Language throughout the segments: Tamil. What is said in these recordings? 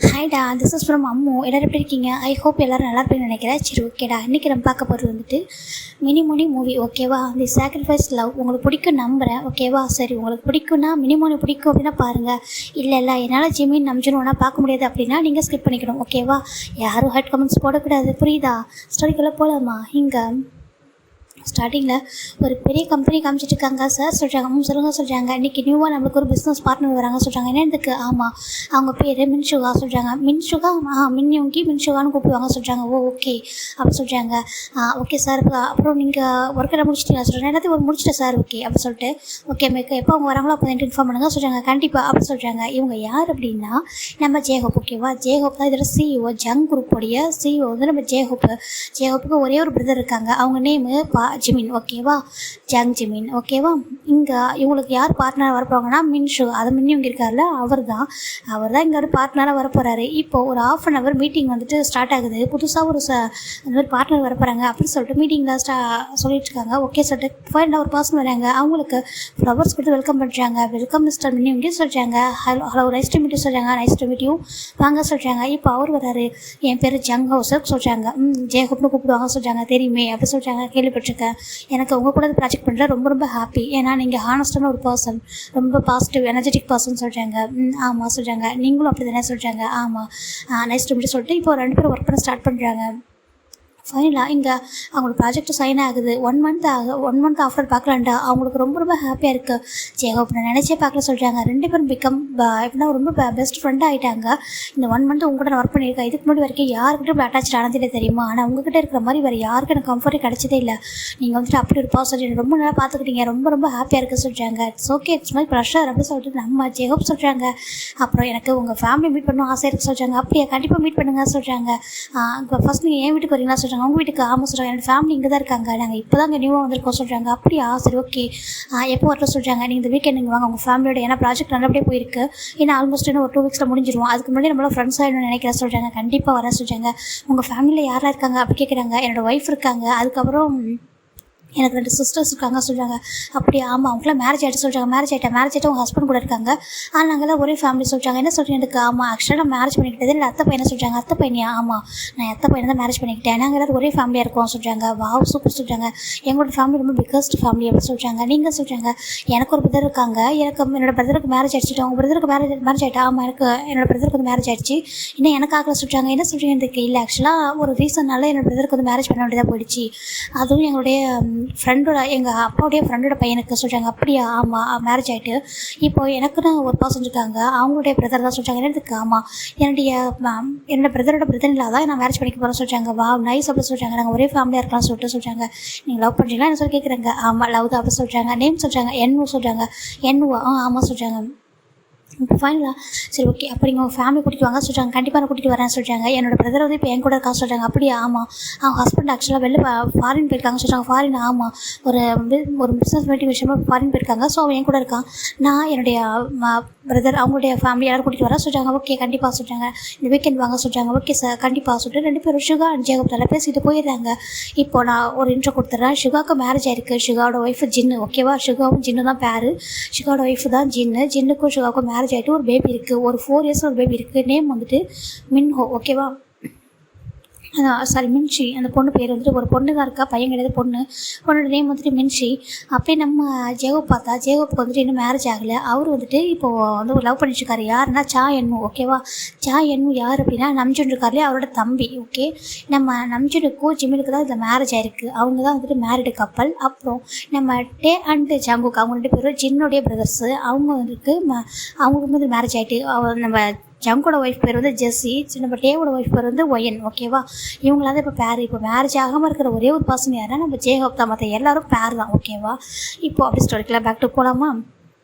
ஹாய்டா, திஸ் இஸ் ஃப்ரம் அம்மு. எல்லோரும் எப்படி இருக்கீங்க? ஐ ஹோப் எல்லோரும் நல்லா இருப்பீங்கன்னு நினைக்கிறேன். சரி, ஓகேடா. இன்றைக்கி நம்ம பார்க்க போகிறது வந்துட்டு மினிமோனி மூவி. ஓகேவா? தி சாக்ரிஃபைஸ் லவ் உங்களுக்கு பிடிக்கும் நம்புகிறேன். ஓகேவா? சரி, உங்களுக்கு பிடிக்கும்னா மினிமோனி பிடிக்கும் அப்படின்னா பாருங்கள். இல்லை என்னால் ஜிமின் நம்பிச்சுன்னு ஒன்றா பார்க்க முடியாது அப்படின்னா நீங்கள் ஸ்கிப் பண்ணிக்கணும். ஓகேவா? யாரும் ஹர்ட் கமெண்ட்ஸ் போடக்கூடாது, புரியுதா? ஸ்டோரிக்குள்ளே போகலாமா? இங்கே ஸ்டார்டிங்கில் ஒரு பெரிய கம்பெனி காமிச்சிட்ருக்காங்க. சார் சொல்கிறாங்க, சொல்லுங்கள் சொல்கிறாங்க. இன்றைக்கி நியூவாக நம்மளுக்கு ஒரு பிஸ்னஸ் பார்ட்னர் வராங்க சொல்கிறாங்க. என்னதுக்கு? ஆமாம், அவங்க பேர் மின்சுகா சொல்கிறாங்க. மின்சுகா? மின்யோங்கி மின்சுகான்னு கூப்பிடுவாங்க சொல்கிறாங்க. ஓகே அப்படி சொல்கிறாங்க. ஓகே சார், அப்புறம் நீங்கள் ஒர்க்கெல்லாம் முடிச்சிட்டீங்களா சொல்கிறாங்க. எல்லாத்தையும் ஒரு முடிச்சிட்டேன் சார். ஓகே அப்படி சொல்லிட்டு ஓகே எப்போ அவங்க வராங்களோ அப்போ எனக்கு இன்ஃபார்ம் பண்ணுங்கள் சொல்கிறாங்க. கண்டிப்பாக அப்படி சொல்கிறாங்க. இவங்க யார் அப்படின்னா நம்ம ஜேஹோப். ஓகேவா? ஜேஹோப் தான் இதில் சிஇஓ. ஜங் குரூப்போடைய சிஇஓ வந்து நம்ம ஜேஹோப்புக்கு ஒரே ஒரு பிரதர் இருக்காங்க. அவங்க நேமு ஜிமின். ஓகேவா? Jung Jimin. ஓகேவா? இங்கே இவங்களுக்கு யார் பார்ட்னர் வரப்போறாங்கன்னா மின்ஷு. அது மின்னியும் இருக்கார்ல, அவர் தான் இங்கே ஒரு பார்ட்னராக வரப்போகிறாரு. இப்போது ஒரு ½ மீட்டிங் வந்துட்டு ஸ்டார்ட் ஆகுது. புதுசாக ஒரு அந்த மாதிரி பார்ட்னர் வரப்போகிறாங்க அப்படின்னு சொல்லிட்டு மீட்டிங்கில் சொல்லிட்டு இருக்காங்க. ஓகே சொல்லிட்டு ஃபைனலாக ஒரு பர்சன் வராங்க. அவங்களுக்கு ஃப்ளவர்ஸ் கொடுத்து வெல்கம் பண்ணுறாங்க. வெல்கம் மிஸ்டர் மின்னியும் சொல்கிறாங்க. Hello nice to meet you சொல்கிறாங்க. நைஸ் டு மீட் யூ வாங்க சொல்கிறாங்க. இப்போ அவர் வராரு. என் பேர் ஜங் ஹவுசர் சொல்கிறாங்க. ஜேஹோப்னு கூப்பிடுவாங்க சொல்கிறாங்க. தெரியுமே அப்படி சொல்கிறாங்க. கேள்விப்பட்டிருக்கேன். எனக்கு உங்கள் கூட ப்ராஜெக்ட் பண்ணுற ரொம்ப ஹாப்பி. ஏன்னா நீங்கள் ஹானஸ்டான ஒரு பர்சன், ரொம்ப பாசிட்டிவ் எனர்ஜெட்டிக் பர்சன் சொல்கிறாங்க. ஆமாம் சொல்கிறாங்க. நீங்களும் அப்படி தானே சொல்கிறாங்க. ஆமாம் நைஸ் டு மீட் சொல்லிட்டு இப்போ 2 பேரும் ஒர்க் பண்ண ஸ்டார்ட் பண்ணுறாங்க. ஃபைனலாக இங்கே அவங்களோட ப்ராஜெக்ட் சைன் ஆகுது. 1 மந்த் ஆஃப்டர் பார்க்கலான்டா. அவங்களுக்கு ரொம்ப ஹாப்பியாக இருக்குது. ஜேஹோப் நான் நினச்சே பார்க்கல சொல்கிறாங்க. 2 பேரும் எப்படின்னா ரொம்ப பெஸ்ட் ஃப்ரெண்டாக ஆகிட்டாங்க. இந்த 1 மந்த் உங்கள்கிட்ட நான் ஒர்க் பண்ணியிருக்கேன். இதுக்கு முன்னாடி வரைக்கும் யாருக்கிட்ட இப்படி அட்டாச் ஆனதே தெரியுமா? ஆனால் உங்ககிட்ட இருக்கிற மாதிரி வேறு யாருக்கும் எனக்கு கம்ஃபர்ட்டே கிடச்சதே இல்லை. நீங்கள் வந்துட்டு அப்படி ஒரு பர்சன் ரொம்ப நல்லா பார்த்துக்கிட்டீங்க. ரொம்ப ஹாப்பியாக இருக்குது சொல்கிறாங்க. It's okay, it's my pressure அப்படின்னு சொல்லிட்டு நம்ம ஜேஹோப் சொல்கிறாங்க. அப்புறம் எனக்கு உங்கள் ஃபேமிலி மீட் பண்ணணும் ஆசை இருக்குது சொல்கிறாங்க. அப்படியே கண்டிப்பாக மீட் பண்ணுங்க சொல்கிறாங்க. இப்போ ஃபஸ்ட் நீங்கள் ஏன் வீட்டுக்கு வரீங்களா சொல்கிறாங்க. அவங்க வீட்டுக்கு? ஆமாம் சொல்கிறாங்க. என்னோடய ஃபேமிலி இங்கே தான் இருக்காங்க. நாங்கள் இப்போ தான் இங்கே நியூவாக வந்திருக்கோம் சொல்கிறாங்க. அப்படியா? சரி ஓகே, எப்போ வரல சொல்கிறாங்க. நீங்கள் இந்த வீக்கெண்ட் நீங்கள் வாங்க உங்கள் ஃபேமிலியோட. ஏன்னா ப்ராஜெக்ட் நல்லபடியாக போயிருக்கு. ஏன்னா ஆல்மோஸ்ட் இன்னும் ஒரு 2 வீக்ஸில் முடிஞ்சிடும். அதுக்கு முன்னாடி நம்மளோட ஃப்ரெண்ட்ஸாக என்ன நினைக்கிறேன் சொல்கிறாங்க. கண்டிப்பாக வர சொல்கிறாங்க. உங்கள் ஃபேமிலியில் யாராக இருக்காங்க அப்படி கேட்குறாங்க. என்னோடய ஒய்ஃப் இருக்காங்க. அதுக்கப்புறம் எனக்கு 2 சிஸ்டர்ஸ் இருக்காங்க சொல்கிறாங்க. அப்படியே? ஆமாம், அவங்களாம் மேரேஜ் ஆகிட்டு சொல்கிறாங்க. மேரேஜ் ஆகிட்டு உங்கள் ஹஸ்பண்ட் கூட இருக்காங்க. நாங்கள்லாம் ஒரே ஃபேமிலி சொல்கிறாங்க. என்ன சொல்கிறீங்க? எனக்கு ஆமாம், ஆக்சுவலாக நான் மேரேஜ் பண்ணிக்கிட்டது இல்லை அத்தை பையனை சொல்கிறாங்க. அத்தை பையனியா? ஆமாம், நான் அத்தை பையனை தான் மேரேஜ் பண்ணிக்கிட்டேன். நாங்கள் எல்லோரும் ஒரே ஃபேமிலியாக இருக்கோம் சொல்கிறாங்க. வாவ் சூப்பர் சொல்கிறாங்க. எங்களோட ஃபேமிலி ரொம்ப பிக்கஸ்ட் ஃபேமிலி அப்படின்னு சொல்கிறாங்க. நீங்கள் சொல்கிறாங்க. எனக்கு ஒரு பிரதர் இருக்காங்க. என்னோடய பிரதருக்கு மேரேஜ் ஆகிடுச்சு. உங்கள் பிரதருக்கு மேரேஜ் ஆகிட்டா? ஆமாம், என்னோடய பிரதருக்கு வந்து மேரேஜ் ஆகிடுச்சு. இன்னும் எனக்கு ஆகலை சொல்கிறாங்க. என்ன சொல்கிறீங்க? எனக்கு இல்லை, ஆக்சுவலாக ஒரு ரீசன்னால என்னோடய பிரதருக்கு வந்து மேரேஜ் பண்ண வேண்டியதாக போயிடுச்சு. அதுவும் எங்களுடைய ஃப்ரெண்டோட எங்கள் அப்பாவுடைய ஃப்ரெண்டோட பையனுக்கு சொல்கிறாங்க. அப்படியா? ஆமாம், மேரேஜ் ஆகிட்டு இப்போது எனக்குன்னு ஒரு பர்சன் இருக்காங்க. அவங்களுடைய பிரதர் தான் சொல்கிறாங்க. எனக்கு ஆமாம், என்னோட பிரதரோட பிரதர் இல்லாதான் நான் மேரேஜ் பண்ணிக்க போகிறேன் சொல்கிறாங்க. வா நைஸ் அப்படி சொல்கிறாங்க. நாங்கள் ஒரே ஃபேமிலியாக இருக்கலாம்னு சொல்கிறாங்க. நீங்கள் லவ் பண்ணுறீங்களா என்ன சொல்லி கேட்குறாங்க. ஆமாம் லவ் தான் அப்படி சொல்கிறாங்க. நேம் சொல்கிறாங்க. என்னு சொல்கிறாங்க. என்னுவா? ஆமாம் சொல்கிறாங்க. இப்போ ஃபைனலாக சரி ஓகே, அப்போ நீங்கள் உங்கள் ஃபேமிலி கூட்டிகிட்டு வாங்க சொல்கிறாங்க. கண்டிப்பாக நான் கூட்டிகிட்டு வரேன் சொல்கிறாங்க. என்னோட பிரதர் வந்து இப்போ என் கூட இருக்கா சொல்கிறாங்க. அப்படியே? ஆமாம், அவங்க ஹஸ்பண்ட் ஆக்சுவலாக வெளில ஃபாரின் போயிருக்காங்க சொல்கிறாங்க. ஃபாரின்? ஆமாம், ஒரு பிஸ்னஸ் மீட்டிங் விஷயமாக ஃபாரின் போயிருக்காங்க. ஸோ அவன் என் கூட இருக்கான். நான் என்னுடைய பிரதர் அவங்களுடைய ஃபேமிலி யாரும் கூட்டிகிட்டு வர சொல்கிறாங்க. ஓகே கண்டிப்பாக சொல்கிறாங்க. இந்த வீக்கெண்ட் வாங்க சொல்கிறாங்க. ஓகே சார் கண்டிப்பாக சொல்லிட்டு 2 பேரும் ஷுகா அண்ட் ஜேஹோப் தலை பேசிட்டு போயிடுறாங்க. இப்போ நான் ஒரு இன்ட்ரோ கொடுத்துட்றேன். ஷுகாவுக்கு மேரேஜ் ஆயிருக்கு. ஷுகாவோட ஒய்ஃபு ஜின்னு. ஓகேவா? ஷுகாவும் ஜின்னு தான் பேர். ஷுகாவோட ஒய்ஃபு தான் ஜின்னு. ஜின்னுக்கும் ஷுகாவுக்கும் மேரேஜ் ஆகிட்டு ஒரு பேபி இருக்குது. ஒரு 4 இயர்ஸ் ஒரு பேபி இருக்குது. நேம் வந்துட்டு மின்ஹோ. ஓகேவா? சாரி மின்ஷி. அந்த பொண்ணு பேர் வந்துட்டு ஒரு பொண்ணு தான் இருக்கா, பையன் கிடையாது, பொண்ணோட நேம் வந்துட்டு மின்ஷி. அப்படியே நம்ம ஜேஹோப் பார்த்தா ஜேஹோப்புக்கு வந்துட்டு இன்னும் மேரேஜ் ஆகலை. அவர் வந்துட்டு இப்போது வந்து ஒரு லவ் பண்ணிட்டுருக்காரு. யாருன்னா சா என்னு. ஓகேவா? சா என்னு யார் அப்படின்னா நம்ஜுன் இருக்கார்லையே அவரோட தம்பி. ஓகே, நம்ம நம்ஜுனுக்கும் ஜிமினுக்கு தான் இதில் மேரேஜ் ஆகிருக்கு. அவங்க தான் வந்துட்டு மேரிடு கப்பல். அப்புறம் நம்ம டே அண்ட் ஜாங்குக் அவங்க 2 பேரும் ஜின்னுடைய பிரதர்ஸு. அவங்களுக்கு வந்து மேரேஜ் ஆகிட்டு நம்ம ஜங்கோட ஒய்ஃப் பேர் வந்து ஜெஸ்ஸி. நம்ம டேவோட ஒய்ஃப் பேர் வந்து ஒயன். ஓகேவா? இவங்களாம் தான் இப்போ பேர். இப்போ மேரேஜ் ஆகாமல் இருக்கிற ஒரே ஒரு பர்சன் யாருன்னா நம்ம ஜேஹோப் தான். மற்ற எல்லோரும் பேர் தான். ஓகேவா? இப்போ அப்படி ஸ்டோரிக்கெலாம் பேக் டு போகலாமா?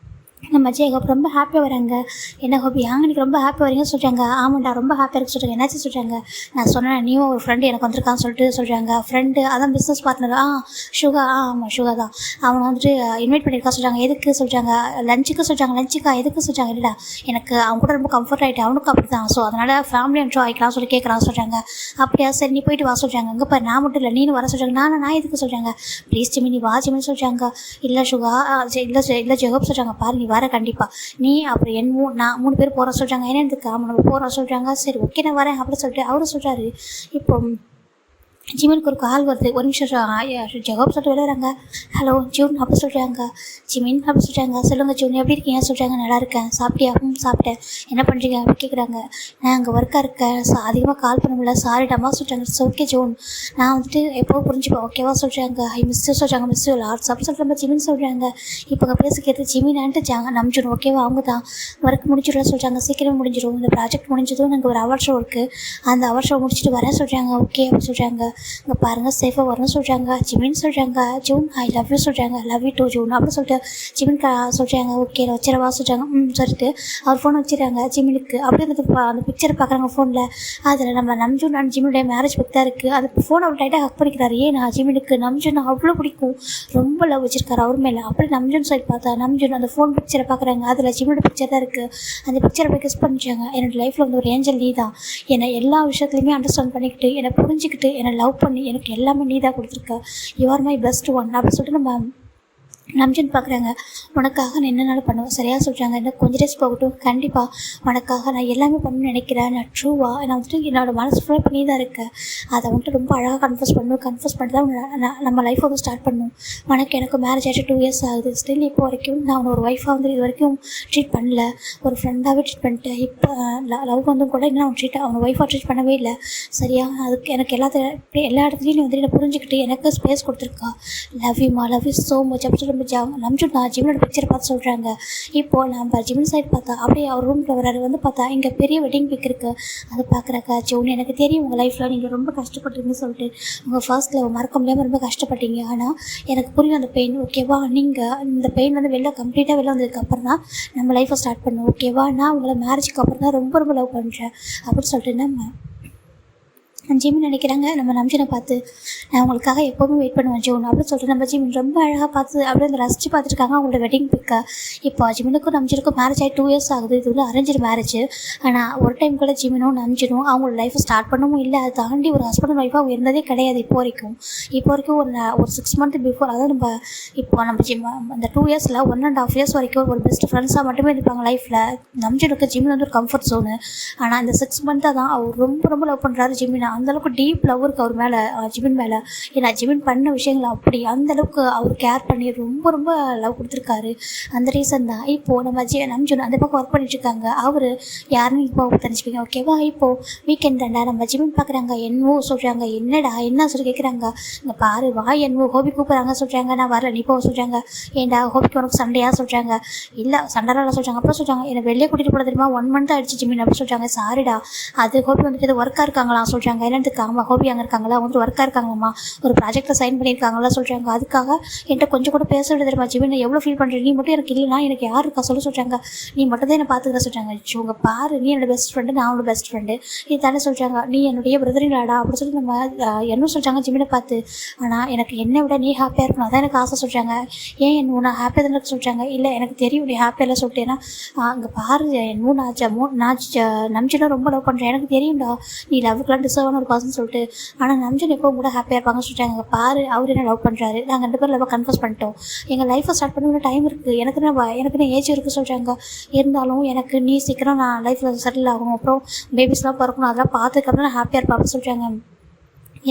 நம்ம ஜேஹோப் ரொம்ப ஹாப்பியாக வராங்க. என்ன ஹோப் எனக்கு ரொம்ப ஹாப்பியாக வரீங்கன்னு சொல்கிறாங்க. ஆமாண்டா ரொம்ப ஹாப்பியாக இருக்கு சொல்கிறாங்க. என்னாச்சு சொல்கிறாங்க. நான் சொன்னேன் நியூவாக ஒரு ஃப்ரெண்டு எனக்கு வந்திருக்கான்னு சொல்லிட்டு சொல்கிறாங்க. ஃப்ரெண்டு அதான் பிஸ்னஸ் பார்ட்னர். ஷுகா. ஆமாம் ஷுகா தான். அவனை வந்துட்டு இன்வைட் பண்ணியிருக்கா சொல்கிறாங்க. எதுக்கு சொல்கிறாங்க. லஞ்சுக்கு சொல்கிறாங்க. லஞ்சுக்கா எதுக்கு சொல்கிறாங்க. இல்லை எனக்கு அவங்க கூட ரொம்ப கம்ஃபர்ட் ஆகிட்டு அவனுக்கும் அப்படி தான். ஸோ அதனால் ஃபேமிலி என்ட்ரோ ஆகிக்கலாம் சொல்லி கேட்குறான்னு சொல்கிறாங்க. அப்படியா சரி நீ போயிட்டு வா சொல்கிறாங்க. அங்கே பாரு நான் மட்டும் இல்லை நீனு வர சொல்கிறாங்க. நான் எதுக்கு சொல்கிறாங்க. ப்ளீஸ் ஜிமி நீ வா ஜிமின்னு சொல்கிறாங்க. இல்லை ஷுகா இல்லை ஜெஹோப் சொல்கிறாங்க. பாருங்க நீ வர கண்டிப்பாக நீ அப்புறம் நான் 3 பேர் போகிறோம் சொல்கிறாங்க. என்னதுக்கு ஆமாம் நம்ம போகிறோம் சொல்கிறாங்க. சரி ஓகே நான் வரேன் அப்படின்னு சொல்லிட்டு அவரும் சொல்கிறாரு. இப்போ ஜிமினுக்கு ஒரு கால் வருது. ஒரு நிமிஷம் ஜவாப் சொல்லிட்டு விளையாடுறாங்க. ஹலோ ஜூன் அப்படி சொல்கிறாங்க. ஜிமின் அப்படி சொல்கிறாங்க. சொல்லுங்கள் ஜூன் எப்படி இருக்கீங்க சொல்கிறாங்க. நல்லா இருக்கேன். சாப்பிட்டியா? சாப்பிட்டேன். என்ன பண்ணுறீங்க அப்படி கேட்குறாங்க. நான் அங்கே ஒர்க்காக இருக்கேன். அதிகமாக கால் பண்ண முடியல சாரிடாமா சொல்கிறாங்க. ஓகே ஜூன் நான் வந்துட்டு எப்போ புரிஞ்சுப்பேன் ஓகேவா சொல்கிறாங்க. ஐ மிஸ்ஸு சொல்கிறாங்க. மிஸ்ஸு லாட்ஸ் அப்படி சொல்கிற ஜிமின் சொல்கிறாங்க. இப்போ அங்கே பேச கேட்டு ஜிமினான்ட்டு நம்பிச்சிடும் ஓகேவா. அவங்க தான் ஒர்க் முடிச்சிடலாம் சொல்கிறாங்க. சீக்கிரம் முடிஞ்சிடும். இந்த ப்ராஜெக்ட் முடிஞ்சதும் நாங்கள் ஒரு அவர் ஷோ இருக்குது அந்த அவர் ஷோ முடிச்சுட்டு வரேன் சொல்கிறாங்க. ஓகே அப்படி சொல்கிறாங்க. இங்கே பாருங்கள் சேஃபாக வரணும்னு சொல்கிறாங்க. ஜிமின் சொல்கிறாங்க. ஜூன் ஐ லவ் யூ சொல்கிறாங்க. லவ் யூ டூ ஜூன் அப்படின்னு சொல்லிட்டு ஜிமின் சொல்கிறாங்க. ஓகே வச்சிடவா சொல்கிறாங்க. சொல்லிட்டு அவர் ஃபோனை வச்சுறாங்க ஜிமினுக்கு. அப்படியே அந்த பிக்சரை பார்க்குறாங்க ஃபோனில். அதில் நம்ம நம்ஜூன் அண்ட் ஜிமினுடைய மேரேஜ் பற்றி தான் இருக்குது. அந்த ஃபோனை அவர் டைட்டாக ஹக் பண்ணிக்கிறாரு. ஏன்னா ஜிமினுக்கு நம்ஜூன் அவ்வளோ பிடிக்கும். ரொம்ப லவ் வச்சிருக்காரு அவர் மேலே. அப்படி நம்ஜூன் சைட் பார்த்தா நம்ஜூன் அந்த ஃபோன் பிக்சரை பார்க்குறாங்க. அதில் ஜிமினோட பிக்சர் தான் இருக்குது. அந்த பிக்சரை போய் கிஸ் பண்ணிச்சாங்க. என்னோடய லைஃப்பில் வந்து ஒரு ஏஞ்சல் நீ தான். என்னை எல்லா விஷயத்துலையுமே அண்டர்ஸ்டாண்ட் பண்ணிக்கிட்டு என்னை புரிஞ்சுக்கிட்டு என்னை லவ் பண்ணி எனக்கு எல்லாமே நீ தான் கொடுத்துருக்க. You are my best one அப்படின்னு சொல்லிட்டு நம்ம நம்ஜூன் பார்க்குறாங்க. உனக்காக நான் என்னென்னாலும் பண்ணுவேன் சரியாக சொல்கிறாங்க. எனக்கு கொஞ்சம் டேஸ் போகட்டும் கண்டிப்பாக உனக்காக நான் எல்லாமே பண்ணணும்னு நினைக்கிறேன். நான் ட்ரூவாக நான் வந்துட்டு என்னோடய மனசு ஃபுல்லாக பண்ணி தான் இருக்கேன். அதை வந்துட்டு ரொம்ப அழகாக கன்ஃபர்ஸ் பண்ணிட்டு தான் நம்ம லைஃப்பை வந்து ஸ்டார்ட் பண்ணணும். எனக்கு மேரேஜ் ஆகிட்டு 2 இயர்ஸ் ஆகுது. ஸ்டில் இப்போ வரைக்கும் நான் அவனை ஒரு ஒய்ஃபாக வந்து இது வரைக்கும் ட்ரீட் பண்ணல. ஒரு ஃப்ரெண்டாகவே ட்ரீட் பண்ணிட்டேன். இப்போ லவ் வந்து கூட இன்னும் அவன் ஒய்ஃபாக ட்ரீட் பண்ணவே இல்லை சரியா. அதுக்கு எனக்கு எல்லா இடத்துலையும் வந்துட்டு என்னை புரிஞ்சுக்கிட்டு எனக்கு ஸ்பேஸ் கொடுத்துருக்கா. லவ் யூ ஸோ மச் அப்படி சொல்லி நம்ஜூன் நான் ஜிமினோட பிக்சரை பார்த்து சொல்கிறாங்க. இப்போது நம்ம ஜிமின் சைடு பார்த்தா அப்படியே அவர் ரூமில் வராரு. வந்து பார்த்தா இங்கே பெரிய வெட்டிங் பிக் இருக்குது. அதை பார்க்குறாக்கா ஜூன் எனக்கு தெரியும் உங்கள் லைஃப்பில் நீங்கள் ரொம்ப கஷ்டப்பட்டுருங்கன்னு சொல்லிட்டு உங்கள் ஃபர்ஸ்ட் லவ் மறக்க முடியாமல் ரொம்ப கஷ்டப்பட்டீங்க. ஆனால் எனக்கு புரியும் அந்த பெயின் ஓகேவா. நீங்கள் இந்த பெயின் வந்து கம்ப்ளீட்டாக வெளில வந்ததுக்கப்புறம் தான் நம்ம லைஃப்பை ஸ்டார்ட் பண்ணணும் ஓகேவா. நான் உங்களை மேரேஜுக்கு அப்புறம் தான் ரொம்ப ரொம்ப லவ் பண்ணுறேன் அப்படின்னு சொல்லிட்டு நம்ம ஜிமின் நினைக்கிறாங்க. நம்ம நம்ஜூனை பார்த்து நான் உங்களுக்காக எப்போவுமே வெயிட் பண்ணுவேன் ஜூன் அப்படின்னு சொல்லிட்டு நம்ம ஜிமின் ரொம்ப அழகாக பார்த்து அப்படியே அந்த ரசித்து பார்த்துருக்காங்க அவங்களோட வெட்டிங் பிக்கை. இப்போ ஜிமினுக்கும் நம்ஜூனுக்கும் மேரேஜ் ஆகி 2 இயர்ஸ் ஆகுது. இது வந்து அரேஞ்சு மேரேஜ். ஆனால் ஒரு டைம் கூட ஜிமினும் நம்ஜூனும் அவங்களோட லைஃப்பை ஸ்டார்ட் பண்ணவும் இல்லை. அதை தாண்டி ஒரு ஹஸ்பண்ட் அண்ட் ஒய்ஃபாக இருந்ததே கிடையாது இப்போ வரைக்கும். ஒரு 6 மந்த் பிஃபோர் அதாவது நம்ம அந்த 2 இயர்ஸில் 1.5 இயர்ஸ் வரைக்கும் ஒரு பெஸ்ட் ஃப்ரெண்ட்ஸாக மட்டுமே இருப்பாங்க லைஃப்பில். நம்ஜூனுக்கு ஜிமின் வந்து ஒரு கம்ஃபர்ட் ஜோனு. ஆனால் இந்த 6 மந்த்தாக தான் அவர் ரொம்ப ரொம்ப லவ் பண்ணுறாரு ஜிமினை. அந்தளவுக்கு டீப் லவ் இருக்குது அவர் மேலே ஜிமின் மேலே. ஏன்னா ஜிமின் பண்ண விஷயங்கள் அப்படி அந்தளவுக்கு அவர் கேர் பண்ணி ரொம்ப ரொம்ப லவ் கொடுத்துருக்காரு. அந்த ரீசன் தான் இப்போது நம்ம நம்ஜூன் அந்த பக்கம் ஒர்க் பண்ணிட்டுருக்காங்க. அவர் யாருன்னு இப்போ தெரிஞ்சுப்பீங்க ஓகேவா. இப்போது வீக்கெண்ட் தாண்டா நம்ம ஜிமின் பார்க்குறாங்க. என்னவோ சொல்கிறாங்க. என்னடா என்ன சொல்லி கேட்குறாங்க. இங்கே பாரு வா என்னவோ ஹோபி கூப்பிட்றாங்க சொல்கிறாங்க. நான் வரல நீ போ சொல்கிறாங்க. ஏன்டா ஹோபிக்கு உனக்கு சண்டையாக சொல்கிறாங்க. இல்லை சண்டைலாம் சொல்கிறாங்க. அப்புறம் சொல்கிறாங்க என்னை வெளியே கூட்டிகிட்டு போட தெரியுமா 1 மந்த் ஆகிடுச்சு ஜிமின் அப்படி சொல்கிறாங்க. சாரிடா அது ஹோபி வந்துட்டு எது ஒர்க்காக இருக்காங்களாம் சொல்கிறாங்க. என்னத்துக்கு ஆமாம் ஹோபி அங்கே இருக்காங்களா வந்துட்டு ஒர்க்காக இருக்காங்கம்மா ஒரு ப்ராஜெக்டில் சைன் பண்ணியிருக்காங்களா சொல்கிறாங்க. அதுக்காக என்கிட்ட கொஞ்சம் கூட பேச விட தெரியுமா ஜிமின் எவ்வளோ ஃபீல் பண்ணுறேன். நீ மட்டும் எனக்கு இல்லைனா எனக்கு யார் இருக்கா சொல்கிறாங்க. நீ மட்டும் தான் என்னை பார்த்துக்கிற சொல்கிறாங்க. இவங்க பாரு நீ என்னோட பெஸ்ட் ஃப்ரெண்டு நான் அவனோட பெஸ்ட் ஃப்ரெண்டு இது தானே சொல்கிறாங்க. நீ என்னுடைய பிரதரிங்களாடா அப்படின்னு சொல்லி நம்ம என்ன சொல்கிறாங்க ஜிமினை பார்த்து. ஆனால் எனக்கு என்னை விட நீ ஹாப்பியாக இருக்கணும் அதான் எனக்கு ஆசை சொல்கிறாங்க. ஏன் என்ன நான் ஹாப்பியாக தானே சொல்கிறாங்க. இல்லை எனக்கு தெரியும் நீ ஹாப்பியாக இல்லை சொல்லிட்டு. ஏன்னா அங்கே பாரு நான் நம்ஜூனை ரொம்ப லவ் பண்ணுறேன் எனக்கு தெரியும்டா நீ லவ்வுக்குலாம் டிசர்வான ஒரு பர்சன் சொல்லிட்டு. ஆனால் நம்ஜூன் எப்போவும் கூட ஹாப்பியாக இருப்பாங்கன்னு சொல்லிட்டாங்க. பாரு அவர் என்ன லவ் பண்ணுறாரு. நாங்கள் 2 பேரும் லவ் கன்ஃபர்ஸ் பண்ணிட்டோம். எங்கள் லைஃப்பை ஸ்டார்ட் பண்ண டைம் இருக்குது. எனக்குன்னு ஏஜ் இருக்குது சொல்கிறாங்க. இருந்தாலும் எனக்கு நீ சீக்கிரம் நான் லைஃப்பில் செட்டில் ஆகணும். அப்புறம் பேபிஸ்லாம் பிறக்கணும் அதெல்லாம் பார்த்துக்கப்புறம் நான் ஹாப்பியாக இருப்பேன் அப்படின்னு சொல்கிறாங்க.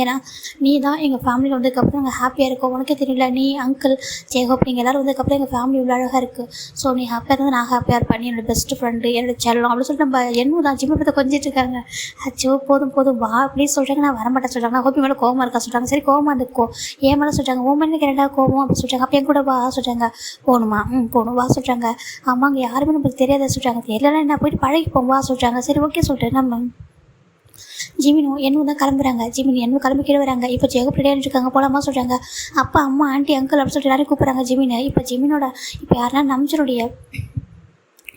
ஏன்னா நீ தான் எங்கள் ஃபேமிலியில் வந்ததுக்கப்புறம் நாங்கள் ஹாப்பியாக இருக்கோம். உனக்கே தெரியல நீ அங்கிள் ஜெயஹோப் நீங்கள் எல்லோரும் வந்ததுக்கப்புறம் எங்கள் ஃபேமிலி இவ்வளோ அழகாக இருக்குது. ஸோ நீ ஹாப்பியாக இருந்தால் நான் ஹாப்பியாக இருப்பேன். நீ என்னோடய பெஸ்ட் ஃப்ரெண்டு என்னோட செல்லம் அப்படின்னு சொல்லிட்டு நம்ம என்னும் தான் ஜிம்மை பார்த்து கொஞ்சிட்டு இருக்காங்க. அச்சோ போதும் வா ப்ளீஸ் சொல்கிறாங்க. நான் வரமாட்டேன் சொல்கிறாங்க. நான் ஹோப்பி மேலே கோவமாக இருக்கா சொல்கிறாங்க. சரி கோவமாக இருந்துக்கோ ஏன் மேலே சொல்கிறாங்க. ஓ மேலே கேரண்டா கோவம் அப்படி சொல்கிறாங்க. அப்போ என் கூட வா சொல்கிறாங்க. போகணுமா போகணும் வா சொல்கிறாங்க. ஆமாங்க யாருமே நம்மளுக்கு தெரியாத சொல்கிறாங்க. தெரியலன்னா நான் போயிட்டு பழகிப்போம் வா சொல்கிறாங்க. சரி ஓகே சொல்லிட்டு நம்ம ஜிமினும் என்னும் தான் கிளம்புறாங்க. ஜிமின் என்னும் கிளம்பி கீழே வராங்க. இப்போ ஜெயகோப் ரெடியாக இருக்காங்க போலாமா சொல்கிறாங்க. அப்பா அம்மா ஆண்டி அங்கிள் அப்படின்னு சொல்லிட்டு எல்லாரும் கூப்பிட்றாங்க ஜிமினை. இப்போ ஜிமினோட இப்போ யாருன்னா நம்ஜூனுடைய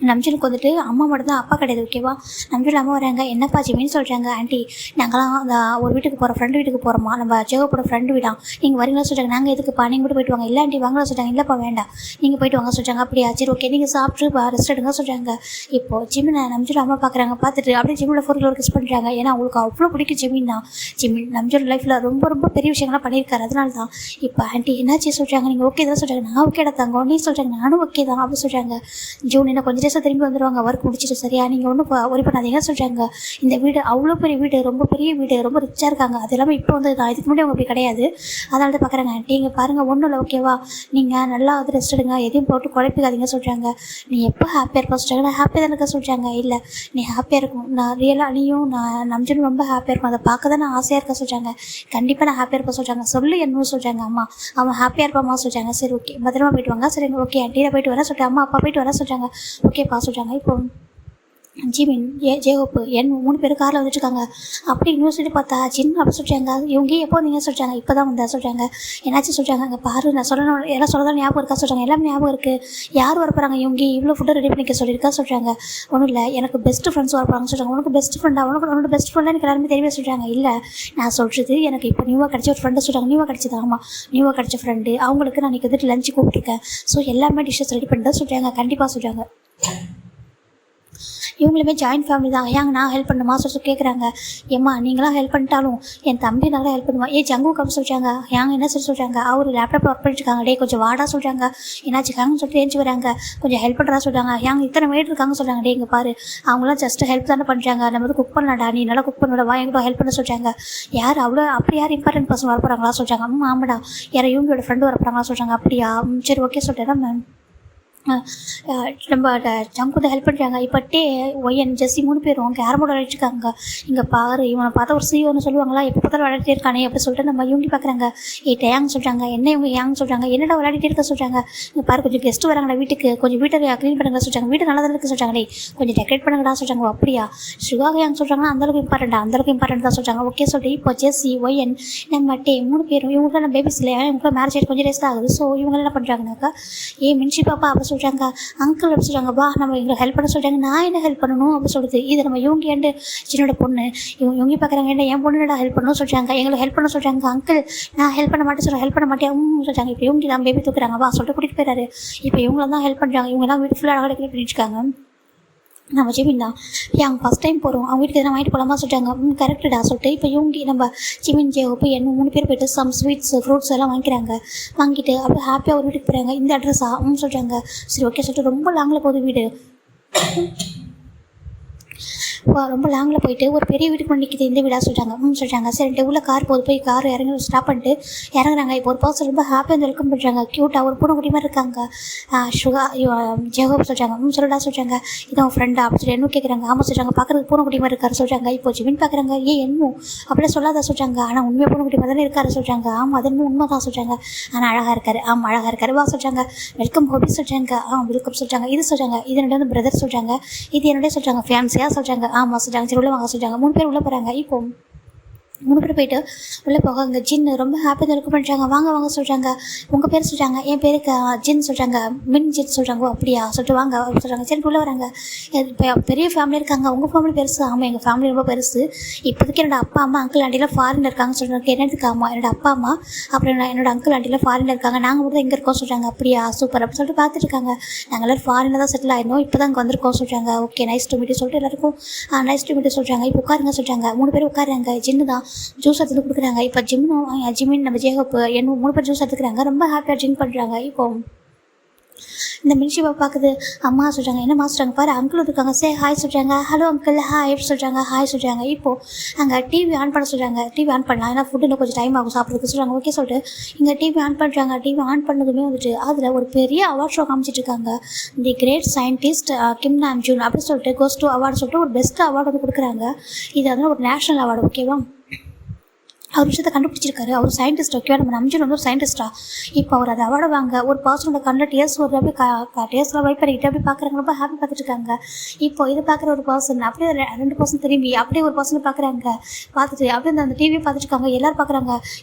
நம்ஜனுக்கு வந்துட்டு அம்மா மட்டும் தான், அப்பா கிடையாது. ஓகேவா? நம்ஜன் அம்மா வராங்க. என்னப்பா ஜிமின்னு சொல்கிறாங்க. ஆண்டி நாங்களாம் அந்த ஒரு வீட்டுக்கு போகிறோம், ஃப்ரெண்டு வீட்டுக்கு போகிறோமா, நம்ம ஜெகப்போட ஃப்ரெண்டு வீடா, நீங்கள் வரீங்களா சொல்கிறாங்க. நாங்கள் எதுக்குப்பா, நீங்கள் மட்டும் போயிட்டு வாங்க. இல்லை ஆண்டி வாங்கலாம் சொல்கிறாங்க. இல்லைப்பா வேண்டாம், நீங்கள் போயிட்டு வாங்க சொல்கிறாங்க. அப்படியா சரி ஓகே, நீங்கள் சாப்பிட்டு ரெஸ்ட் எடுங்க சொல்கிறாங்க. இப்போது ஜிமினை நம்ஜன் அம்மா பார்க்குறாங்க. பார்த்துட்டு அப்படியே ஜிமினோட ஃபோரில் கிஸ் பண்ணுறாங்க. ஏன்னா அவங்களுக்கு அவ்வளோ பிடிக்கும் ஜிமின் தான். ஜிமின் நம்ஜன் லைஃப்பில் ரொம்ப ரொம்ப பெரிய விஷயங்கள்லாம் பண்ணியிருக்காரு. அதனால தான் இப்போ ஆண்டி என்னாச்சு சொல்கிறாங்க. நீங்கள் ஓகே தான் சொல்கிறாங்க. நான் ஓகேடா தங்கம், நீ சொல்கிறாங்க. நானும் ஓகே தான் அப்படி சொல்கிறாங்க. ஜூன் என்ன கொஞ்சம் டேஸாக திரும்பி வந்துடுவாங்க, ஒர்க் முடிச்சிட்டு. சரியா, நீங்கள் ஒன்றும் ஒரி பண்ணாதீங்க சொல்கிறாங்க. இந்த வீடு அவ்வளோ பெரிய வீடு, ரொம்ப பெரிய வீடு, ரொம்ப ரிச்சாக இருக்காங்க. அது எல்லாமே இப்போ வந்து நான் இதுக்கு முன்னாடி அவங்க அப்படி கிடையாது. அதனால தான் பார்க்குறாங்க. ஆண்டி இங்கே பாருங்கள், ஒன்றும் இல்லை ஓகேவா, நீங்கள் நல்லா வந்து ரெஸ்ட் எடுங்க, எதையும் போட்டு குழப்பிக்காதீங்க சொல்கிறாங்க. நீ எப்போ ஹாப்பியாக இருப்பா சொல்கிறாங்க. நான் ஹாப்பியாக தான் இருக்க சொல்கிறாங்க. இல்லை நீ ஹாப்பியாக இருக்கும், நான் ரியலாக நீயும் நான் நம்ஜனும் ரொம்ப ஹாப்பியாக இருக்கும், அதை பார்க்க தான் நான் ஆசையாக இருக்க சொல்கிறாங்க. கண்டிப்பாக நான் ஹாப்பியாக இருப்பேன் சொல்கிறாங்க. சொல்லு என்னன்னு சொல்கிறாங்க. அம்மா அவன் ஹாப்பியாக இருப்பாம்மா சொல்கிறாங்க. சரி ஓகே பத்திரமா போயிட்டு வாங்க. சரி ஓகே ஆண்டியில் போயிட்டு வர சொல்கிறாங்க. அம்மா அப்பா போயிட்டு வர சொல்கிறாங்க. ஓகேப்பா சொல்கிறாங்க. இப்போ ஜிமின் ஜேஹோப்பு என் 3 பேர் காரில் வந்துட்டுருக்காங்க. அப்படி யூனிவர்சிட்டி பார்த்தா ஜின் அப்படி சொல்கிறாங்க. இவங்க எப்போ நீங்கள் சொல்கிறாங்க. இப்போ தான் வந்தா சொல்கிறாங்க. என்னாச்சும் சொல்கிறாங்க. அங்கே பாரு நான் சொல்லணும், எல்லாம் சொல்லதான் ஞாபகம் இருக்கா சொல்கிறாங்க. எல்லாமே ஞாபகம் இருக்குது. யார் வரப்போகிறாங்க, இவங்க இவ்வளோ ஃபுட்டை ரெடி பண்ணிக்க சொல்லியிருக்கா சொல்கிறாங்க. ஒன்றும் இல்லை, எனக்கு பெஸ்ட் ஃப்ரெண்ட்ஸ் வரப்போகிறாங்க சொல்கிறாங்க. உனக்கு பெஸ்ட் ஃப்ரெண்டா, உன்னோட பெஸ்ட் ஃப்ரெண்டாக எனக்கு எல்லாருமே தெரியவே சொல்கிறாங்க. இல்லை நான் சொல்கிறது எனக்கு இப்போ நியூவாக கிடச்ச ஒரு ஃப்ரெண்டு சொல்கிறாங்க. நியூவாக கிடச்சது. ஆமாம் நியூவாக கிடச்ச ஃப்ரெண்டு, அவங்களுக்கு நான் இன்றைக்கி வந்துட்டு லஞ்சு கூப்பிட்டுருக்கேன். ஸோ எல்லாமே டிஷ்ஷஸ் ரெடி பண்ணி தான் சொல்கிறாங்க. கண்டிப்பாக சொல்கிறாங்க. இவங்களுமே ஜாயின்ட் ஃபேமிலி தான். ஏங்க நான் ஹெல்ப் பண்ணுமா சொல்லி கேட்குறாங்க. ஏம்மா நீங்களாம் ஹெல்ப் பண்ணிட்டாலும் என் தம்பி நல்லா ஹெல்ப் பண்ணுவான். ஜங்கு கம்மி சொல்கிறாங்க. ஏங்க என்ன சொல்லி சொல்கிறாங்க. அவர் லேப்டாப் ஒர்க் பண்ணிட்டுருக்காங்க. டே கொஞ்சம் வாடா சொல்கிறாங்க. என்னாச்சு ஹேங்னு சொல்லிட்டு ஏஞ்சி வராங்க. கொஞ்சம் ஹெல்ப் பண்ணுறா சொல்கிறாங்க. ஏங்க இத்தனை மேட் இருக்காங்க சொல்கிறாங்க. டே இங்கே பாரு, அவங்களாம் ஜஸ்ட் ஹெல்ப் தானே பண்ணுறாங்க, நம்ம வந்து குக் பண்ணலாடா, நீ நல்லா குக் பண்ணுவா, எங்கிட்ட ஹெல்ப் பண்ண சொல்கிறாங்க. யார் அவ்வளோ அப்படி யார் இம்பார்ட்டன்ட் பர்சன் வரப்போகிறாங்களா சொல்கிறாங்க. ஆமாடா, யாரை இவங்களோட ஃப்ரெண்டு வரப்போகிறாங்களா சொல்கிறாங்க. அப்படியா சரி ஓகே சொல்லிட்டேன் மேம். நம்ம ஜங்கு ஹெல்ப் பண்ணுறாங்க. இப்போ ஒய்என் ஜெஸ்ஸி 3 பேரும் கேரமோட விளையாடிருக்காங்க. இங்கே பாரு, இவனை பார்த்தா ஒரு சிஓன்னு சொல்லுவாங்களா, எப்போ பார்த்தாலும் விளையாடிட்டே இருக்கானே அப்படி சொல்லிட்டு நம்ம இவங்க பார்க்குறாங்க. டேங்னு சொல்கிறாங்க. என்ன இவங்க ஏங்னு சொல்கிறாங்க. என்னடா விளையாடிட்டே இருக்க சொல்கிறாங்க. இங்கே பாரு கொஞ்சம் கெஸ்ட்டு வராங்களா வீட்டுக்கு, கொஞ்சம் வீட்டை க்ளீன் பண்ணுங்க சொல்கிறாங்க. வீட்டை நல்லா தான் இருக்குது சொல்கிறாங்க. கொஞ்சம் டெக்கரேட் பண்ணுங்கடா சொல்கிறாங்க. அப்படியா சுகாக ஏங்க சொல்கிறாங்கன்னா அந்தளவுக்கு இம்பார்ட்டன்ட் தான் சொல்கிறாங்க. ஓகே சொல்லிட்டு இப்போ ஜெஸ்ஸி ஒய்என் நம்ம 3 பேரும் இவங்களுக்கு நான் பேபிஸ் இல்லையா, இவங்களுக்கு மேரேஜ் ஆகிட்டு கொஞ்சம் டேஸ் தான் ஆகுது. ஸோ இவங்க என்ன பண்ணுறாங்கனாக்கா, மின்ஷி பாப்பா அப்படி சொல்கிறாங்க. அங்கிள் அப்படி சொல்கிறாங்க. வா நம்ம எங்களுக்கு ஹெல்ப் பண்ண சொல்கிறாங்க. நான் என்ன ஹெல்ப் பண்ணணும் அப்படி சொல்லுது. இது நம்ம இவங்க ஏண்டு சின்னோட பொண்ணு, இவங்க பார்க்குறாங்க. என்ன என் பொண்ணு ஹெல்ப் பண்ணணும் சொல்கிறாங்க. எங்களுக்கு ஹெல்ப் பண்ண சொல்கிறாங்க. அங்கிள் நான் ஹெல்ப் பண்ண மாட்டேன் சொல்கிறேன். ஹெல்ப் பண்ண மாட்டேன் சொல்கிறாங்க. இப்போ இவங்க தான் பேபி தூக்குறாங்க. வா சொல்லிட்டு கூட்டிகிட்டு போயிடாரு. இப்போ இவங்கள தான் ஹெல்ப் பண்ணுறாங்க. இவங்கெல்லாம் வீட்டு ஃபுல்லாக அழகாக டெக்கரேட் பண்ணிட்டுருக்காங்க. நம்ம ஜிமின் தான். அவங்க ஃபஸ்ட் டைம் போகிறோம், அவங்க வீட்டுக்கு எதனா வாங்கிட்டு போகலாமா சொல்கிறாங்க. கரெக்டுடா சொல்லிட்டு இப்போ இவங்க நம்ம ஜிமின் ஜேஹோப்பு என்ன 3 பேர் போய்ட்டு சம் ஸ்வீட்ஸ் ஃப்ரூட்ஸ் எல்லாம் வாங்கிக்கிறாங்க. வாங்கிட்டு அப்படியே ஹாப்பியாக ஒரு வீட்டுக்கு போகிறாங்க. இந்த அட்ரஸா சொல்கிறாங்க. சரி ஓகே சொல்லிட்டு ரொம்ப லாங்கில் போகுது வீடு. ரொம்ப லாங்கில் போயிட்டு ஒரு பெரிய வீட்டுக்கு முன்னாடி நிற்கிது. இந்த வீடாக சொல்கிறாங்க. சொல்கிறாங்க. சரின்ட்டு உள்ள கார் போகுது. போய் கார் இறங்கி ஸ்டாப் பண்ணிட்டு இறங்குறாங்க. இப்போ ஒரு பர்சன் ரொம்ப ஹாப்பியாக வந்து வெல்கம் பண்ணுறாங்க. க்யூட்டாக ஒரு பூனைக்குட்டி மாதிரி இருக்காங்க. சுகா ஜெகோப் சொல்கிறாங்க. சொல்லடா சொல்கிறாங்க. இதான் உன் ஃப்ரெண்டா அப்படி சொல்லி என்ன கேட்குறாங்க. ஆமாம் சொல்கிறாங்க. பார்க்குறதுக்கு பூனைக்குட்டி மாதிரி இருக்காரு சொல்கிறாங்க. இப்போ ஜிமின் பார்க்குறாங்க. என்னமோ அப்படியே சொல்லாத சொல்கிறாங்க. ஆனால் உண்மையாக பூனைக்குட்டி மாதிரி தானே இருக்காரு சொல்கிறாங்க. ஆமாம் அது உண்மை தான் சொல்கிறாங்க. ஆனால் அழகாக இருக்காரு. ஆமாம் அழகாக இருக்காரு. வா சொல்கிறாங்க. வெல்கம் ஹோபி சொல்கிறாங்க. வெல்கம் சொல்கிறாங்க. இது சொல்கிறாங்க. இது என்னோட வந்து பிரதர் சொல்கிறாங்க. இது என்னோட சொல்கிறாங்க. ஃபேன்ஸியாக சொல்கிறாங்க. ஆமாம் சொல்கிறாங்க. சரி உள்ளே வாங்க சொல்கிறாங்க. 3 பேர் உள்ளே போகிறாங்க. இப்போ 3 பேர் போயிட்டு உள்ளே போக அங்கே ஜின்னு ரொம்ப ஹாப்பியாக வெல்கம் பண்ணுறாங்க. வாங்க சொல்கிறாங்க. உங்கள் பேர் சொல்கிறாங்க. என் பேருக்கு ஜின் சொல்கிறாங்க. மின் ஜின் சொல்கிறாங்க. அப்படியா சொல்லிட்டு வாங்க அப்படி சொல்கிறாங்க. சரி உள்ளே வராங்க. இப்போ பெரிய ஃபேமிலி இருக்காங்க. உங்கள் ஃபேமிலி பெருசு. ஆமாம் எங்கள் ஃபேமிலி ரொம்ப பெருசு. இப்போதைக்கு என்னோடய அப்பா அம்மா அங்கிள் ஆண்டிலாம் ஃபாரினில் இருக்காங்கன்னு சொல்கிறாங்க. என்னதுக்கு? ஆமாம் என்னோடய அப்பா அம்மா அப்புறம் என்னோடய அங்கிள் ஆண்டிலாம் ஃபாரினில் இருக்காங்க. நாங்கள் மட்டும் தான் இங்கே இருக்கோம் சொல்கிறாங்க. அப்படியா சூப்பர் அப்படி சொல்லிட்டு பார்த்துட்டு இருக்காங்க. நாங்கள் எல்லோரும் ஃபாரினில் தான் செட்டில் ஆகிருந்தோம். இப்போ தான் இங்கே வந்திருக்கோம் சொல்கிறாங்க. ஓகே நைஸ் டு மீட் சொல்லிட்டு எல்லாருக்கும் நைஸ் டு மீட் சொல்கிறாங்க. இப்போ உட்காருங்க சொல்கிறாங்க. 3 பேர் உட்காருங்க. ஜின்னு தான் ஜூஸ் எடுத்து கொடுக்குறாங்க. இப்போ ஜிமின் நம்ம ஜேஹோப்பு என்ன 3 பேர் ஜூஸ் எடுத்துக்கிறாங்க. ரொம்ப ஹாப்பியாக ட்ரிங்க் பண்ணுறாங்க. இப்போ இந்த மின்ஷிப்பா பார்க்குது. அம்மா சொல்கிறாங்க. என்னம்மா சொல்கிறாங்க. பாரு அங்கிள் இருக்காங்க. ஹாய் சொல்கிறாங்க. ஹலோ அங்கிள் ஹாய் சொல்கிறாங்க. ஹாய் சொல்கிறாங்க. இப்போது அங்கே டிவி ஆன் பண்ண சொல்கிறாங்க. டிவி ஆன் பண்ணலாம், ஏன்னா ஃபுட்டு இன்னும் கொஞ்சம் டைம் ஆகும் சாப்பிட்றதுக்கு சொல்கிறாங்க. ஓகே சொல்லிட்டு இங்கே டிவி ஆன் பண்ணுறாங்க. டிவி ஆன் பண்ணதுமே வந்துட்டு அதில் ஒரு பெரிய அவார்ட் ஷோ காமிச்சிட்டு இருக்காங்க. தி கிரேட் சயின்டிஸ்ட் கிம் நாம்ஜூன் அப்படி சொல்லிட்டு கோஸ் டூ அவார்டு சொல்லிட்டு ஒரு பெஸ்ட் அவார்டு வந்து கொடுக்குறாங்க. இது அதனால் ஒரு நேஷ்னல் அவார்டு. ஓகேவா? அவர் விஷயத்தை கண்டுபிடிச்சிருக்காரு. அவர் சயின்டிஸ்ட். ஓகேவா, நம்ம நம்ஜன் வந்து ஒரு சயின்டிஸ்டா. இப்போ அவர் அதை அவார்டு வாங்க ஒரு பர்சனோட கண்ணில் டேஸ் வருது. அப்படியே டேஸ்ட்லாம் வைப் பண்ணிக்கிட்டு அப்படி பார்க்குறாங்க. ரொம்ப ஹாப்பி பார்த்துட்டு இருக்காங்க. இப்போ இது பார்க்குற ஒரு பர்சன் அப்படியே 2 பர்சன் திரும்பி அப்படியே ஒரு பர்சனை பார்க்குறாங்க. பார்த்துட்டு அப்படியே அந்த டிவியை பார்த்துட்டு இருக்காங்க. எல்லோரும் பார்க்குறாங்க.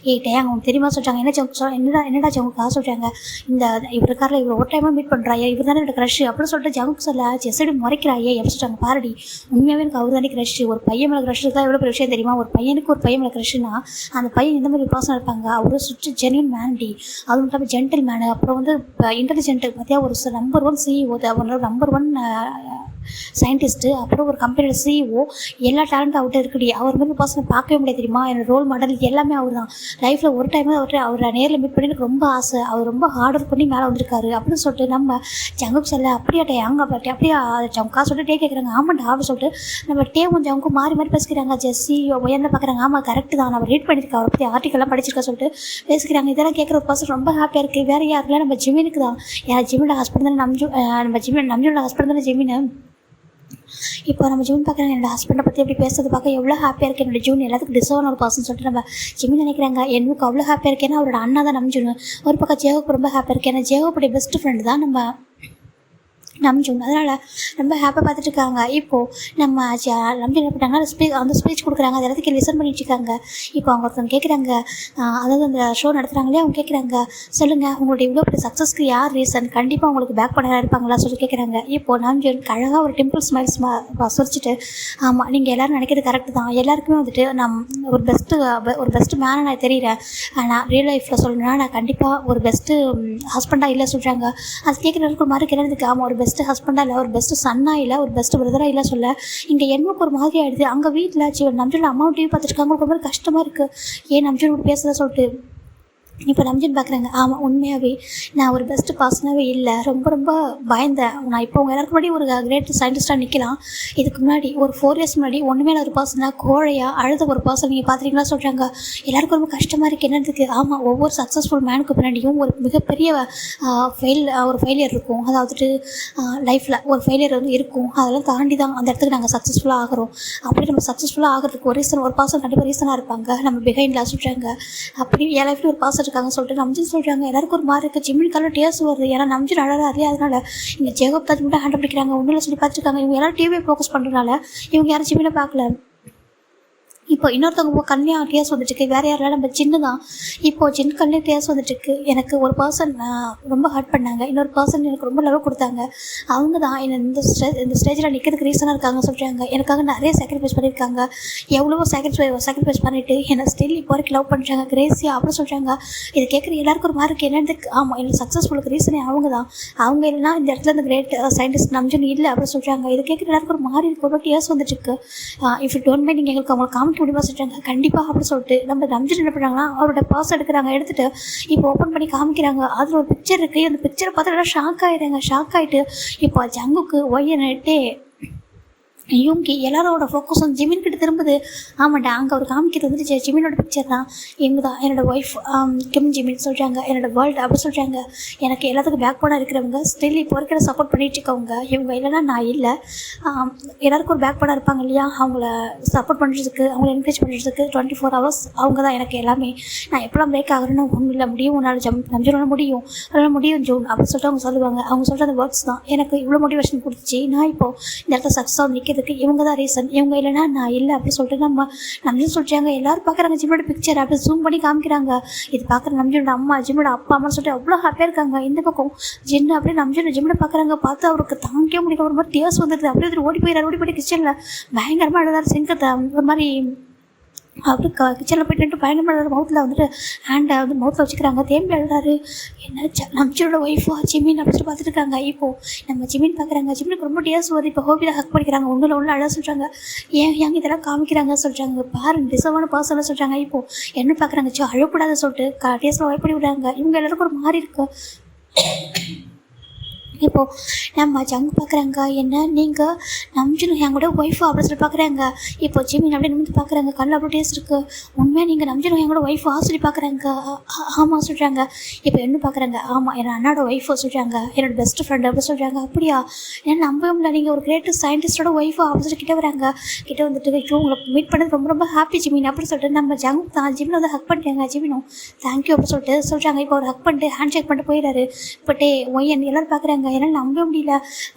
டேங்க அவங்க தெரியுமா சொல்கிறாங்க. என்னடா ஜவுக்கா சொல்கிறாங்க. இந்த இவர் இருக்காரில் இவர் ஒரு டைமாக மீட் பண்ணுறாயே, இவர் தானே எனக்கு க்ரஷ் அப்படின்னு சொல்லிட்டு ஜவுக்கு சொல்ல ஜெஸ்ஸடி முறைக்கிறாயே எப்படி சொல்கிறாங்க. பாரடி உண்மையாகவே எனக்கு அவர் தானே க்ரஷ். ஒரு பையன் மேலே க்ரஷ் தான் எவ்வளோ பெரிய விஷயம் தெரியுமா. ஒரு பையனுக்கு ஒரு பையன் மேலே க்ரஷ்னா அந்த பையன் எந்த மாதிரி பர்சனாக இருப்பாங்க. அவரு சுற்றி ஜென்யூன் மேன்டி, அது மட்டும் இல்லாமல் ஜென்டில் மேனு, அப்புறம் வந்து இன்டெலிஜென்ட்டு பார்த்தியா, ஒரு நம்பர் 1 CEO, அவனோட நம்பர் 1 சயின்டிஸ்ட்டு, அப்புறம் ஒரு கம்பெனியோட CEO, எல்லா டேலண்ட்டும் அவர்கிட்ட இருக்குடி. அவர் மாதிரி பர்சனை பார்க்கவே முடியாது தெரியுமா. என்னோட ரோல் மாடல் எல்லாமே அவர் தான். லைஃப்பில் ஒரு டைம் அவரை நேரில் மீட் பண்ணி எனக்கு ரொம்ப ஆசை. அவர் ரொம்ப ஹார்ட் ஒர்க் பண்ணி மேலே வந்திருக்காரு அப்படின்னு சொல்லிட்டு நம்ம ஜங்குக்கு சொல்ல அப்படியாட்டே அங்கே பாட்டி அப்படியே ஜங்கா சொல்லிட்டு டே கேட்குறாங்க. ஆமாண்டா அப்படின்னு சொல்லிட்டு நம்ம டேவும் ஜங்கும் மாறி மாறி பேசிக்கிறாங்க. ஜெஸ்ஸி என்ன பார்க்குறாங்க. ஆமாம் கரெக்டு தான், நம்ம ரீட் பண்ணியிருக்கேன், அவரை பற்றி ஆர்டிக்கெல்லாம் படிச்சிருக்கா சொல்லிட்டு பேசிக்கிறாங்க. இதெல்லாம் கேட்குற ஒரு பர்சன் ரொம்ப ஹாப்பியாக இருக்குது. வேறு யாருக்குலாம் நம்ம ஜிமினுக்கு தான். ஜிமினோட ஹஸ்பண்ட் தானே நம்ஜோட ஹஸ்பண்ட் தானே ஜிமினு. இப்போ நம்ம ஜூன் பார்க்குறாங்க. என்னோட ஹஸ்பண்டை பற்றி எப்படி பேசுறது பார்க்க எவ்வளோ ஹாப்பியாக இருக்குது. என்னோட ஜூன் எல்லாத்துக்கும் டிசர்வ் ஒரு பர்சன் சொல்லிட்டு நம்ம ஜிமின் நினைக்கிறாங்க. எனக்கு அவ்வளோ ஹாப்பியாக இருக்கேன்னா அவரோட அண்ணா தான் நம்ம ஜூன். ஒரு பக்கம் ஜேகோப் ரொம்ப ஹாப்பியாக இருக்கேன். ஏன்னா ஜேகோப்புடைய பெஸ்ட் ஃப்ரெண்டு தான் நம்ம நம்ஜூன். அதனால் ரொம்ப ஹாப்பியாக பார்த்துட்டு இருக்காங்க. இப்போது நம்ம நம்ஜூன் என்ன பண்ணிட்டாங்கன்னா அந்த ஸ்பீச் கொடுக்குறாங்க. அது எல்லாத்துக்கும் லிசன் பண்ணிட்டு இருக்காங்க. இப்போ அவங்க ஒருத்தவங்க கேட்குறாங்க, அதாவது அந்த ஷோ நடத்துகிறாங்களே அவங்க கேட்குறாங்க, சொல்லுங்கள் உங்களுடைய இவ்வளோ பெரிய சக்ஸஸ்க்கு யார் ரீசன், கண்டிப்பாக உங்களுக்கு பேக் பண்ண இருப்பாங்களா சொல்லி கேட்குறாங்க. இப்போது நம்ஜூன் அழகாக ஒரு டிம்பிள் ஸ்மைல்ஸ் சொல்லிச்சுட்டு, ஆமாம் நீங்கள் எல்லோரும் நினைக்கிறது கரெக்டு தான். எல்லாருக்குமே வந்துட்டு நான் ஒரு பெஸ்ட்டு மேனாக நான் தெரிகிறேன். நான் ரியல் லைஃப்பில் சொல்லணும்னா நான் கண்டிப்பாக ஒரு பெஸ்ட்டு ஹஸ்பண்டாக இல்லை சொல்கிறாங்க. அது கேட்குறதுக்கு ஒரு மாதிரி கிடந்துக்கு. ஆமாம் ஒரு பெஸ்ட்டு ஹஸ்பண்டாக இல்லை, ஒரு பெஸ்ட்டு சன்னாக இல்லை, ஒரு பெஸ்ட்டு பிரதராக இல்லை சொல்ல இங்கே என்னக்கு ஒரு மாதிரி ஆகிடுது. அங்கே வீட்டில் நம்ஜூன் அம்மா டிவி பார்த்துருக்காங்க. உங்களுக்கு ரொம்ப கஷ்டமாக இருக்குது. ஏன் நம்ஜூன் கூட பேசுகிறத சொல்லிட்டு இப்போ நம்ஜன் பார்க்குறாங்க. ஆமாம் உண்மையாகவே நான் ஒரு பெஸ்ட்டு பர்சனாகவே இல்லை. ரொம்ப ரொம்ப பயந்தேன். நான் இப்போ உங்கள் எல்லாருக்கு முன்னாடி ஒரு கிரேட் சயின்டிஸ்ட்டாக நிற்கலாம். இதுக்கு முன்னாடி ஒரு 4 இயர்ஸ் முன்னாடி ஒன்றுமே ஒரு பர்சனாக கோழையாக அழுத ஒரு பர்சன் நீங்கள் பார்த்துறீங்களா சொல்கிறாங்க. எல்லாருக்கும் ரொம்ப கஷ்டமாக இருக்குது. என்னதுக்கு. ஆமாம் ஒவ்வொரு சக்ஸஸ்ஃபுல் மேனுக்கு பின்னாடியும் ஒரு மிகப்பெரிய ஒரு ஃபெயிலியர் இருக்கும். அதாவது லைஃப்பில் ஒரு ஃபெயிலியர் வந்து இருக்கும். அதெல்லாம் தாண்டி தான் அந்த இடத்துக்கு நாங்கள் சக்ஸஸ்ஃபுல்லாக ஆகிறோம். அப்படி நம்ம சக்ஸஸ்ஃபுல்லாக ஆகிறதுக்கு ஒரு ரீசன், ஒரு பர்சன் கண்டிப்பாக ரீசனாக இருப்பாங்க. நம்ம பிஹைண்டில் சொல்கிறாங்க. அப்படி என் லைஃப்பில் ஒரு பர்சன் இருக்காங்க சொல்லிட்டு நம்ஜன் சொல்கிறாங்க. எல்லாருக்கும் ஒரு மாதிரி இருக்குது. ஜிம்மின் காலம் டேஸ் வருது. ஏன்னா நம்ஜன் அழகாது. அதனால இங்கே ஜேகோப் தாஜ் மட்டும் ஹேண்டில் பிடிக்கிறாங்க. ஒன்றும் சொல்லி பார்த்துருக்காங்க. இவங்க எல்லாரும் டிவியை ஃபோக்கஸ் பண்ணுறதுனால இவங்க யாரும் ஜிம்மினை பார்க்கல. இப்போ இன்னொருத்தவங்க கண்ணியாக டேஸ் வந்துட்டுருக்கு. வேறு யாராலும் நம்ம ஜின்னு தான். இப்போது ஜின் கண்ணிலே டேஸ் வந்துட்டுருக்கு. எனக்கு ஒரு பர்சன் ரொம்ப ஹர்ட் பண்ணாங்க. இன்னொரு பர்சன் எனக்கு ரொம்ப லவ் கொடுத்தாங்க. அவங்க தான் என்னை இந்த ஸ்டேஜில் நிற்கிறதுக்கு ரீசனாக இருக்காங்க சொல்கிறாங்க. எனக்காக நிறைய சாக்ரிஃபைஸ் பண்ணியிருக்காங்க. எவ்வளவோ சாக்ரிஃபைஸ் பண்ணிவிட்டு என்னை ஸ்டில் இப்போ வரைக்கும் லவ் பண்ணுறாங்க. கிரேசியா அப்படின்னு சொல்கிறாங்க. இதை கேட்குற எல்லாருக்கும் ஒரு மாதிரி என்னது. ஆமாம் எனக்கு சக்ஸஸ்ஃபுல்லுக்கு ரீசனே அவங்க தான். அவங்க இல்லைனா இந்த இடத்துல இந்த கிரேட் சயின்டிஸ்ட் நம்ஜன் இல்லை அப்படின்னு சொல்கிறாங்க. இதை கேட்குற எல்லாருக்கும் ஒரு மாதிரி இருக்கு. ஒரு டேஸ் வந்துட்டுருக்கு. இஃப் யூ டோன்ட் மைண்ட் நீங்கள் எங்களுக்கு அவங்களை காமிக்க முடியுமா சொல்கிறாங்க. கண்டிப்பாக அப்படின்னு சொல்லிட்டு நம்ம நம்ஜன் என்ன பண்ணுறாங்கன்னா அவரோட பர்ஸ் எடுக்கிறாங்க. எடுத்துகிட்டு இப்போ ஓப்பன் பண்ணி காமிக்கிறாங்க. அதில் ஒரு பிக்சர் இருக்குது. அந்த பிக்சரை பார்த்து எல்லாம் ஷாக் ஆகிட்டு இப்போ ஜங்குக்கு ஒய்யனட்டே யூங்கி எல்லாரோட ஃபோக்கஸ் வந்து ஜிமின் கிட்ட திரும்புது. ஆமாண்டா அங்கே அவர் காமிக்கிறது வந்துட்டு ஜிமினோட பிக்சர் தான். இவங்க தான் என்னோடய ஒய்ஃப் கிம் ஜிமின் சொல்கிறாங்க. என்னோடய வேர்ல்டு அப்படி சொல்கிறாங்க. எனக்கு எல்லாத்துக்கும் பேக் போனாக இருக்கிறவங்க ஸ்டில் இப்போ வரைக்கும் சப்போர்ட் பண்ணிட்டு இருக்கவங்க இவங்க. இல்லைனா நான் இல்லை. எல்லாருக்கும் ஒரு பேக் போனாக இருப்பாங்க இல்லையா, அவங்கள சப்போர்ட் பண்ணுறதுக்கு, அவங்கள என்கரேஜ் பண்ணுறதுக்கு 24 hours அவங்க தான் எனக்கு எல்லாமே. நான் எப்போலாம் பிரேக் ஆகிறேன்னு ஒன்றும் இல்லை, முடியும் உன்னால் நம்ஜனோட முடியும், அதனால் முடியும் ஜூன் அப்படின்னு சொல்லிட்டு அவங்க சொல்லுவாங்க. அவங்க சொல்கிற அந்த வேர்ட்ஸ் தான் எனக்கு இவ்வளோ மோட்டிவேஷன் கொடுத்துச்சு. நான் இப்போது இந்த இடத்துல சக்ஸஸாக நிற்கிறது இவங்க தான் ரீசன். இவங்க இல்லைனா நான் இல்லை அப்படி சொல்லிட்டு நம்ம சொல்கிறாங்க. எல்லாரும் பார்க்குறாங்க ஜிம்மோட பிக்சர் அப்படி ஜூம் பண்ணி காமிக்கிறாங்க. இது பார்க்குற நம்ஜனோட அம்மா, ஜிம்மோட அப்பா அம்மான்னு சொல்லிட்டு அவ்வளோ ஹாப்பியாக இருக்காங்க. இந்த பக்கம் ஜின்னு அப்படியே நம்ஜனோட ஜிம்மோட பார்க்குறாங்க. பார்த்து அவருக்கு தாங்கிக்க முடியல. ஒரு மாதிரி டேஸ் வந்துடுது. அப்படியே ஓடி போய் கிச்சனில் பயங்கரமாக அழுதாரு. சிங்கத்தை ஒரு மாதிரி அப்படி கிச்சனில் போய்ட்டு பயங்கரமாக மவுத்தில் வந்துட்டு ஹேண்டை வந்து மவுத்தில் வச்சுக்கிறாங்க. தேம்பி அழுதாரு. என்ன நம்ஜனோட ஒய்ஃபோ ஜிமின் அப்படி சொல்லி பார்த்துட்டு இருக்காங்க. இப்போது நம்ம ஜிமின் பார்க்குறாங்க. ஜிமினுக்கு ரொம்ப டேஸ் வருது. இப்போ ஹோபியில் ஹக் பண்ணிக்கிறாங்க. ஒன்றும் அழகாக சொல்கிறாங்க. ஏன் இதெல்லாம் காமிக்கிறாங்க சொல்கிறாங்க. பாரு டிசர்வான பர்சனாக சொல்கிறாங்க. இப்போது என்ன பார்க்குறாங்க. அழக்கூடாது சொல்லிட்டு டேஸில் வைப்படி விடுறாங்க. இவங்க எல்லாருக்கும் ஒரு மாதிரி இருக்கு. இப்போது நம்ம ஜங்க் பார்க்குறாங்க, என்ன நீங்கள் நம்ஜுன் என் கூட ஒய்ஃபு அப்படின்னு சொல்லி பார்க்குறாங்க. இப்போ ஜிமின் அப்படியே நிமிந்து பார்க்குறாங்க, கண்ணில் அவ்வளோ டேஸ்ட் இருக்குது. உண்மையாக நீங்கள் நம்ஜுன் என் கூட ஒய்ஃபு சொல்லி பார்க்குறாங்க. ஆமாம் சொல்கிறாங்க. இப்போ என்ன பார்க்குறாங்க, ஆமாம் என் அண்ணாவோட ஒய்ஃபு சொல்கிறாங்க, என்னோட பெஸ்ட் ஃப்ரெண்டு அப்படின்னு சொல்கிறாங்க. அப்படியா, ஏன்னா நம்பவே முடியல, நீங்கள் ஒரு கிரேட் சயின்டிஸ்டோட ஒய்ஃபு அப்படின்னு சொல்லி கிட்டே வராங்க. கிட்டே வந்துட்டு ஐயோ உங்களை மீட் பண்ணது ரொம்ப ரொம்ப ஹாப்பி ஜிமின் அப்படின்னு சொல்லிட்டு நம்ம ஜங்க் தான் ஜிமின் வந்து ஹக் பண்ணிட்டாங்க. ஜிமினும் தேங்க்யூ அப்படின்னு சொல்லிட்டு சொல்கிறாங்க. இப்போ ஒரு ஹக் பண்ணிட்டு ஹேண்ட் ஷேக் பண்ணிட்டு போயிடாரு. பட்டே ஒய்யன் எல்லோரும் பார்க்குறாங்க, என்னால் நம்பவே முடியல,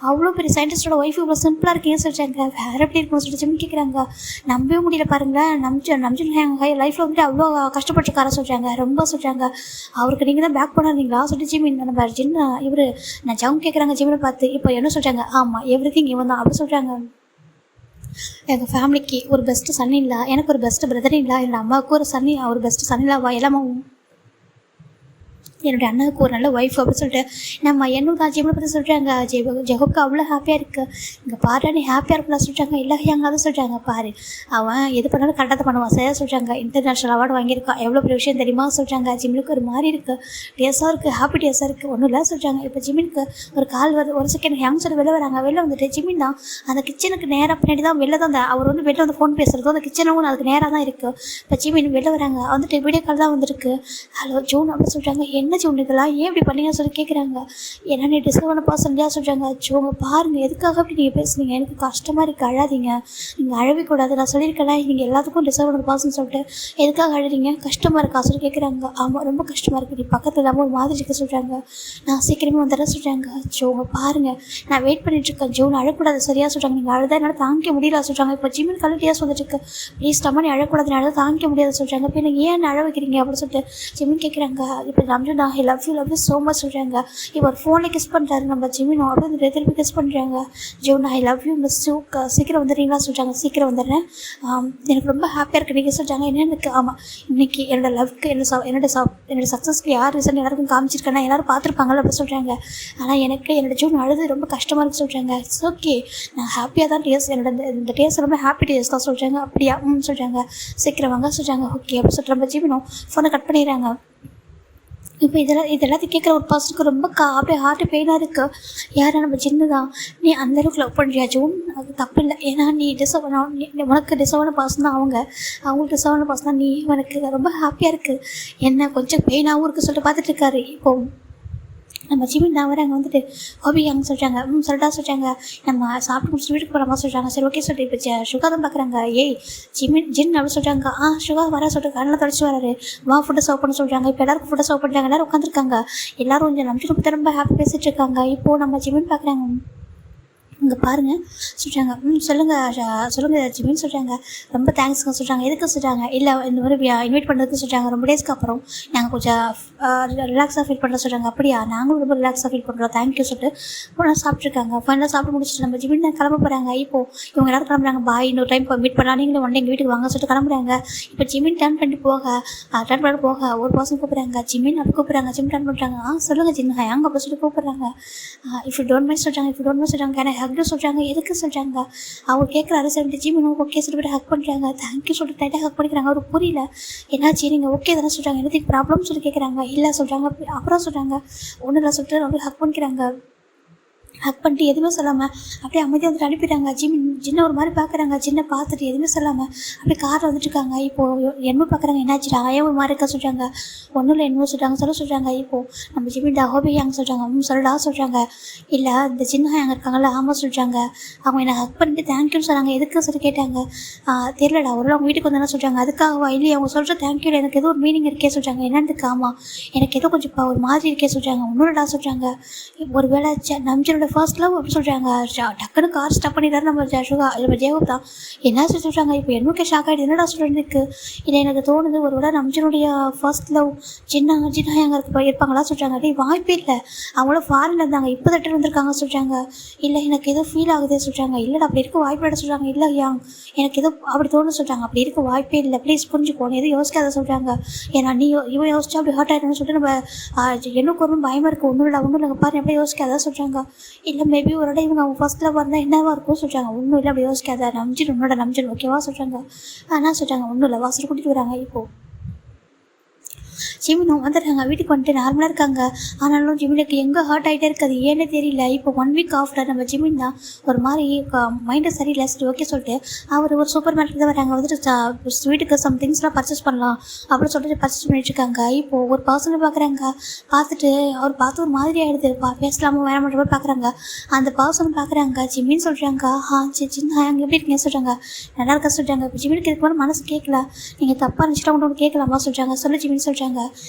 அவ்வளோ பெரிய சயின்டிஸ்டோட ஒய்ஃப் இவ்வளோ சிம்பிளாக இருக்கேன்னு சொல்கிறாங்க. வேறு எப்படி இருக்குன்னு சொல்லிட்டு ஜிமின் கேட்குறாங்க. நம்பவே முடியல பாருங்களேன், நம்ஜுன் எங்கள் லைஃப்பில் வந்துட்டு அவ்வளோ கஷ்டப்பட்டுருக்கார சொல்கிறாங்க. ரொம்ப சொல்கிறாங்க, அவருக்கு நீங்கள் தான் பேக் பண்ணாதீங்களா சொல்லிட்டு ஜிமின் நம்ம ஜின்ன இவர் நான் ஜவுன் கேட்குறாங்க ஜிமினை பார்த்து. இப்போ என்ன சொல்கிறாங்க, ஆமாம் எவ்ரிதிங் இவன் தான் அப்படி சொல்கிறாங்க. எங்கள் ஃபேமிலிக்கு ஒரு பெஸ்ட்டு சன் இல்லை, எனக்கு ஒரு பெஸ்ட்டு பிரதர் இல்லை, என்னோடய அம்மாவுக்கு ஒரு சன் ஒரு பெஸ்ட்டு சன் இல்லாவா எல்லாமே என்னுடைய அண்ணனுக்கு ஒரு நல்ல ஒய்ஃப் அப்படின்னு சொல்லிட்டு நம்ம என்னோட ஜிம்மை பற்றி சொல்கிறாங்க. ஜெகோப்க்கு அவ்வளோ ஹாப்பியாக இருக்குது, இங்கே பாரு நீ ஹாப்பியாக இருக்கலாம் சொல்கிறாங்க. இல்லை எங்காவது சொல்கிறாங்க, பாரு அவன் எது பண்ணாலும் கரெக்டாக தான் பண்ணுவான் சார் சொல்கிறாங்க. இன்டர்நேஷ்னல் அவார்டு வாங்கியிருக்கான், எவ்வளோ பெரிய விஷயம் தெரியுமா சொல்கிறாங்க. ஜிம்முக்கு ஒரு மாதிரி இருக்குது, டேஸாக இருக்குது, ஹாப்பி டேஸாக இருக்குது, ஒன்றும் இல்லை சொல்கிறாங்க. இப்போ ஜிம்மினுக்கு ஒரு கால் வருது, ஒரு செகண்ட் ஹேங் சொல்லி வெளில வராங்க. வெளில வந்துட்டு ஜிம்மின் தான் அந்த கிச்சனுக்கு நேராக பின்னாடி தான் வெளில தான் அவர் வந்து வெளில வந்து ஃபோன் பேசுகிறதும் அந்த கிச்சனும் அதுக்கு நேராக தான் இருக்குது. இப்போ ஜிம்மின் வெளில வராங்க, வந்துட்டு வீடியோ கால் தான் வந்துருக்கு. ஹலோ ஜூன் அப்படின்னு சொல்கிறாங்க. என்ன ஜூன் இதெல்லாம் ஏன் இப்படி பண்ணீங்கன்னு சொல்லி கேட்குறாங்க. ஏன்னா நீ டிஸ்கவர்ன பர்சன்லையாக சொல்கிறாங்க. ஜோங்க பாருங்கள் எதுக்காக அப்படி நீங்கள் பேசுனீங்க, எனக்கு கஷ்டமாக இருக்குது, அழாதீங்க, நீங்கள் அழவே கூடாது, நான் சொல்லியிருக்கேன் நீங்கள் எல்லாத்துக்கும் டிஸ்கவர்ன பர்சன் சொல்லிட்டு எதுக்காக அழுறீங்க, கஷ்டமாக இருக்கா சொல்லி கேட்குறாங்க. ஆமாம் ரொம்ப கஷ்டமாக இருக்குது, நீ பக்கத்தில் இல்லாமல் ஒரு மாதிரி இருக்க சொல்கிறாங்க. நான் சீக்கிரமே வந்துடுறேன் சொல்கிறாங்க. ஜோங்க பாருங்கள் நான் வெயிட் பண்ணிட்டுருக்கேன், ஜோன் அழக்கூடாது சரியாக சொல்கிறாங்க, நீங்கள் அழுதா என்னால் தாங்கிக்க முடியல சொல்கிறாங்க. இப்போ ஜிமின் கலட்டியாக வந்துட்டுருக்கு, ப்ளீஸ் டம்மா நீ அழக்கூடாது, நான் தாங்கிக்க முடியாது சொல்கிறாங்க. இப்போ நீங்கள் ஏன் அழ வைக்கிறீங்க அப்படின்னு சொல்லிட்டு ஜிமின் கேட்குறாங்க. இப்போ நம்ஜு நான் லவ் யூ ஸோ மச் சொல்கிறாங்க. இப்போ ஒரு ஃபோனில் கிஸ் பண்ணுறாரு நம்ம ஜிமினோ, அப்படியே திருப்பி கிஸ் பண்ணுறாங்க. John I love you miss you, சீக்கிரம் வந்துடுறீங்களா சொல்கிறாங்க. சீக்கிரம் வந்துடுறேன், எனக்கு ரொம்ப ஹாப்பியாக இருக்குது நீங்கள் சொல்கிறாங்க. என்னென்னு ஆமாம் இன்றைக்கி என்னோடய லவ்க்கு என்னோட சக்ஸஸ்க்கு யார் ரீசன் எல்லாருக்கும் காமிச்சிருக்கேன்னா எல்லோரும் பார்த்துருப்பாங்கல்ல அப்படி சொல்கிறாங்க. ஆனால் எனக்கு என்னோட ஜோன் அழுது ரொம்ப கஷ்டமாக இருக்குது சொல்கிறாங்க. இட்ஸ் ஓகே நான் ஹாப்பியாக தான் டேஸ், என்னோட இந்த டேஸ் ரொம்ப ஹாப்பி டேஸ் தான் சொல்கிறாங்க. அப்படியா சொல்கிறாங்க. சீக்கிரம் வாங்க சொல்கிறாங்க. ஓகே அப்படி சொல்லிட்டு நம்ம ஜிமினோ ஃபோனை கட் பண்ணிடுறாங்க. இப்போ இதெல்லாத்தையும் கேட்குற ஒரு பர்சனுக்கு ரொம்ப அப்படியே ஹார்ட்டு பெயினாக இருக்குது. யாரா நம்ம ஜின்னு தான். நீ அந்தளவுக்கு லவ் பண்ணுறியா ஜூன், அது தப்பு இல்லை, ஏன்னா நீ உனக்கு டிசர்வான பர்சன் தான் அவங்களுக்கு டிசர்வான பர்சன் தான் நீ, உனக்கு ரொம்ப ஹாப்பியாக இருக்குது, என்ன கொஞ்சம் பெயினாகவும் இருக்குது சொல்லிட்டு பார்த்துட்டு இருக்காரு. இப்போது நம்ம ஜிமின் தான் வராங்க. வந்துட்டு ஹோபி அங்கே சொல்கிறாங்க. சொல்லிட்டா சொல்கிறாங்க, நம்ம சாப்பிட்டு முடிச்சுட்டு வீட்டுக்கு போகலாமா சொல்கிறாங்க. சரி ஓகே சொல்லிட்டு இப்போ சுகா தான் பார்க்குறாங்க. ஏய் ஜின் அப்படின்னு சொல்கிறாங்க. சுகா வர சொல்லிட்டு கண்ணில் தொலைச்சி வராரு. வா ஃபுட்டை சர்வ் பண்ண சொல்கிறாங்க. இப்போ எல்லாருக்கும் ஃபுட்டை சர்வ் பண்ணுறாங்க. எல்லோரும் உட்காந்துருக்காங்க. எல்லோரும் கொஞ்சம் நம்பிட்டு பற்றி ரொம்ப ஹாப்பி பேசிகிட்டு இருக்காங்க. இப்போது நம்ம ஜிமின் பார்க்குறாங்க. இங்கே பாருங்கள் சொல்கிறாங்க. சொல்லுங்கள் ஜிமின்னு சொல்கிறாங்க. ரொம்ப தேங்க்ஸ்ங்க சொல்கிறாங்க. எதுக்கு சொல்கிறாங்க, இல்லை இந்த மாதிரி இன்வைட் பண்ணுறதுக்கு சொல்கிறாங்க. ரொம்ப டேஸ்க்கு அப்புறம் நாங்கள் கொஞ்சம் ரிலாக்ஸாக ஃபீல் பண்ணுற சொல்கிறாங்க. அப்படியா நாங்களும் ரொம்ப ரிலாக்ஸாக ஃபீல் பண்ணுறோம், தேங்க்யூ சொல்லிட்டு போனால் சாப்பிட்ருக்காங்க. ஃபைனலாக சாப்பிட்டு முடிச்சுட்டு நம்ம ஜிமின் தான் கிளம்ப போகிறாங்க. இப்போது இவங்க எல்லோரும் கிளம்புறாங்க. பாய் இன்னொரு டைம் மீட் பண்ணலாம், நீங்களும் ஒன் டே எங்கள் வீட்டுக்கு வாங்க சொல்லிட்டு கிளம்புறாங்க. இப்போ ஜிமின் டர்ன் பண்ணிட்டு போக ஒரு பர்சன் கூப்பிட்றாங்க. ஜிமின் அப்படி கூப்பிட்றாங்க. ஜிமின் டர்ன் பண்ணுறாங்க. சொல்லுங்கள் ஜின் அங்கே அப்படி சொல்லிட்டு கூப்பிட்றாங்க. இஃப் யூ டோன்ட் மைண்ட் சொல்கிறாங்க. எனக்கு ஹக் சொல்கிறாங்க. எதுக்கு சொல்கிறாங்க, அவர் கேட்குறாரு. 70 ஜிமின் ஓகே சொல்லிட்டு ஹக் பண்ணுறாங்க. தேங்க்யூ சொல்லிட்டு டைட்டாக ஹக் பண்ணிக்கிறாங்க. அவர் புரியல என்னாச்சு, நீங்கள் ஓகே தானே சொல்கிறாங்க, எனக்கு ப்ராப்ளம் சொல்லி கேட்குறாங்க. இல்லை சொல்கிறாங்க. அப்புறம் சொல்கிறாங்க ஒன்றும் இல்லை சொல்லிட்டு அவர் ஹக் பண்ணிக்கிறாங்க. ஹக் பண்ணிட்டு எதுவுமே சொல்லாமல் அப்படியே அமைதியாக வந்துட்டு அனுப்பிட்டாங்க. ஜின்ன ஒரு மாதிரி பார்க்குறாங்க. ஜின்னை பார்த்துட்டு எதுவுமே சொல்லாமல் அப்படியே காரில் வந்துட்டுருக்காங்க. இப்போது என்ன பார்க்குறாங்க, என்னாச்சு ஆயம் ஒரு மாதிரி இருக்கா சொல்கிறாங்க. ஒன்றும் இல்லை என்னமோ சொல்கிறாங்க. இப்போது நம்ம ஜிமின் ஹோபி அங்கே சொல்கிறாங்க. சொல்லடா சொல்கிறாங்க. இல்லை இந்த ஜின்னா அங்கே இருக்காங்கல்ல, ஆமாம் சொல்கிறாங்க. அவங்க என்னை ஹக் பண்ணிட்டு தேங்க்யூன்னு சொன்னாங்க. எதுக்கு சொல்லி கேட்டாங்க. தெரியலடா ஒரு அவங்க வீட்டுக்கு வந்தாலும் சொல்கிறாங்க. அதுக்காகவா, இல்லையே அவங்க சொல்கிற தேங்க்யூ எனக்கு ஏதோ ஒரு மீனிங் இருக்கே சொல்கிறாங்க. என்னன்னு ஆமாம் எனக்கு ஏதோ கொஞ்சம் ஒரு மாதிரி இருக்கே சொல்கிறாங்க. ஒன்றுடா சொல்கிறாங்க. ஒரு வேளை நம்ஜனோட ஃபர்ஸ்ட் லவ் அப்படி சொல்கிறாங்க. டக்குன்னு கார் ஸ்டாப் பண்ணிடுறாரு நம்ம ஜெயகோப் தான். என்ன சொல்கிறாங்க. இப்போ என்னுக்கே ஷாக் ஆகிடுது, என்னடா சொல்கிறதுக்கு. இல்லை எனக்கு தோணுது ஒரு வேளை நம்ஜனுடைய ஃபர்ஸ்ட் லவ் ஜின்னா அங்கே இருப்பாங்களா சொல்கிறாங்க. அப்படி வாய்ப்பே இல்லை, அவங்களும் ஃபாரின்ல இருந்தாங்க, இப்போ தட்டு வந்திருக்காங்க சொல்கிறாங்க. இல்லை எனக்கு ஏதோ ஃபீல் ஆகுதே சொல்கிறாங்க. இல்லைடா அப்படி இருக்க வாய்ப்பு இல்லை சொல்கிறாங்க. இல்லை எனக்கு ஏதோ அப்படி தோணுன்னு சொல்கிறாங்க. அப்படி இருக்க வாய்ப்பே இல்லை, ப்ளீஸ் புரிஞ்சுக்கோணும், எதுவும் யோசிக்காத சொல்கிறாங்க. ஏன்னா நீ இவன் யோசிச்சா அப்படி ஹர்ட் ஆகிடுன்னு சொல்லிட்டு நம்ம எனக்கு ஒரு பயமாக இருக்குது. ஒன்றும் இல்லைங்க பாரு எப்படி யோசிக்காத சொல்கிறாங்க. இல்லை மேபி ஒரு இடம் இவங்க அவங்க ஃபர்ஸ்ட்டில் வந்தால் என்னவா இருக்கும் சொல்கிறாங்க. ஒன்றும் இல்லை அப்படி யோசிக்காத, நம்ஜன் ஓகேவா சொல்கிறாங்க. ஆனால் சொல்கிறாங்க ஒன்றும் இல்லை வாசல் கூட்டிகிட்டு வராங்க. இப்போது ஜிமினும் வந்துடுறாங்க. வீட்டுக்கு வந்துட்டு நார்மலாக இருக்காங்க. ஆனாலும் ஜிமினுக்கு எங்கே ஹர்ட் ஆகிட்டே இருக்காது ஏன்னே தெரியல. இப்போ 1 வீக் ஆஃப்டர் நம்ம ஜிமின் தான் ஒரு மாதிரி மைண்டு சரியில்லை. சரி ஓகே சொல்லிட்டு அவர் ஒரு சூப்பர் மார்க்கெட் தான் வராங்க. வந்துட்டு வீட்டுக்கு சம் திங்ஸ்லாம் பர்ச்சேஸ் பண்ணலாம் அப்படின்னு சொல்லிட்டு பர்ச்சேஸ் பண்ணிட்டு இருக்காங்க. இப்போது ஒரு பர்சனை பார்க்குறாங்க. பார்த்துட்டு அவர் பார்த்து ஒரு மாதிரி ஆகிடுது. பேசலாமா வேற மட்டும் பார்க்குறாங்க. அந்த பர்சனை பார்க்குறாங்க. ஜிமின்னு சொல்கிறாங்க. சின்ன அங்கே எப்படி இருக்கீங்க சொல்கிறாங்க. நல்லா இருக்கா சொல்கிறாங்க. இப்போ ஜிமினுக்கு இதுக்கு மேலே மனசு கேட்கல. நீங்கள் தப்பாக இருந்துச்சுட்டா ஒன்று கேட்கலாமா சொல்கிறாங்க. சொல்லு ஜிமின்னு சொல்கிறாங்க.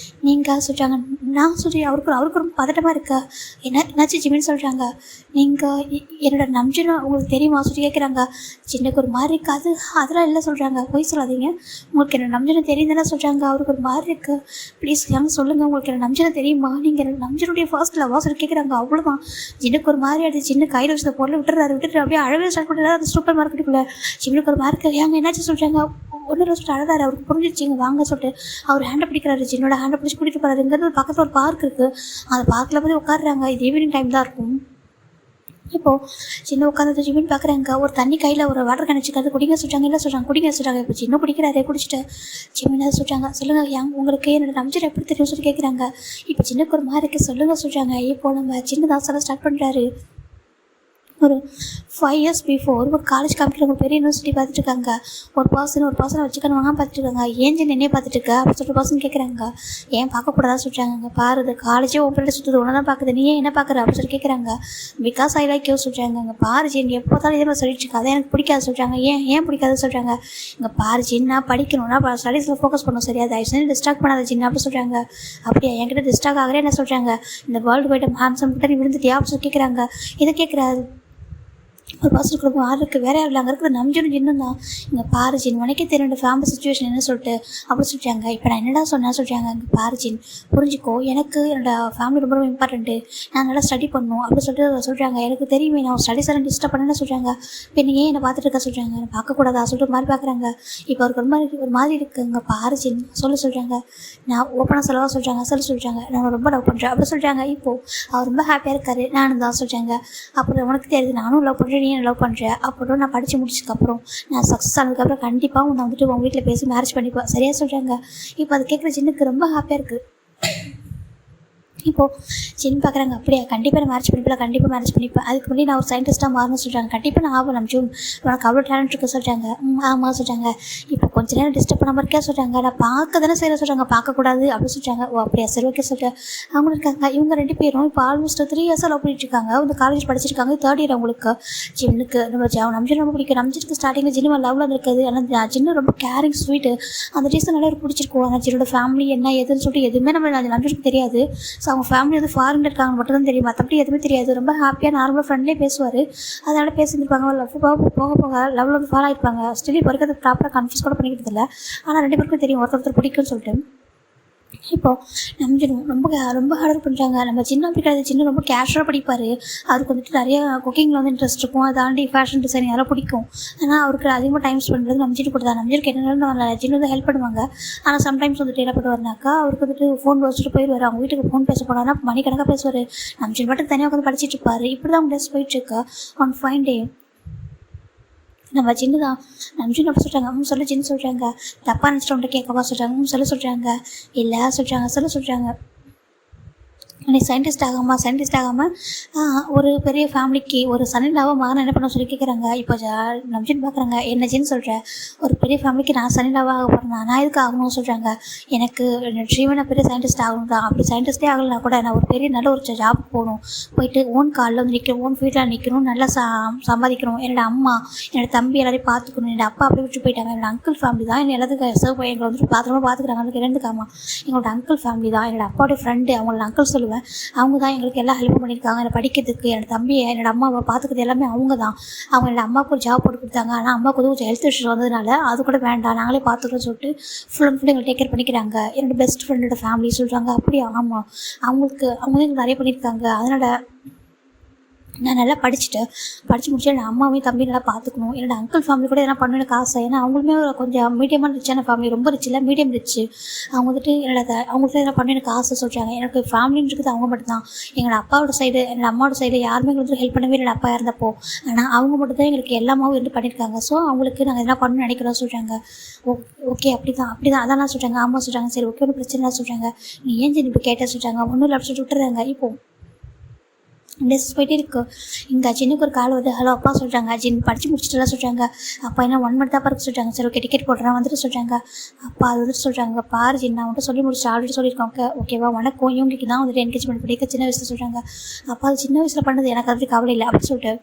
நீங்கள் சொல்கிறாங்க. நான் சொல்லி அவருக்கு ரொம்ப பதட்டமாக இருக்கா. என்னாச்சு ஜிமின்னு சொல்கிறாங்க. நீங்கள் என்னோட நம்ஜின்னு உங்களுக்கு தெரியுமா சொல்லி கேட்குறாங்க. சின்னக்கு ஒரு மாதிரி இருக்காது. அதெல்லாம் இல்லை சொல்கிறாங்க. போய் சொல்லாதீங்க, உங்களுக்கு என்னோட நம்ஜின்னு தெரியும் தானே சொல்கிறாங்க. அவருக்கு ஒரு மாதிரி இருக்குது. ப்ளீஸ் நாங்கள் சொல்லுங்கள், உங்களுக்கு என்னோட நம்ஜின்னு தெரியுமா, நீங்கள் என்னோட நம்ஜினுடைய ஃபர்ஸ்ட் லவ்வா சொல்லி கேட்குறாங்க. அவ்வளோதான். சின்னக்கு ஒரு மாதிரி ஆகிடுது. சின்ன கையில் வச்ச பொருளை விட்டுட்டு அப்படியே அழவே ஸ்டார்ட் பண்ணுறாரு. அந்த சூப்பர் மார்க்கெட்டுக்குள்ளே சின்னக்கு ஒரு மாதிரி இருக்குது. ஏங்க என்னாச்சு சொல்கிறாங்க. ஒன்று சொல்லிட்டு அழகாரு. அவருக்கு புரிஞ்சிச்சிங்க வாங்க சொல்லிட்டு அவர் ஹேண்டை பிடிக்கிறாரு. சின்னோட ஹேண்டை பிடிச்சி கூட்டிகிட்டு போகிறாரு. இங்கேருந்து பக்கத்தில் ஒரு பார்க் இருக்குது. அந்த பார்க்கில் போய் உட்காடுறாங்க. இது ஈவினிங் டைம் தான் இருக்கும். இப்போது சின்ன உட்காந்து ஜிமின் பார்க்குறாங்க. ஒரு தண்ணி கையில் ஒரு வாட்டர் கேன் வச்சுக்காது. குடிங்க சொல்கிறாங்க. இல்லை சொல்கிறாங்க குடிங்க சொல்கிறாங்க. இப்போ சின்ன குடிக்கிறாரே. குடிச்சிட்டு ஜிமின் அதை சொல்கிறாங்க. சொல்லுங்கள் உங்களுக்கு என்னோட நம்பிச்சர் எப்படி தெரியும் சொல்லி கேட்குறாங்க. இப்போ சின்னக்கு ஒரு மாதிரி இருக்குது. சொல்லுங்கள் சொல்கிறாங்க. இப்போ நம்ம சின்ன தான் சொல்ல ஸ்டார்ட் பண்ணுறாரு. ஒரு 5 years பிஃபோர் ஒரு காலேஜ் காமிக்கிறவங்க பெரிய யூனிவர்சிட்டி பார்த்துட்டு இருக்காங்க. ஒரு பர்சனை வச்சுக்கணும் வாங்க பார்த்துட்டு இருக்காங்க. ஏன் என்னையே பார்த்துட்டு இருக்கா அப்படின்னு சொல்லிட்டு பர்சன் கேட்குறாங்க. ஏன் பார்க்கக்கூடாதா சொல்கிறாங்க. பாருது காலேஜே ஓப்பன் சுற்றுது ஒன்று தான் பார்க்குது. நீ ஏன் என்ன பார்க்குற அப்படின்னு சொல்லி கேட்குறாங்க. பிகாஸ் ஐ லைக் யூ சொல்கிறாங்க. இங்கே பாரு ஜின் எப்போ தான் இதே மாதிரி சொல்லிட்டு இருக்கா. அதை எனக்கு பிடிக்காது சொல்கிறாங்க. ஏன் பிடிக்காது சொல்கிறாங்க. இங்கே பாரு ஜின் நான் படிக்கணும்னா ஸ்டடீஸில் ஃபோக்கஸ் பண்ணணும் சரியா. தயவுசெய்து டிஸ்ட்ராக்ட் பண்ணாத ஜின் அப்படின்னு சொல்கிறாங்க. அப்படியா என்கிட்ட டிஸ்ட்ராக்ட் ஆகிறே என்ன சொல்கிறாங்க. இந்த வேர்ல்டு வைட் ஹேண்ட்ஸம் கிட்ட நீ விழுந்துட்டியா அப்படின்னு சொல்லி கேட்குறாங்க. இதை கேட்குறாரு. ஒரு பர்சன் கொடுக்கும் யார் இருக்குது வேறு யாரும் அங்கே இருக்கிற நம்ஜினும் ஜின்னும் தான். இங்கே பாரு ஜின் உனக்கே தெரியும் ஃபேமிலி சுச்சுவேஷன் என்ன சொல்லிட்டு அப்படி சொல்லிட்டாங்க. இப்போ நான் என்னடா சொன்னேன் சொல்கிறாங்க. இங்கே பாரு ஜின் புரிஞ்சிக்கோ, எனக்கு என்னோடய ஃபேமிலி ரொம்ப ரொம்ப இம்பார்ட்டண்ட்டு. நான் நல்லா ஸ்டடி பண்ணணும் அப்படி சொல்லிட்டு சொல்கிறாங்க. எனக்கு தெரியுமே நான் ஸ்டடிஸ் எல்லாம் டிஸ்டர்ப் பண்ணேன்னு சொல்கிறாங்க. இப்போ நீ ஏன் என்னை பார்த்துட்டு இருக்கா சொல்கிறாங்க. நான் பார்க்கக்கூடாதா சொல்லிட்டு மாதிரி பார்க்குறாங்க. இப்போ அவருக்கு ஒரு மாதிரி இருக்குது. இங்கே பாரு ஜின் சொல்கிறாங்க. நான் ஓப்பனாக செலவாக சொல்கிறாங்க. சொல்கிறாங்க நான் ரொம்ப லவ் பண்ணுறேன் அப்படி சொல்கிறாங்க. இப்போது அவர் ரொம்ப ஹாப்பியாக இருக்காரு. நானும் தான் சொல்கிறாங்க. அப்புறம் உனக்கு தெரியுது நானும் லவ் பண்ணுறேன், நீ லவ் பண்ணுறேன். அப்புறம் நான் படித்து முடிச்சதுக்கப்புறம் நான் சக்ஸஸ் ஆனதுக்கப்புறம் கண்டிப்பாக உன்னை வந்துட்டு உங்கள் வீட்டில் பேசி மேரேஜ் பண்ணிப்பேன் சரியாக சொல்கிறாங்க. இப்போ அது கேட்குற சின்னுக்கு ரொம்ப ஹாப்பியாக இருக்குது. இப்போது சின்ன பார்க்குறாங்க. அப்படியா கண்டிப்பாக நான் மேரேஜ் பண்ணிப்பேன், கண்டிப்பாக மேரேஜ் பண்ணிப்பேன். அதுக்கு முன்னாடி நான் ஒரு சயின்டிஸ்ட்டாக மாறணும்னு சொல்கிறாங்க. கண்டிப்பாக நான் ஆகணும் ஜூன், உனக்கு அவ்வளோ டேலண்ட் இருக்குது சொல்கிறாங்க. ஆமாம் சொல்கிறாங்க. இப்போ கொஞ்ச நேரம் டிஸ்டர்ப் பண்ணாமல் இருக்கா சொல்கிறாங்க. நான் பார்க்க தானே செய்கிற சொல்கிறாங்க. பார்க்கக்கூடாது அப்படின்னு சொல்கிறாங்க. ஓ அப்படியா சரி ஓகே சொல்கிறேன். அவங்க இருக்காங்க. இவங்க 2 பேரும் இப்போ ஆல்மோஸ்ட் 3 years லவ் பண்ணிட்டு இருக்காங்க. இந்த காலேஜ் படிச்சிருக்காங்க. 3rd year அவங்களுக்கு. ஜின்னுக்கு நம்ஜின் ரொம்ப பிடிக்கும். நம்ஜினுக்கு ஸ்டார்டிங்கில் ஜின்னு லவ்வில் இருக்குது. ஆனால் ஜின்னு ரொம்ப கேரிங் ஸ்வீட்டு. அந்த ரீசன் நல்லா பிடிச்சிருக்கும். ஆனால் ஜின்னோட ஃபேமிலி என்ன எதுன்னு சொல்லிட்டு எதுவுமே நம்ம நம்ஜினுக்கு தெரியாது. ஸோ அவங்க ஃபேமிலி வந்து ஃபாரின் இருக்காங்க மட்டும் தான் தெரியும். மற்றபடி எதுவுமே தெரியாது. ரொம்ப ஹாப்பியாக நார்மலாக ஃப்ரெண்ட்லேயே பேசுவார். அதனால் பேசியிருப்பாங்க. லவ் போக லவ்வில் வந்து ஃபாலோ ஆகிருப்பாங்க. ஸ்டில் இப்போ வரைக்கும் அது ப்ராப்பராக கன்ஃபியூஸ் கூட பண்ணிக்கிட்டு இல்லை. ஆனால் 2 பேருக்கும் தெரியும் ஒருத்தர் பிடிக்கும்னு சொல்லிட்டு. இப்போது நம்ஜினும் ரொம்ப ஹார்ட் பண்ணுறாங்க. நம்ம சின்ன அப்படி கிடையாது. சின்ன ரொம்ப கேஷுவலாக படிப்பார். அவருக்கு வந்துட்டு நிறைய குக்கிங்கில் வந்து இன்ட்ரெஸ்ட் இருக்கும். அதை தாண்டி ஃபேஷன் டிசைன் அதெல்லாம் பிடிக்கும். ஆனால் அவருக்கு அதிகமாக டைம் ஸ்பெண்ட் பண்ணுறது நம்ஜினு கூட தான். நம்ஜினுக்கு என்னென்ன ஜின்னு வந்து ஹெல்ப் பண்ணுவாங்க. ஆனால் சம்டைம்ஸ் வந்துட்டு என்ன பண்ணுவார்னாக்கா அவருக்கு வந்துட்டு ஃபோன் வச்சுட்டு போயிடுவார். அவங்க வீட்டுக்கு ஃபோன் பேச போனான்னா மணிக்கணக்காக பேசுவார். நம்ஜின் மட்டும் தனியாக உட்காந்து படிச்சுட்டு இருப்பார். இப்படி தான் அவங்க டேஸ் போயிட்டுருக்கா. ஒன் ஃபைன் டே நம்ம ஜின்னு தான் நம்ஜின் அப்படி சொல்கிறாங்க. சொல்லு ஜின்னு சொல்கிறாங்க. தப்பாக நினச்சிட்டு கேட்கவா சொல்கிறாங்க. சொல்கிறாங்க. இல்லை சொல்கிறாங்க. நீ சயின்டிஸ்ட் ஆகாமல் ஒரு பெரிய ஃபேமிலிக்கு ஒரு சன்னிலாவாக மகனை என்ன பண்ண சொல்லி கேட்குறாங்க. இப்போ நம்ஜின் பார்க்குறாங்க. என்ன ஜின்னு சொல்கிறேன். ஒரு பெரிய ஃபேமிலிக்கு நான் சன்னிலாவாக ஆக போகிறேன். நான் இதுக்கு ஆகணும்னு சொல்கிறாங்க. எனக்கு ட்ரீம் நான் பெரிய சயின்டிஸ்ட் ஆகணும் தான். அப்படி சயின்டிஸ்டே ஆகலைனா கூட நான் ஒரு பெரிய நல்ல ஒரு ஜாபுக்கு போகணும். போயிட்டு ஓன் காலில் வந்து நிற்கணும். ஓன் ஃபீல்டில் நிற்கணும். நல்லா சம்பாதிக்கணும். என்னோடய அம்மா என்னோடய தம்பி எல்லாரையும் பார்த்துக்கணும். என்னோட அப்பா அப்படியே விட்டு போயிட்டாங்க. என்னோட அங்கிள் ஃபேமிலி தான் என்னை எல்லாத்துக்கும் சர்வ் பண்ணி எங்களை வந்துட்டு பார்த்துக்கிறாங்க. அதுக்கு இறந்துக்காமா எங்களோட அங்கிள் ஃபேமிலி தான். என்னோட அப்பாவோடைய ஃப்ரெண்டு அவங்களோட அங்கிள் சொல்லுவேன். அவங்க தான் எங்களுக்கு எல்லாம் ஹெல்ப் பண்ணியிருக்காங்க. என்னை படிக்கிறதுக்கு என்னோட தம்பியை என்னோட அம்மாவை பார்த்துக்கிறது எல்லாமே அவங்க தான். அவங்க என்னோட அம்மாவுக்கு ஒரு ஜாப் போட்டு கொடுத்தாங்க. ஆனால் அம்மாவுக்கு வந்து கொஞ்சம் ஹெல்த் இஷ்யூஸ் வந்ததுனால அது கூட வேண்டாம் நாங்களே பார்த்துக்கிறோன்னு சொல்லிட்டு ஃபுல் அண்ட் ஃபுல் எங்களை டேக் கேர் பண்ணிக்கிறாங்க. என்னோட பெஸ்ட் ஃப்ரெண்டோட ஃபேமிலி சொல்கிறாங்க. அப்படியா ஆமாம் அவங்க எங்களுக்கு நிறைய பண்ணியிருக்காங்க. அதனால் நான் நல்லா படித்து முடிச்சு என் அம்மாவையும் தம்பி நல்லா பார்த்துக்கணும். என்னோடய அங்கிள் ஃபேமிலி கூட எதனா பண்ணணும் எனக்கு ஆசை. ஏன்னா அவங்களுமே கொஞ்சம் மீடியமான ரிச்சான ஃபேமிலி, ரொம்ப ரிச் இல்லை, மீடியம் ரிச்சு. அவங்க வந்துட்டு அவங்களுக்கு எதனா பண்ண எனக்கு ஆசை சொல்கிறாங்க. எனக்கு ஃபேமிலின்னு இருக்குது அவங்க மட்டும்தான். எங்களோட அப்பாவோட சைடு என்னோட அம்மாவோட சைடு யாருமே எங்களுக்கு ஹெல்ப் பண்ணவே இல்லை அப்பா இருந்தப்போ. ஆனால் அவங்க மட்டும் தான் எங்களுக்கு எல்லாமாவும் இருந்து பண்ணியிருக்காங்க. ஸோ அவங்களுக்கு நாங்கள் எதனா பண்ணணும்னு நினைக்கிறோம் சொல்கிறாங்க. ஓகே அப்படி தான் அதான் சொல்கிறாங்க. ஆமாம் சொல்கிறாங்க. சரி ஓகே ஒன்றும் பிரச்சனை இல்லை சொல்கிறாங்க. நீ ஏன் ஜென் இப்போ கேட்ட சொல்கிறாங்க. ஒன்றும் இல்லை சொல்லிட்டு விட்டுறாங்க. இப்போது டேஸ் போயிட்டே இருக்கு. இங்கே ஜின்னுக்கு ஒரு கால் வருது. ஹலோ அப்பா சொல்கிறாங்க. ஜின் படித்து முடிச்சுட்டுலாம் சொல்கிறாங்க. அப்பா என்ன 1 மந்த் தான் பார்க்க சொல்கிறாங்க. சரி ஓகே டிக்கெட் போடுறேன் வந்துட்டு சொல்கிறாங்க. அப்பா அது வந்துட்டு சொல்கிறாங்க. பாரு ஜின் நான் வந்துட்டு சொல்லி முடிச்சுட்டு ஆல்ரெடி சொல்லியிருக்கோம். ஓகேவா உனக்கும் இவங்களுக்கு தான் வந்துட்டு என்கேஜ்மெண்ட் பண்ணிக்க சின்ன வயசில் சொல்கிறாங்க. அப்பா அது சின்ன வயசில் பண்ணது எனக்கு அது கவலை இல்லை அப்படின்னு சொல்லிட்டு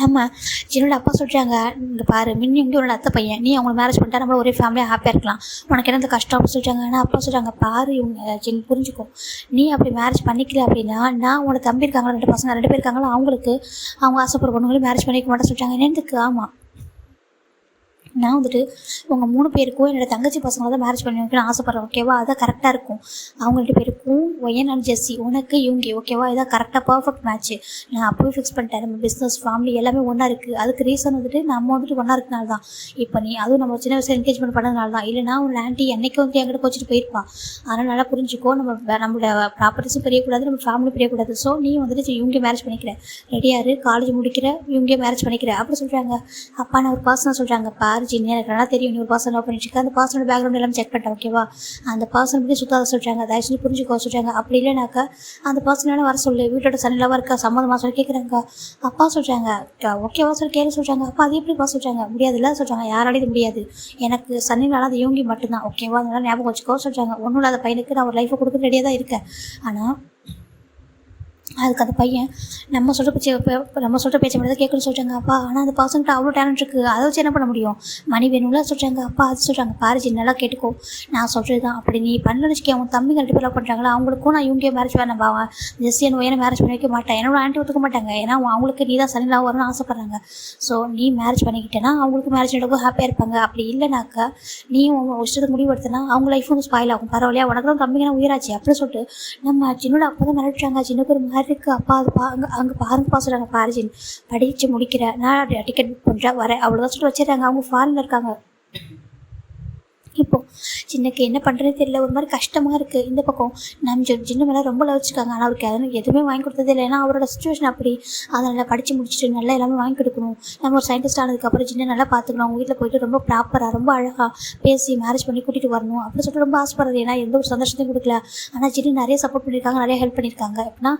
நம்ம ஜின்னோட அப்பா சொல்கிறாங்க. இங்கே பாரு மின்னி இங்கே உன்னோட அத்தை பையன், நீ அவங்களை மேரேஜ் பண்ணிட்டா நம்மள ஒரே ஃபேமிலியாக ஹாப்பியாக இருக்கலாம், உனக்கு என்ன கஷ்டம் அப்படின்னு சொல்கிறாங்க. ஆனால் அப்பா சொல்கிறாங்க பாரு இவங்க ஜின் புரிஞ்சுக்கும், நீ அப்படி மேரேஜ் பண்ணிக்கல அப்படின்னா நான் உன்னோட தம்பி இருக்காங்களா 2 பசங்க 2 பேர் இருக்காங்களா அவங்களுக்கு அவங்க ஆசைப்படுற பொண்ணுங்களும் மேரேஜ் பண்ணிக்க மாட்டேன் சொல்கிறாங்க. என்னதுக்கு ஆமாம் நான் வந்துட்டு உங்கள் 3 பேருக்கும் என்னோடய தங்கச்சி பசங்களை தான் மேரேஜ் பண்ணி வைக்கணும்னு ஆசைப்பட்றேன். ஓகேவா அதான் கரெக்டாக இருக்கும். அவங்க 2 பேருக்கும் ஒயன் அண்ட் ஜெஸ்ஸி, உனக்கு இவங்க. ஓகேவா இதான் கரெக்டாக பர்ஃபெக்ட் மேட்ச்சு. நான் அப்போவே ஃபிக்ஸ் பண்ணிட்டேன். நம்ம பிஸ்னஸ் ஃபேமிலி எல்லாமே ஒன்றா இருக்குது. அதுக்கு ரீசன் வந்துட்டு நம்ம வந்துட்டு ஒன்றா இருக்கனால தான். இப்போ நீ அதுவும் நம்ம சின்ன வயசில் என்கேஜ்மெண்ட் பண்ணதுனால தான். இல்லைனா உன் ஆண்டி என்னைக்கு வந்து என்கிட்ட கோச்சிட்டு போயிருப்பா. அதனால் நல்லா புரிஞ்சுக்கோ, நம்மளோட ப்ராப்பர்ட்டிஸும் பிரியக்கூடாது, நம்ம ஃபேமிலி பிரியக்கூடாது. ஸோ நீ வந்துட்டு இவங்க மேரேஜ் பண்ணிக்கிற, ரெடியாரு, காலேஜ் முடிக்கிற, இவங்க மேரேஜ் பண்ணிக்கிற அப்படி சொல்கிறாங்க. அப்பா நான் ஒரு பர்சனாக சொல்கிறாங்க. பாரு ஜின்னி எனக்கு நல்லா தெரியும் நீ ஒரு பர்சன் லவ் பண்ணிட்டு இருக்க, அந்த பர்சனோட பேக்ரவுண்ட் எல்லாம் செக் பண்ணிட்டேன். ஓகேவா அந்த பர்சன் பற்றி சுத்தாத சொல்கிறாங்க. தயவுசெய்து புரிஞ்சுக்கோ சொல்கிறாங்க. அப்படி இல்லைனாக்கா அந்த பர்சனால வர சொல்லு, வீட்டோட சனிலவாக இருக்கா சம்மந்தமாக சொல்லி கேட்குறாங்க. அப்பா சொல்கிறாங்க ஓகேவா சொல்லி கேள்வி சொல்கிறாங்க. அப்பா அது எப்படிப்பா சொல்கிறாங்க. முடியாதுல்ல சொல்கிறாங்க. யாராலையும் இது முடியாது, எனக்கு சனினால அது இவங்கி மட்டும்தான். ஓகேவா அதனால ஞாபகம் வச்சுக்கோ சொல்கிறாங்க. ஒன்றும் இல்லாத பையனுக்கு நான் ஒரு லைஃப்பை கொடுக்க ரெடியாக தான் இருக்கேன். ஆனால் அதுக்கு அந்த பையன் நம்ம சொல்கிற பேச்சை மட்டும் தான் கேட்கணும்னு சொல்கிறாங்க. அப்பா ஆனால் அந்த பர்சன்கிட்ட அவ்வளோ டேலண்ட் இருக்குது, அதை வச்சு என்ன பண்ண முடியும், மணி வேணும்ல சொல்கிறாங்க. அப்பா அது சொல்கிறாங்க. பாரு ஜின் நல்லா கேட்டுக்கோ, நான் சொல்கிறது தான். அப்படி நீ பண்ணலன்னு வச்சுக்கே அவங்க தம்பிங்க 2 பேர் லவ் பண்ணுறாங்களா அவங்களுக்கும் நான் இவங்க மேரேஜ் பண்ண பாவன் ஜெஸ்ஸி என்ன ஒயனை மேரேஜ் பண்ணி வைக்க மாட்டேன். என்னோட ஆண்டி ஒத்துக்க மாட்டாங்க. ஏன்னா அவங்களுக்கு நீ தான் சனிலாக வரணும்னு ஆசைப்பட்றாங்க. ஸோ நீ மேரேஜ் பண்ணிக்கிட்டேன்னா அவங்களுக்கு மேரேஜ் நடக்கும், ஹாப்பியாக இருப்பாங்க. அப்படி இல்லைனாக்கா நீ உங்கள் இஷ்டத்துக்கு முடிவெடுத்தனா அவங்க லைஃப் வந்து ஸ்பாயில் ஆகும். பரவாயில்லையா உனக்கு தான் தம்பிங்கன்னா உயிராச்சு அப்படின்னு சொல்லிட்டு நம்ம ஜின்னோட அப்பா தான் மிரட்டுறாங்க. ஜின்னுக்கு ஒரு மாதிரி இருக்குது. அப்பா அது அங்கே பாருங்கப்பா சொல்கிறாங்க. பாரு ஜின் படித்து முடிக்கிற, நான் டிக்கெட் புக் பண்ணுறேன் வரேன் அவ்வளோதான் சொல்லிட்டு வச்சிடுறாங்க. அவங்க ஃபாரினில் இருக்காங்க. இப்போது சின்னக்கு என்ன பண்ணுறதுன்னு தெரியல, ஒரு மாதிரி கஷ்டமாக இருக்குது. இந்த பக்கம் நம்ம ஜின்னு மேலே ரொம்ப லவ் வச்சுருக்காங்க. ஆனால் அவருக்கு அதனால் எதுவுமே வாங்கி கொடுத்தது இல்லை. ஏன்னா அவரோட சுச்சுவேஷன் அப்படி. அதை நல்லா படித்து முடிச்சுட்டு நல்லா எல்லாமே வாங்கி கொடுக்கணும். நம்ம ஒரு சயின்டிஸ்ட் ஆனதுக்கப்புறம் ஜின்னை நல்லா பார்த்துக்கணும். அவங்க வீட்டில் போயிட்டு ரொம்ப ப்ராப்பராக ரொம்ப அழகாக பேசி மேரேஜ் பண்ணி கூட்டிகிட்டு வரணும் அப்படின்னு சொல்லிட்டு ரொம்ப ஆசைப்படுறது. ஏன்னா எந்த ஒரு சந்தோஷத்தையும் கொடுக்கல. ஆனால் ஜின்னு நிறைய சப்போர்ட் பண்ணியிருக்காங்க, நிறைய ஹெல்ப் பண்ணியிருக்காங்க. எப்படின்னா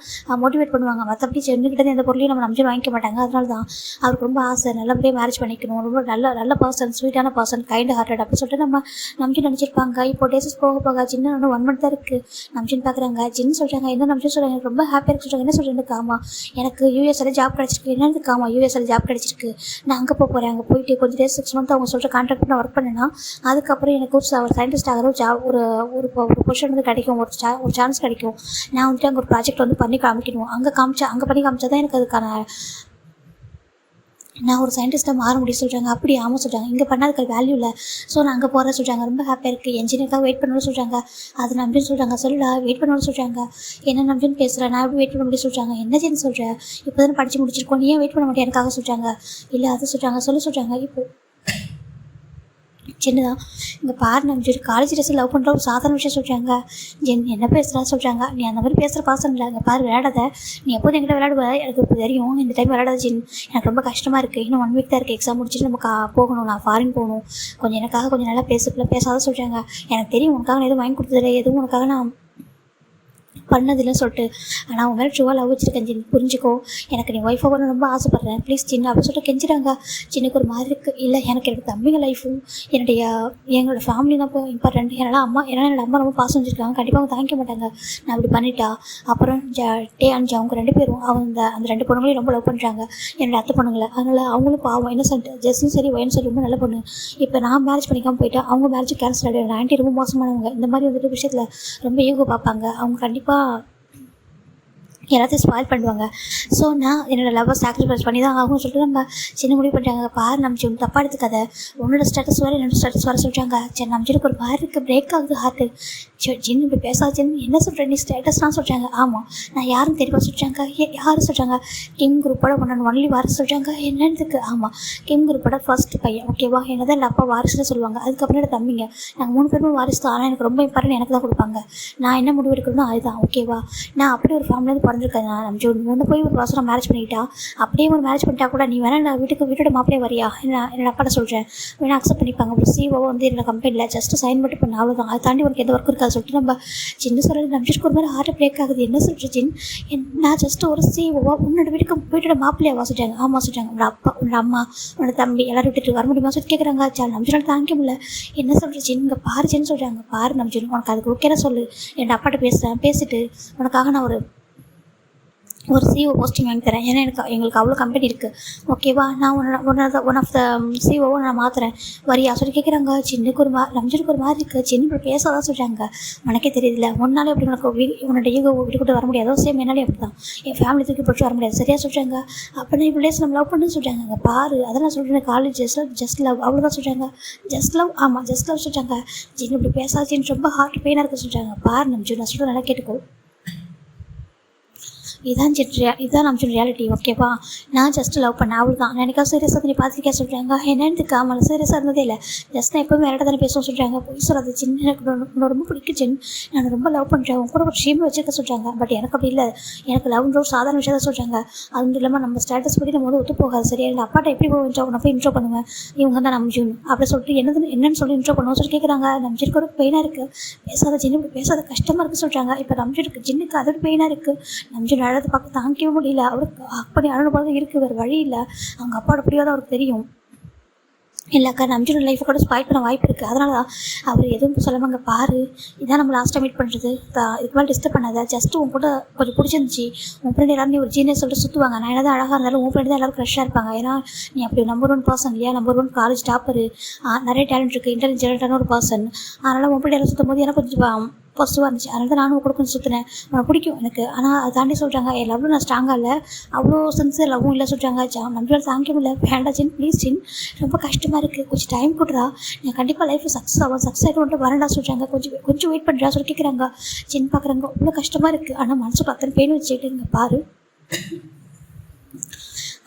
மோட்டிவேட் பண்ணுவாங்க. மற்றபடி ஜின்னுக்கிட்ட எந்த பொருளையும் நம்ம நம்பி வாங்கிக்க மாட்டாங்க. அதனால தான் அவருக்கு ரொம்ப ஆசை நல்லபடியாக மேரேஜ் பண்ணிக்கணும். ரொம்ப நல்ல பர்சன், ஸ்வீட்டான பர்சன், கைண்ட் ஹார்ட்டட் அப்படின்னு சொல்லிட்டு நம்ம நம்ஜின் நினச்சிருப்பாங்க. இப்போ டேஸஸ் போக ஜின்னு 1 மந்த் தான் இருக்குது. நம்ஜின் பார்க்குறாங்க. ஜின் சொல்கிறாங்க என்ன நம்ஜின் சொல்கிறாங்க எனக்கு ரொம்ப ஹாப்பியாக இருக்கு சொல்கிறாங்க. என்ன சொல்கிறேன் ஆமாம் எனக்கு யூஎஸ்ல ஜாப் கிடச்சிருக்கு. என்னதுக்கு ஆமாம் யூஎஸ்ல ஜாப் கிடச்சிருக்கு, நான் அங்கே போகிறேன். அங்கே போயிட்டு கொஞ்சம் டேஸ் 6 மந்த் அவங்க சொல்கிற கான்ட்ராக்ட் நான் ஒர்க் பண்ணேன்னா அதுக்கப்புறம் எனக்கு ஒரு சயின்டிஸ்ட் ஆகிற ஒரு ஜாப் ஒரு பொசிஷன் வந்து கிடைக்கும், ஒரு சான்ஸ் கிடைக்கும். நான் வந்துட்டு அங்கே ஒரு ப்ராஜெக்ட் வந்து பண்ணி காமிக்கணும். அங்கே பண்ணி காமிச்சா தான் எனக்கு அதுக்கான நான் ஒரு சயின்டிஸ்ட்டாக மாற முடியும் சொல்கிறாங்க. அப்படி ஆமாம் சொல்கிறாங்க. இங்கே பண்ணாதுக்கு வேல்யூ இல்லை. ஸோ நான் அங்கே போகிறேன் சொல்கிறாங்க. ரொம்ப ஹாப்பியாக இருக்குது. என்ஜினியருக்காக வெயிட் பண்ணணும்னு சொல்கிறாங்க. அது நம்பின்னு சொல்கிறாங்க. சொல்லுடா வெயிட் பண்ணணும்னு சொல்கிறாங்க. என்ன நம்பின்னு பேசுகிறேன், நான் எப்படி வெயிட் பண்ண முடியும் சொல்கிறாங்க. என்ன ஜென் சொல்கிறேன், இப்போ தானே படித்து முடிச்சிருக்கோம், நீ ஏன் வெயிட் பண்ண மாட்டேன் எனக்காக சொல்கிறாங்க. இல்லை அது சொல்கிறாங்க. சொல்கிறாங்க. இப்போது சின்னதான் இங்கே பாரு நம்ம காலேஜ் ட்ரெஸ்ஸில் லவ் பண்ணுற ஒரு சாதாரண விஷயம் சொல்கிறாங்க. ஜென் என்ன பேசுகிறா சொல்கிறாங்க. நீ அந்த மாதிரி பேசுகிற பாசம் இல்லை, அங்கே பாரு விளையாடாத, நீ எப்போது என்கிட்ட விளையாடுவ எனக்கு இப்போ தெரியும். இந்த டைம் விளையாடாத ஜென், எனக்கு ரொம்ப கஷ்டமாக இருக்குது. இன்னும் 1 வீக் தான் இருக்குது எக்ஸாம் முடிச்சுட்டு நம்ம போகணும், நான் ஃபாரின் போகணும், கொஞ்சம் எனக்காக கொஞ்சம் நல்லா பேசாத சொல்கிறாங்க. எனக்கு தெரியும் உனக்காக நான் எதுவும் வாங்கி கொடுத்ததில்லை, எதுவும் உனக்காக நான் பண்ணதில்லைன்னு சொல்லிட்டு. ஆனால் அவங்க மேலே ட்ரூவாக லவ் வச்சுருக்கேன் ஜின் புரிஞ்சுக்கோ, எனக்கு நீ ஒய்ஃபாக கூட ரொம்ப ஆசைப்பட்றேன் ப்ளீஸ் ஜின் அப்படின்னு சொல்லிட்டு கெஞ்சிடாங்க. ஜின்னுக்கு ஒரு மாதிரி இருக்குது. இல்லை எனக்கு தம்பிங்க லைஃபும் எங்களோட ஃபேமிலி தான் இப்போ இம்பார்ட்டன்ட். என்னோட அம்மா ரொம்ப பாசம் வச்சுருக்காங்க, கண்டிப்பாக அவங்க தாங்கிக்க மாட்டாங்க நான் அப்படி பண்ணிட்டா. அப்புறம் டே அண்ட் அவங்க 2 பேரும் அந்த 2 பொண்ணுங்களையும் ரொம்ப லவ் பண்ணுறாங்க, என்னோட அத்தை பொண்ணுங்களை. அதனால் அவங்களும் பாவம் இன்னசென்ட், ஜெஸ்ஸும் சரி ஒயன் சரி ரொம்ப நல்ல பொண்ணு. இப்போ நான் மேரேஜ் பண்ணிக்காமல் போயிட்டா அவங்க மேரேஜ் கேன்சல் ஆகிடும். ஆண்டி ரொம்ப மோசமானவங்க, இந்த மாதிரி வந்துட்டு விஷயத்தில் ரொம்ப ஈகோ பார்ப்பாங்க. அவங்க கண்டிப்பாக எல்லாத்தையும் ஸ்பாயில் பண்ணுவாங்க. ஸோ நான் என்னோடய லவ்வை சாக்ரிஃபைஸ் பண்ணி தான் ஆகும்னு சொல்லிட்டு நம்ம சின்ன முடிவு பண்ணிட்டாங்க. பாரு நம்ம தப்பாக எடுத்துக்காத, உன்னோட ஸ்டேட்டஸ் வர என்னோட ஸ்டேட்டஸ் வர சொல்லிட்டாங்க. சரி நம்ம ஒரு பாரு இருக்குது, பிரேக் ஆகுது ஹார்ட்டு. ஜின் இப்படி பேசாச்சுன்னு என்ன சொல்கிறேன், நீ ஸ்டேட்டஸ்லாம் சொல்கிறாங்க. ஆமாம் நான் யாரும் தெரியுமா சொல்கிறாங்க, யார் சொல்கிறாங்க, கிம் குரூப்போட ஒன்லி வாரிசு சொல்கிறாங்க. என்னதுக்கு? ஆமாம் கிம் குரூப்போட ஃபர்ஸ்ட் பையன், ஓகேவா, என்ன தான் இல்லை அப்பா வாரிசுன்னு சொல்லுவாங்க. அதுக்கப்புறம் என்ன தம்பிங்க, நாங்கள் 3 பேருமே வாரிசு தான். ஆனால் எனக்கு ரொம்ப இம்பார்ட்டன் எனக்கு தான் கொடுப்பாங்க. நான் என்ன முடிவு எடுக்கணும்னோ அதுதான், ஓகேவா. நான் அப்படி ஒரு ஃபேமிலியிலேருந்து பிறந்திருக்கேன். நான் நம்ம ஒன்று போய் ஒரு வருஷம் மேரேஜ் பண்ணிக்கிட்டா, அப்படியே ஒரு மேரேஜ் பண்ணிட்டா கூட நீ வேணா நான் வீட்டோட மாப்பிளையே வரியா, என்னோட அப்பாட்ட சொல்கிறேன், வேணா அக்செப்ட் பண்ணிப்பாங்க. அப்படி சிஓ வந்து என்னோட கம்பெனியில் ஜஸ்ட் சைன் மட்டும் பண்ண, அவ்வளோதான். அதை தாண்டி உனக்கு எந்த ஒர்க் இருக்காது சொல்லிட்டு நம்ம சின்ன சொல்கிறது நம்பிச்சுக்கு ஒரு மாதிரி ஹார்ட் பிரேக் ஆகுது. என்ன சொல்கிற ஜின், நான் ஜஸ்ட் ஒரு சிஓவா உன்னோட வீட்டோட மாப்பிள்ளையாவா சொல்லிட்டாங்க. ஆமாம் சொல்லிட்டாங்க. உன்னோட அப்பா, உன்னோட அம்மா, உன்னோட தம்பி எல்லாரும் விட்டுட்டு வர முடியுமா சொல்லி கேட்குறாங்க. சார் நம்பிச்சாலும் தாங்க முடியல. என்ன சொல்கிற ஜின், இங்கே பாரு ஜின்னு சொல்கிறாங்க. பாரு நம்பிச்சு உனக்கு அதுக்கு ஓகேனா சொல்லு, என்னோட அப்பாட்ட பேசுகிறேன், பேசிட்டு உனக்காக நான் ஒரு சிஓ போஸ்டிங் வாங்கி தரேன். ஏன்னா எங்களுக்கு அவ்வளோ கம்பெனி இருக்குது, ஓகேவா. நான் ஒன் ஆஃப் த சிஓவை நான் மாற்றுறேன், வரியா சொல்லி கேட்குறாங்க. சின்னுக்கு ஒரு நம்பிச்சுக்கு ஒரு மாதிரி இருக்குது. சின்ன இப்படி பேசாதான் சொல்கிறாங்க. உனக்கே தெரியுதுல, முன்னாலே அப்படி உனக்கு உன்னோட ஈகோ விட்டுக்கிட்டு வர முடியாதோ, சேம் என்னாலே அப்படி தான், என் ஃபேமிலி தூக்கி போட்டு வர முடியாது, சரியாக சொல்கிறாங்க. அப்போ நான் இப்படி நம்ம லவ் பண்ணுன்னு சொல்கிறாங்க. பாரு அதெல்லாம் சொல்கிறேன், காலேஜ் ஜஸ்ட் லவ் அவ்வளோதான் சொல்கிறாங்க. ஜஸ்ட் லவ், ஆமாம் ஜஸ்ட் லவ் சொல்கிறாங்க. சின்ன இப்படி பேசாச்சின்னு ரொம்ப ஹார்ட் பெயினாக இருக்குது சொல்கிறாங்க. பாரு நம்பிச்சு நான் சொல்கிறேன், நல்லா கேட்டுக்கோ, இதுதான் நம்ம ரியாலிட்டி, ஓகேவா. நான் ஜஸ்ட் லவ் பண்ணேன், அவள் தான். நான் எனக்கா சீரியஸாக நீ பார்த்துக்கே சொல்கிறாங்க. என்னன்னு காமல் சீரியஸாக இருந்ததே இல்லை, ஜஸ்ட் நான் எப்போவுமே வேறு தானே பேசுவோம் சொல்கிறாங்க. போய் சொல்லாது சின்ன, எனக்கு ரொம்ப பிடிக்கும் சின்ன, நான் ரொம்ப லவ் பண்ணுறேன், உங்க கூட ஒரு ஷீமை வச்சுருக்க சொல்கிறாங்க. பட் எனக்கு அப்படி இல்லை, எனக்கு லவ்ன்ற ஒரு சாதாரண விஷயம் தான் சொல்கிறாங்க. அது இல்லாமல் நம்ம ஸ்டேட்டஸ் படி நம்ம வந்து ஒத்து போகாது, சரியா. இல்லை அப்பாட்ட எப்படி போய் நான் போய் இன்ட்ரோ பண்ணுவேன், இவங்க தான் நம்ம ஜூன் அப்படி சொல்லிட்டு என்னன்னு சொல்லி இன்ட்ரோ பண்ணுவோம் சொல்லி கேட்குறாங்க. நம்ம ஜினுக்கு ஒரு பெயினாக இருக்குது, பேசாத ஜின்னு இப்படி பேசாத கஷ்டமாக இருக்குது சொல்கிறாங்க. இப்போ நம்ம ஜின்னுக்கு அதோட பெயினாக இருக்குது. நம்ம அழகு பார்க்க தாங்கிக்கவே முடியல. அவருக்கு அப்படி அனுபவம் இருக்குது, வேறு வழி இல்லை. அவங்க அப்பாவோட பிடிவாத அவருக்கு தெரியும். இல்லைக்கா நம்பியோட லைஃப்பை கூட ஸ்பாயில் பண்ண வாய்ப்பு இருக்குது. அதனால தான் அவர் எதுவும் சொல்லாமங்க. பாரு இதான் நம்ம லாஸ்ட்டாக மீட் பண்ணுறது, இதுக்கு மேலே டிஸ்டர்ப் பண்ணாத, ஜஸ்ட்டு உன் கூட கொஞ்சம் பிடிச்சிருந்துச்சி, உன் ஃப்ரெண்ட் எல்லாரும் நீ ஒரு ஜீனியஸ் சொல்லிட்டு சுற்றுவாங்க. நான் என்ன தான் அழகாக இருந்தாலும் உன் ஃப்ரெண்ட் தான் எல்லோரும் க்ரஷ்ஷாக இருப்பாங்க. ஏன்னா நீ அப்படி நம்பர் 1 பர்சன் இல்லையா, நம்பர் 1 காலேஜ் டாப்பரு, நிறைய டேலண்ட் இருக்குது, இன்டெலிஜென்ட்டான ஒரு பர்சன். அதனால் உன் ஃப்ரெண்ட் எல்லாம் சுற்றும் போது எனக்கு கொஞ்சம் பாசிட்டிவாக இருந்துச்சு. அதனால தான் நானும் கூட கொஞ்சம் சுற்றுனேன், உனக்கு பிடிக்கும் எனக்கு. ஆனால் அதை தாண்டி சொல்கிறாங்க, என் லவ்வில் நான் ஸ்ட்ராங்காக இல்லை, அவ்வளோ சென்ஸ் லவ்வும் இல்லை சொல்கிறாங்க. நம்மளால் தாங்க முடியல, வேண்டாம் ஜின் ப்ளீஸ் ஜின், ரொம்ப கஷ்டமாக இருக்குது, கொஞ்சம் டைம் கொடுறா, நான் கண்டிப்பாக லைஃப்பில் சக்ஸஸ் ஆகிட்டு வரேன்டா சொல்கிறாங்க. கொஞ்சம் வெயிட் பண்ணுறா சொல்லி கேட்குறாங்க. ஜின் பார்க்குறாங்க, அவ்வளோ கஷ்டமாக இருக்குது, ஆனால் மனசு அத்தனை பெயின் வச்சுக்கிட்டு இங்கே பாரு,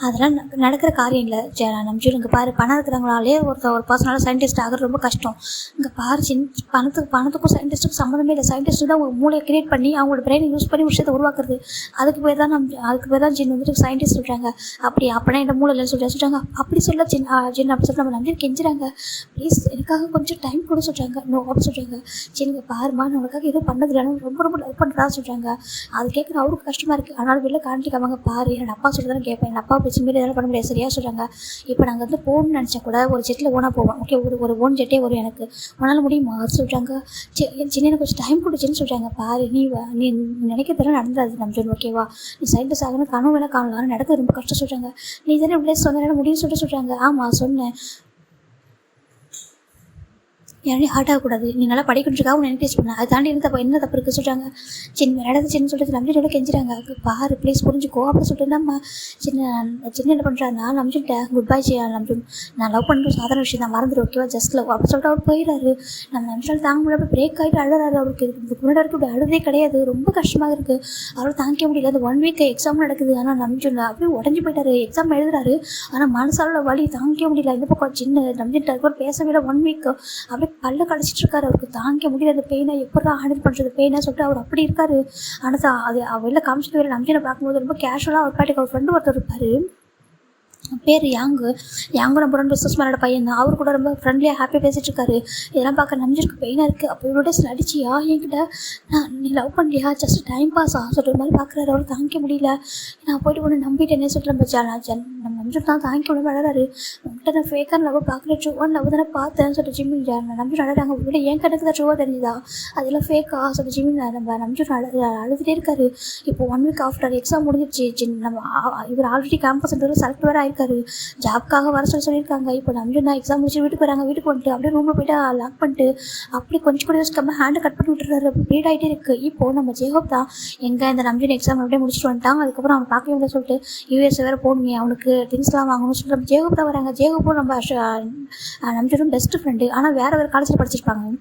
அதெல்லாம் நடக்கிற காரியம் இல்லை. நம்ம இங்கே பாரு, பணம் இருக்கிறவங்களாலே ஒரு பர்சனலாக சயின்டிஸ்ட் ஆகிறது ரொம்ப கஷ்டம். இங்கே பாரு பணத்துக்கும் சயின்டிஸ்ட்டுக்கும் சம்மந்தமே இல்லை. சயின்டிஸ்ட் தான் அவங்க மூளையை கிரியேட் பண்ணி அவங்களோட பிரெயினை யூஸ் பண்ணி விஷயத்தை உருவாக்குறது. அதுக்கு பேர் தான் ஜின் வந்துட்டு சயின்டிஸ்ட் சொல்கிறாங்க. அப்படின்னா என்ன மூளை இல்லைன்னு சொல்கிறாங்க. அப்படி சொல்ல ஜின் அப்படி சொல்லி நம்ம நம்பி கெஞ்சுறாங்க, ப்ளீஸ் எனக்காக கொஞ்சம் டைம் கூட சொல்கிறாங்க. நோ அப்படி சொல்கிறாங்க. ஜின்னுக்கு பாருமா, நான் உனக்காக எதுவும் பண்ணது இல்லைன்னு ரொம்ப ரொம்ப லவ் பண்ணுறதா சொல்கிறாங்க. அது கேட்குற அவருக்கு கஷ்டமாக இருக்குது. ஆனாலும் வெளில காண்டிக்காமங்க. பாரு என்னோட அப்பா சொல்கிறதானே கேட்பேன், என் அப்பா பிரச்சனை மாரி எதாவது பண்ண முடியாது, சரியாக சொல்கிறாங்க. இப்போ நாங்கள் வந்து போகணும்னு நினச்சா கூட ஒரு ஜெட்டில் ஓனாக போவோம், ஓகே, ஒரு ஓன் ஜெட்டே வரும் எனக்கு, உன்னால் முடியுமா சொல்கிறாங்க. சின்ன கொஞ்சம் டைம் கொடுச்சுன்னு சொல்கிறாங்க. பாரு நீ நினைக்கிறதெல்லாம் நடந்துடாது நம்ம சொல்லி, ஓகேவா, நீ சைன்டிஸ்ட் ஆகணும், கனவு வேணால் காணலாம், நடக்க ரொம்ப கஷ்டம் சொல்கிறாங்க. நீ தானே இப்படியே சொன்ன முடியும்னு சொல்கிறாங்க. ஆமாம் சொன்னேன், யாரையும் ஹார்ட் ஆகக்கூடாது, நீ நல்லா படிக்கணுக்காக உன்னை என்கரேஜ் பண்ண, அது தாண்டி என்ன தப்பு இருக்குது சொல்கிறாங்க. சின்ன விளையாடுறது சின்ன சொல்லிட்டு நம்பிச்சோட கெஞ்சுறாங்க. பாரு ப்ளீஸ் புரிஞ்சுக்கோ அப்படின்னு சொல்லிட்டு நம்ம சின்ன என்ன பண்ணுறா, நான் நம்பிச்சுட்டேன், குட் பை நம்பி, நான் லவ் பண்ணுற சாதாரண விஷயம் தான், மறந்துடு, ஓகேவா, ஜஸ்ட் லவ் அப்படி சொல்லிட்டு அவர் போயிடாரு. நம்ம நிமிஷம் தாங்க முடியாது, பிரேக் ஆகிட்டு அழுறாரு. அவருக்கு இதுக்கு முன்னாடி வரைக்கும் இப்படி அழுதே கிடையாது, ரொம்ப கஷ்டமாக இருக்குது, அவரால் தாங்கிக்க முடியல. அது 1 வீக் எக்ஸாம் நடக்குது, ஆனால் நம்பிச்சுல அப்படியே உடஞ்சி போயிட்டாரு. எக்ஸாம் எழுதுறாரு, ஆனால் மனசால வலி தாங்கிக்க முடியல. இந்த பக்கம் சின்ன நம்பிட்டு அதுக்கப்புறம் பேசவே இல்லை. 1 வீக் அப்படியே பல்ல கழிச்சிட்டு இருக்காரு. அவருக்கு தாங்க முடியல அந்த பெயினை, எப்படா ஹேண்டில் பண்ணுறது பெயினை சொல்லிட்டு அவர் அப்படி இருக்காரு. ஆனால் அது வெளில காமிச்சிட்டு வேறு நம்பினை பார்க்கும்போது ரொம்ப கேஷுவலாக ஒரு பாட்டுக்கு அவர் ஃப்ரெண்டு ஒருத்தர் இருப்பார், பேர் யாங்கோட புரன் பிஸ்னஸ் மேனோட பையன் தான். அவர் கூட ரொம்ப ஃப்ரெண்ட்லியாக ஹாப்பியாக பேசிகிட்டு இருக்காரு. இதெல்லாம் பார்க்க நம்பிச்சிருக்கு, பெயினாக இருக்குது. அப்போ இவ்வளோ டேஸ் நடிச்சியா என்கிட்ட, நீ லவ் பண்ணலையா, ஜஸ்ட் டைம் பாஸ் சொல்கிற மாதிரி பார்க்குறாரு. அவரை தாங்கிக்க முடியல. நான் போய்ட்டு ஒன்று நம்பிட்டேன்னே சொல்லிட்டு நம்ம நம்பிட்டு தான் தாங்கிக்க முடியாமல் அழகாரு. உங்கள்கிட்ட நான் ஃபேக்கான லவ் பார்க்குறேன், ட்ரூவான லவ் தானே பார்த்தேன்னு சொல்லிட்டு ஜிம்மி நம்பி அழகாங்க. உங்கள்கிட்ட என் கணக்கு தான் ட்ரூவாக தெரிஞ்சுதா, அதெல்லாம் ஃபேக்கா சொல்லிட்டு ஜிம்மி நம்ம நம்பிட்டு அழுதுகிட்டே இருக்காரு. இப்போ 1 வீக் ஆஃப்டர் எக்ஸாம் முடிஞ்சிருச்சு. இவர் ஆல்ரெடி கேம்பஸ் செலக்ட் வேறு ஆயிருக்காரு. இருக்காரு. ஜாப்க்காக வர சொல்லியிருக்காங்க. இப்போ நம்ஜுன் எக்ஸாம் முடிச்சு வீட்டுக்கு வராங்க. வீட்டுக்கு வந்துட்டு அப்படியே ரூமில் போய்ட்டு லாக் பண்ணிட்டு அப்படி கொஞ்சம் கூட யோசிக்காம ஹேண்டை கட் பண்ணி விட்டுறாரு. ப்ளீட் ஆகிட்டே இருக்குது. இப்போது நம்ம ஜேகப் தான் எங்கே இந்த நம்ஜுன் எக்ஸாம் அப்படியே முடிச்சுட்டு வந்துட்டாங்க. அதுக்கப்புறம் அவன் பார்க்க முடியல சொல்லிட்டு யூஎஸ் வேறு போகணுமே, அவனுக்கு திங்ஸ்லாம் வாங்கணும்னு சொல்லிட்டு நம்ம ஜேகப் தான் வராங்க. ஜேகப்பும் நம்ம நம்ஜுனும் பெஸ்ட் ஃப்ரெண்டு. ஆனால் வேறு காலேஜில் படிச்சிருப்பாங்க.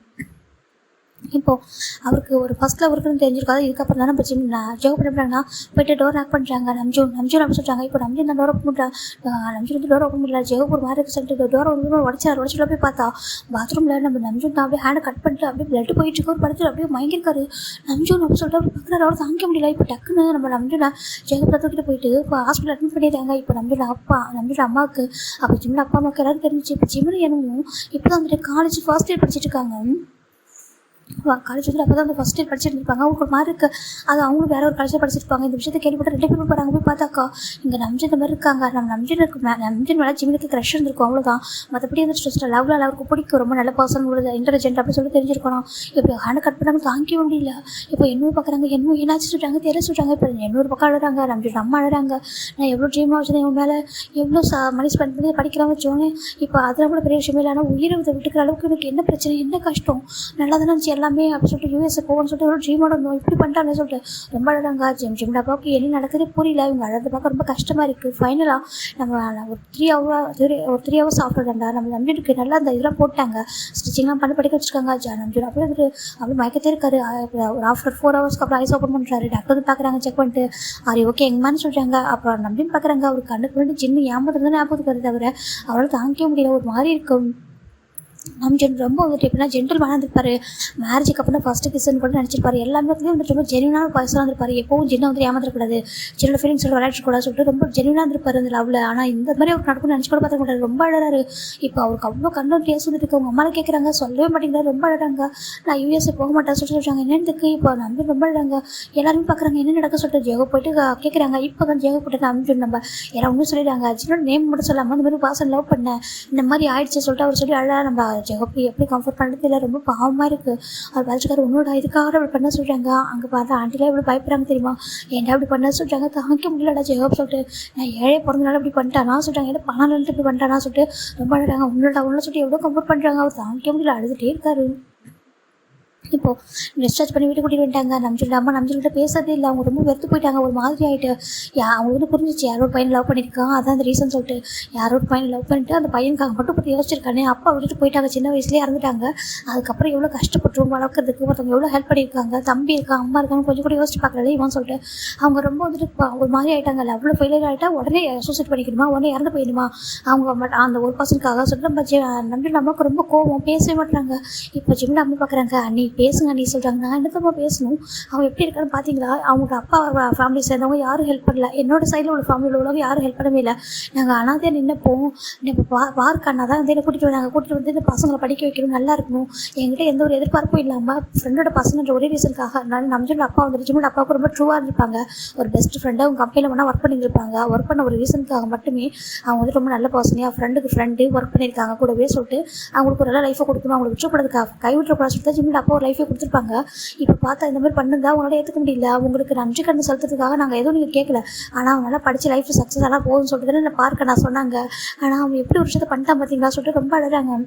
இப்போது அவருக்கு ஒரு ஃபஸ்ட் லவ் இருக்குன்னு தெரிஞ்சிருக்காது. இதுக்கப்புறம் தானே பிரச்சனை. ஜோக் பண்ணுறாங்கன்னா போய்ட்டு டோர் லாக் பண்ணுறாங்க. நம்ஜுன் அப்படி சொல்கிறாங்க. இப்போ நம்ஜுன் தான் டோர் ஓப்பன் பண்ணுறாங்க. நம்ஜுன் வந்து டோர் ஓப்பன் பண்ணல. ஜோக் ஒரு மாதிரி சொல்லிட்டு டோர் வந்து உடச்சிட்டு போய் பார்த்தா பாத்ரூமில் நம்ம நம்ஜுன் தான் அப்படியே ஹேண்டை கட் பண்ணிட்டு அப்படியே பிளட் போயிட்டு இருக்கு. ஒரு படத்தில் அப்படியே மயங்கிருக்காரு நம்ஜுன் அப்படி சொல்லிட்டு அப்படி பார்க்குறாரு. அவரை தாங்க முடியல. இப்போ டக்குன்னு நம்ம நம்ஜுனை ஜோக் தூக்கிட்டு போயிட்டு இப்போ ஹாஸ்பிட்டல் அட்மிட் பண்ணிடுறாங்க. இப்போ நம்ஜுன் அம்மாவுக்கு அப்போ ஜிம்மில் அப்பா அம்மாவுக்கு எல்லாரும் தெரிஞ்சிச்சு. இப்போ ஜிம்மில் என்னமோ இப்போ தான் வந்துட்டு காலேஜ் ஃபர்ஸ்ட் இயர் படிச்சுட்டு இருக்காங்க. காலேஜ் வந்து அப்போ தான் வந்து ஃபஸ்ட் இயர் படிச்சுட்டு இருப்பாங்க. அவங்களுக்கு ஒரு மாதிரி இருக்குது. அது அவங்களும் வேறு ஒரு காலேஜில் படிச்சிருப்பாங்க. இந்த விஷயத்தை கேள்விப்பட்டு 2 பேரும் போகிறாங்க. போய் பார்த்தாக்கா இங்கே நம்ஜுன் இந்த மாதிரி இருக்காங்க. நம்ம நம்ஜுன் மேலே ஜிம்முக்கு க்ரஷ் இருந்திருக்கும். அவ்வளோதான். மற்றபடி வந்து ஸ்ட்ரெஸ் லவ்வில் அவருக்கு பிடிக்கும். ரொம்ப நல்ல பர்சன், இன்டெலிஜென்ட் அப்படின்னு சொல்லி தெரிஞ்சிருக்கணும். இப்போ ஹேண்டை கட் பண்ணாங்க. தாங்கிக்க முடியல. இப்போ என்னவும் பார்க்குறாங்க. என்னவும் என்னாச்சு சொல்கிறாங்க, தெரிய சொல்கிறாங்க. இப்போ என்னொரு பக்கம் அழுறாங்க. நம்ஜுன் அம்மா அழுறாங்க. நான் எவ்வளோ ட்ரீமாக வச்சுருந்தேன் இவன் மேலே, எவ்வளோ மணி ஸ்பெண்ட் பண்ணி படிக்கலாம் வச்சோன்னே இப்போ அதில் கூட பெரிய விஷயமே இல்லை. ஆனால் உயிரை விட்டுக்கிற அளவுக்கு எனக்கு என்ன பிரச்சனை, என்ன கஷ்டம், நல்லா தானே இருந்துச்சு எல்லாமே அப்படி சொல்லிட்டு யூஎஸ் போகணும்னு சொல்லிட்டு ஒரு ட்ரீமோட இருந்தோம். இப்படி பண்ணிட்டான்னு சொல்லிட்டு ரொம்ப அழகாங்க. ஜிம் டப்பாவுக்கு என்ன நடக்குது புரியல. இவங்க அழகு பார்க்க ரொம்ப கஷ்டமாக இருக்குது. ஃபைனலாக நம்ம ஒரு 3 ஹவர்ஸ் ஆஃப்டர் தாண்டா நம்ம நம்ஜுனுக்கு நல்லா அந்த இதெல்லாம் போட்டாங்க. ஸ்டிச்சிங்லாம் பண்ணி படிக்க வச்சுருக்காங்க. நம்ஜுன் அப்படியே வந்துட்டு அப்படி மயக்கத்தே இருக்காரு. ஒரு ஆஃப்டர் 4 ஹவர்ஸ்க்கு அப்புறம் ஐஸ் ஓப்பன் பண்ணுறாரு. டாக்டர் வந்து பார்க்குறாங்க. செக் பண்ணிட்டு ஓகே எங்கம்மான்னு சொல்கிறாங்க. அப்புறம் நம்ஜுன் பார்க்குறாங்க. அவர் கண்ணுக்கு வந்து சின்ன ஏமாத்துறது தான் ஞாபகத்துக்கு வருது. தவிர அவரால் தாங்கிக்க முடியல. ஒரு மாதிரி இருக்கும். நம்ஜுன் ரொம்ப வந்துட்டு எப்படின்னா ஜென்டில்மேனாக இருந்திருப்பாரு. மேரேஜுக்கு அப்புறம் ஃபஸ்ட்டு கிஸ்ன்னு கூட நினச்சிருப்பாரு. எல்லாமே வந்துட்டு ரொம்ப ஜென்யூனான பர்சனாக இருந்திருப்பாரு. எப்பவும் ஜின்னை வந்து ஏமாத்திரக்கூடாது, ஜின்னோட ஃபீலிங்ஸோட விளையாடக்கூடாது சொல்லிட்டு ரொம்ப ஜென்யூனாக இருந்திருப்பாரு அந்த லவ்வில். ஆனால் இந்த மாதிரி அவருக்கு நடக்கும்னு நினச்சி கூட பார்த்துக்க மாட்டாரு. ரொம்ப அழகாரு. இப்போ அவருக்கு அவ்வளோ கண்டம் டேஸ் வந்துட்டு அவங்க அம்மாவை கேட்குறாங்க. சொல்லவே மாட்டேங்கிறாரு. ரொம்ப அழகாங்க. நான் யூஎஸ்ஏ போக மாட்டேன் சொல்லிட்டு என்னதுக்கு இப்போ நம்ஜுன் ரொம்ப அழகாங்க. எல்லாருமே பார்க்குறாங்க என்ன நடக்க சொல்லிட்டு ஜெகோ போயிட்டு கேட்குறாங்க. இப்போ தான் ஜெகோ போட்டு நம்ஜுன் நம்ம எல்லாம் ஒன்றும் சொல்லிடுறாங்க. ஜின்னோட நேம் மட்டும் சொல்லாமல் இந்த மாதிரி பாசம் லவ் பண்ணேன் இந்த மாதிரி ஆயிடுச்சு சொல்லிட்டு அவர் சொல்லி அழகா நம்ம ஜெகப்பி எப்படி கம்ஃபர்ட் பண்ணுறது இல்லை. ரொம்ப பாவமாக இருக்குது. அவர் பார்த்துக்காரு. உன்னோட இதுக்காக அப்படி பண்ண சொல்கிறாங்க. அங்கே பார்த்தா ஆண்டிலாம் எப்படி பயப்படுறாங்க தெரியுமா. ஏன்டா அப்படி பண்ண சொல்கிறாங்க. தாங்கிக்க முடியலடா ஜெகப் சொல்லிட்டு நான் ஏழை பிறந்தனால இப்படி பண்ணிட்டானா சொல்கிறாங்க. ஏன்னா பணம் நினைட்டு இப்படி பண்ணிட்டானா சொல்லிட்டு ரொம்ப அழகாங்க. உன்னோட சொல்லிட்டு எவ்வளோ கம்ஃபர்ட் பண்ணுறாங்க. அவர் தாங்கிக்க முடியல. அழுதுகிட்டே இருக்காரு. இப்போது டிஸ்சார்ஜ் பண்ணி வீட்டு கூட்டிகிட்டு வந்துட்டாங்க. நம்ஜுன்கிட்ட பேசுறதே இல்லை. அவங்க ரொம்ப வெறுத்து போயிட்டாங்க. ஒரு மாதிரி ஆகிட்டு அவங்க வந்து புரிஞ்சிச்சு யாரோ ஒரு பையன் லவ் பண்ணியிருக்கான். அதான் அந்த ரீசன் சொல்லிட்டு யாரோ ஒரு பையன் லவ் பண்ணிட்டு அந்த பையனுக்காக மட்டும் பற்றி யோசிச்சிருக்கானே. அப்பா விட்டுட்டு போயிட்டாங்க. சின்ன வயசுலேயே இறந்துட்டாங்க. அதுக்கப்புறம் எவ்வளோ கஷ்டப்பட்டுரும் வளர்க்குறதுக்கு ஒருத்தவங்க எவ்வளோ ஹெல்ப் பண்ணியிருக்காங்க. தம்பி இருக்கான், அம்மா இருக்காங்க, கொஞ்சம் கூட யோசிச்சு பார்க்கல இவன் சொல்லிட்டு அவங்க ரொம்ப வந்துட்டு ஒரு மாதிரி ஆகிட்டாங்க. லவ்வில் ஃபெயிலியர் ஆகிட்டா உடனே சூசைட் பண்ணிக்கணுமா, உடனே இறந்து போயிடுமா அவங்க அந்த ஒரு பர்சனுக்காக சொல்லிட்டு நம்ஜுன் நமக்கு ரொம்ப கோவம். பேசவே மாட்டாங்க. இப்போ ஜிம்மில் அம்மா பார்க்குறாங்க. நீ பேசுங்க நீ சொல்கிறாங்க. நான் என்னத்தம்மா பேசணும். அவன் எப்படி இருக்கான்னு பார்த்தீங்களா. அவங்க அப்பா ஃபேமிலி சேர்ந்தவங்க யாரும் ஹெல்ப் பண்ணல. என்னோட சைடில் உள்ள ஃபேமிலியில் உள்ளவங்க யாரும் ஹெல்ப் பண்ணவே இல்லை. நாங்கள் அனாதையாக நின்னப்போம். இப்போ பார்க்க அண்ணா தான் வந்து என்னை கூட்டிகிட்டு வந்தாங்க. கூட்டிகிட்டு வந்து இந்த பசங்களை படிக்க வைக்கணும், நல்லா இருக்கணும். என்கிட்ட எந்த ஒரு எதிர்பார்ப்பும் இல்லாமல் ஃப்ரெண்டோட பசங்கன்ற ஒரே ரீசனுக்காக நான் நம்ஜுன் அப்பா வந்துட்டு ஜிம்மோட அப்பாவுக்கு ரொம்ப ட்ரூவாக இருந்திருப்பாங்க. ஒரு பெஸ்ட் ஃப்ரெண்டாக அவங்க கம்பெனியில் வேணால் ஒர்க் பண்ணியிருப்பாங்க. ஒர்க் பண்ண ஒரு ரீசனுக்காக மட்டுமே அவங்க வந்து ரொம்ப நல்ல பர்சனையாக ஃப்ரெண்டுக்கு ஃப்ரெண்டு ஒர்க் பண்ணியிருக்காங்க. கூடவே சொல்லிட்டு அவங்களுக்கு ஒரு நல்ல லைஃபை கொடுக்கணும், அவங்களுக்கு விட்டுக்கூடாதுக்காக கைவிட்டுறக்கூடாது சொல்லிட்டு ஜிம்மோட அப்பா ஒரு லைஃபை கொடுத்துருப்பாங்க. இப்போ பார்த்தா இந்த மாதிரி பண்ணுங்க அவங்களால ஏற்றுக்க முடியல. உங்களுக்கு நன்றி கண்ணு செலுத்துறதுக்காக நாங்கள் எதுவும் நீங்கள் கேட்கல. ஆனால் அவங்க நல்லா படித்து லைஃப் சக்ஸஸ் எல்லாம் போகுதுன்னு சொல்லிட்டு நான் பார்க்க நான் சொன்னாங்க. ஆனால் அவங்க எப்படி ஒரு விஷயத்தை பண்ணிட்டான் பார்த்தீங்களா சொல்லிட்டு ரொம்ப அழகாங்க.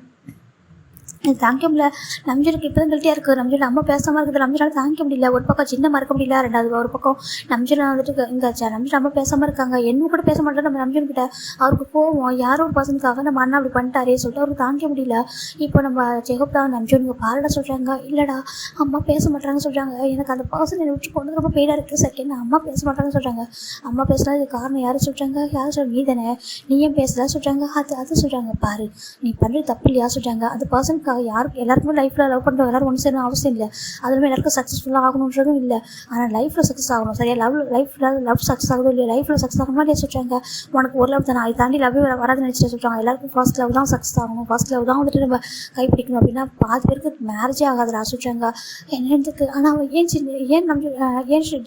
தாங்கிக்க முடியல. நம்ஜுனுக்கு இப்போ தான் கல்ட்டியாக இருக்குது. நம்ஜுன் அம்மா பேசாமல் இருக்குது. நம்ஜுனால தாங்கிக்க முடியல. ஒரு பக்கம் சின்ன மறக்க முடியல. ரெண்டாவது ஒரு பக்கம் நம்ஜுன் வந்துட்டு இங்கே நம்ஜுன் அம்மா பேசாமல் இருக்காங்க. என்ன கூட பேச மாட்டேன் நம்ம நம்ஜுன்கிட்ட. அவருக்கு போவோம் யாரோ ஒரு பசங்களுக்காக நம்ம அண்ணா அப்படி பண்ணிட்டாரே சொல்லிட்டு அவருக்கு தாங்கிக்க முடியல. இப்போ நம்ம ஜெகப் தான் நம்ஜுனுக்கு பாருடா சொல்கிறாங்க. இல்லைடா அம்மா பேச மாட்டாங்கன்னு சொல்கிறாங்க. எனக்கு அந்த பர்சன் என்னை விட்டு போனது ரொம்ப பெயினாக இருக்குது. செகண்ட் அம்மா பேச மாட்டாங்கன்னு சொல்கிறாங்க. அம்மா பேசுகிறது காரணம் யாரும் சொல்கிறாங்க. யாரும் சொல்ல நீ தானே நீ ஏன் பேசலாம் சொல்கிறாங்க. அது சொல்கிறாங்க பாரு நீ பண்ணுறது தப்பு இல்லையா சொல்கிறாங்க. அந்த பர்சனுக்கு யாருக்கு எல்லாருக்குமே லைஃப்பில் லவ் பண்ணுறவங்க எல்லாரும் ஒன்று சேரணும் அவசியம் இல்லை. அதுவுமே எல்லாருக்கும் சக்ஸஸ்ஃபுல்லாக ஆகணுன்றதும் இல்லை. ஆனால் லைஃப்பில் சக்ஸஸ் ஆகணும். சரியா லவ் சக்ஸஸ் ஆகுதோ இல்லையா, லைஃப்பில் சக்ஸஸ் ஆகணுமா இல்லையா சொல்கிறாங்க. உனக்கு ஒரு லவ் தானே, அதை தாண்டி லவ் வராதுன்னு நினச்சிட்டு சொல்கிறாங்க. எல்லாருக்கும் ஃபர்ஸ்ட் லவ் தான் சக்ஸஸ் ஆகணும், ஃபர்ஸ்ட் லவ் தான் வந்துட்டு நம்ம கைப்பிடிக்கணும் அப்படின்னா பாதி பேருக்கு மேரேஜே ஆகாதுடா சொல்கிறாங்க. என்னதுக்கு ஆனால் ஏன்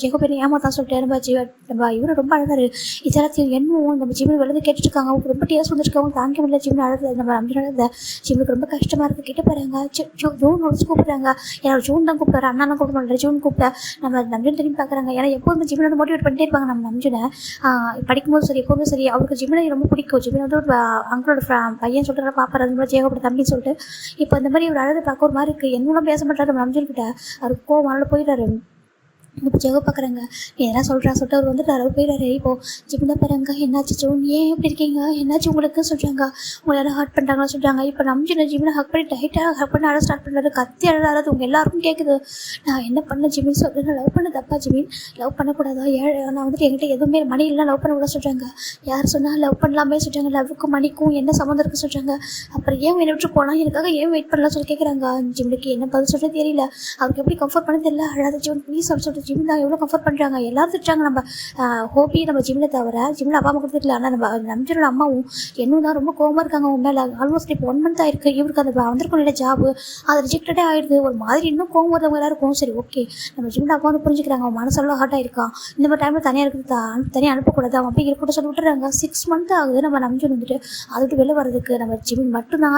ஜெகப் என்ன ஏமாத்தான் சொல்லிட்டு நம்ம இவரு ரொம்ப அழகாரு. இதெல்லாத்தையும் என்னவும் நம்ம ஜிம்மில் விழுந்து கேட்டுருக்காங்க. அவங்க ரொம்ப டேஸ்ட் வந்துருக்காங்க. தாங்க முடியல ஜிம்மில் அழகு நம்ம நம்பினால ஜிம்முக்கு ரொம்ப கஷ்டமாக இருக்குது. கேட்டு போகிறாங்க. ஜூன் வச்சு கூப்பிட்றாங்க. என்னோட ஜூன் தான் கூப்பிட்றாரு, அண்ணாலாம் கூப்பிட மாட்டேன், ஜூன் கூப்பிட்ட. நம்ம நம்ஜன் திரும்பி பார்க்குறாங்க. ஏன்னா எப்போதுமே ஜிமினை வந்து மோட்டிவேட் பண்ணிட்டே இருப்பாங்க நம்ம நம்ஜனை. படிக்கும்போது சரி எப்போதுமே சரி அவருக்கு ஜிமினை ரொம்ப பிடிக்கும். ஜிமினை வந்து ஒரு அங்களோட பையன் சொல்லிட்டு பார்ப்பாரு, அது மாதிரி ஜேகோட தம்பின்னு சொல்லிட்டு. இப்போ இந்த மாதிரி ஒரு அழகு பார்க்க ஒரு மாதிரி இருக்குது. என்னெல்லாம் பேச மாட்டாரு நம்ம நம்ஜன்கிட்ட. அவருக்கு கோவம் அதனால போயிட்டாரு. இப்போ ஜெகோ பார்க்குறாங்க, எதனா சொல்லிட்டு அவர் வந்துட்டு அவர் போயிடாரு. இப்போது ஜிமினை பாருங்க, என்னாச்சு ஜோன், ஏன் எப்படி இருக்கீங்க, என்னாச்சு உங்களுக்கு சொல்கிறாங்க, உங்களை யாரும் ஹர்ட் பண்ணுறாங்கன்னு சொல்கிறாங்க. இப்போ நம்ஜினை ஜிமினை ஹக் பண்ணி டைட்டாக ஹக் பண்ண அழ ஸ்டார்ட் பண்ணுறாரு. கத்தி அழகாது உங்கள் எல்லாருக்கும் கேட்குது. நான் என்ன பண்ண ஜிமின் சொல்கிறேன், நான் லவ் பண்ண தப்பா ஜிமின், லவ் பண்ணக்கூடாதா, நான் வந்துட்டு என்கிட்ட எதுவுமே மணி இல்லைனா லவ் பண்ணக்கூட சொல்கிறாங்க. யார் சொன்னால் லவ் பண்ணலாமே சொல்கிறாங்க, லவ்வுக்கும் மணிக்கும் என்ன சம்மந்தம் இருக்குன்னு சொல்கிறாங்க. அப்புறம் ஏன் என்னை விட்டு போனால் எனக்காக ஏன் வெயிட் பண்ணலாம் சொல்லி கேட்குறாங்க. ஜிமினுக்கு என்ன பதில் சொல்கிறது தெரியல, அவருக்கு எப்படி கம்ஃபர்ட் பண்ண தெரியல. அழகாத ஜிமின் ப்ளீஸ் அப்படின்னு சொல்லிட்டு ஜிமின் தான் எவ்வளோ கம்ஃபர்ட் பண்ணுறாங்க. எல்லாரும் திட்டுறாங்க. நம்ம ஹோபி நம்ம ஜிம்மில் தவிர ஜிம்மில் அப்பா அம்மா கொடுத்துருக்கல. ஆனால் நம்ம நம்ஜனோட அம்மாவும் என்னும் தான் ரொம்ப கோவமாக இருக்காங்க உன் மேலே. ஆல்மோஸ்ட் இப்போ 1 month ஆயிருக்கு இவருக்கு அந்த வந்திருக்கும் இல்லை ஜாபு, அது ரிஜெக்டடே ஆகிடுது. ஒரு மாதிரி இன்னும் கோவம் வரவங்க எல்லாருக்கும். சரி ஓகே, நம்ம ஜிம்மில் அப்பா வந்து புரிஞ்சுக்கிறாங்க, அவன் மனசெல்லாம் ஹார்ட் ஆகிருக்கான், இந்த மாதிரி டைமில் தனியாக இருக்குது, தனியாக அனுப்பக்கூடாது, அவன் அப்படி இருக்கட்டும் சொல்லி விட்டுறாங்க. 6 month ஆகுது நம்ம நம்ஜன் வந்துட்டு அதை விட்டு வெளில வர்றதுக்கு. நம்ம ஜிம்மின் மட்டும்தான்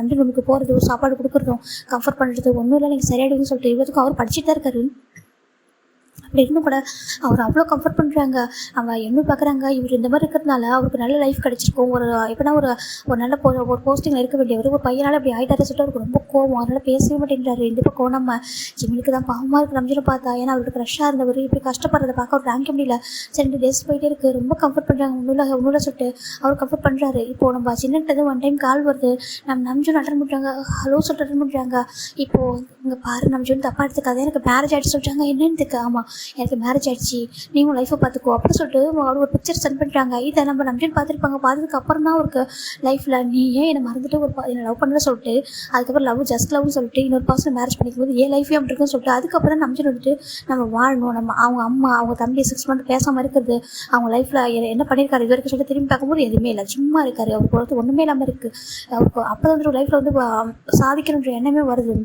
நம்ஜன் ரூமுக்கு போகிறது, சாப்பாடு கொடுக்குறதும் கம்ஃபர்ட் பண்ணுறது ஒன்றும் இல்லை, நீங்கள் சரியாயிடுன்னு சொல்லிட்டு இவருக்கும் அவர் படிச்சுட்டு தான் இருக்காரு. அப்படி இருந்தும் கூட அவர் அவ்வளோ கம்ஃபர்ட் பண்ணுறாங்க. அவங்க என்ன பார்க்குறாங்க, இவர் இந்த மாதிரி இருக்கிறதுனால அவருக்கு நல்ல லைஃப் கிடச்சிருக்கும். எப்படின்னா ஒரு நல்ல ஒரு போஸ்டிங்கில் இருக்க வேண்டியவர் ஒரு பையனால் அப்படி ஆகிட்டாரு சொல்லிட்டு அவருக்கு ரொம்ப கோவம். அதனால் பேசவே மாட்டேங்கிறாரு. இந்த பக்கம் நம்ம ஜிமினுக்கு தான் பாவமாக இருக்குது நம்ஜனை பார்த்தா. ஏன்னா அவருக்கு க்ரஷ்ஷாக இருந்தவர் இப்படி கஷ்டப்படுறதை பார்க்க அவர் தாங்கிக்க முடியல. 2 days போயிட்டே இருக்குது. ரொம்ப கம்ஃபர்ட் பண்ணுறாங்க. ஒன்றுல சொல்லிட்டு அவர் கம்ஃபர்ட் பண்ணுறாரு. இப்போது நம்ம சின்னது 1 time கால் வருது, நம்ம நம்ஜன் அட்டன் பண்ணுறாங்க, ஹலோ சொல்லிட்டு அட்டன் பண்ணுறாங்க. இப்போது இங்கே பாரு நம்ஜன் தப்பாக எடுத்துக்காது, எனக்கு மேரேஜ் ஆகிடுச்சு சொல்கிறாங்க. என்னன்னு ஆமாம் எனக்கு மேரேஜ் ஆகிடுச்சு, நீங்களும் லைஃப்பை பார்த்துக்கோ அப்படின்னு சொல்லிட்டு அவர் ஒரு பிக்சர் சென்ட் பண்ணுறாங்க. இதை நம்ம நம்ஜன் பார்த்துருப்பாங்க. பார்த்ததுக்கு அப்புறம் தான் அவருக்கு லைஃப்பில் நீ ஏன் என்னை மறந்துட்டு என்னை லவ் பண்ணுற சொல்லிட்டு அதுக்கப்புறம் லவ் ஜஸ்ட் லவ்னு சொல்லிட்டு இன்னொரு பர்சன் மேரேஜ் பண்ணிக்கும் போது ஏன் லைஃபே அப்படி இருக்குன்னு சொல்லிட்டு அதுக்கப்புறம் தான் நம்ஜன் வந்துட்டு நம்ம வாழணும், நம்ம அவங்க அம்மா அவங்க தம்பி 6 month பேசாமல் இருக்கிறது, அவங்க லைஃப்பில் என்ன பண்ணியிருக்காரு இது வரைக்கும் சொல்லிட்டு திரும்பி பார்க்கும்போது எதுவுமே இல்லை, சும்மா இருக்காரு. அவருக்கு வந்து ஒன்றுமே இல்லாமல் இருக்குது. அவருக்கு அப்போ தான் வந்துட்டு லைஃப்பில் வந்து சாதிக்கணுன்ற எண்ணமே வருது.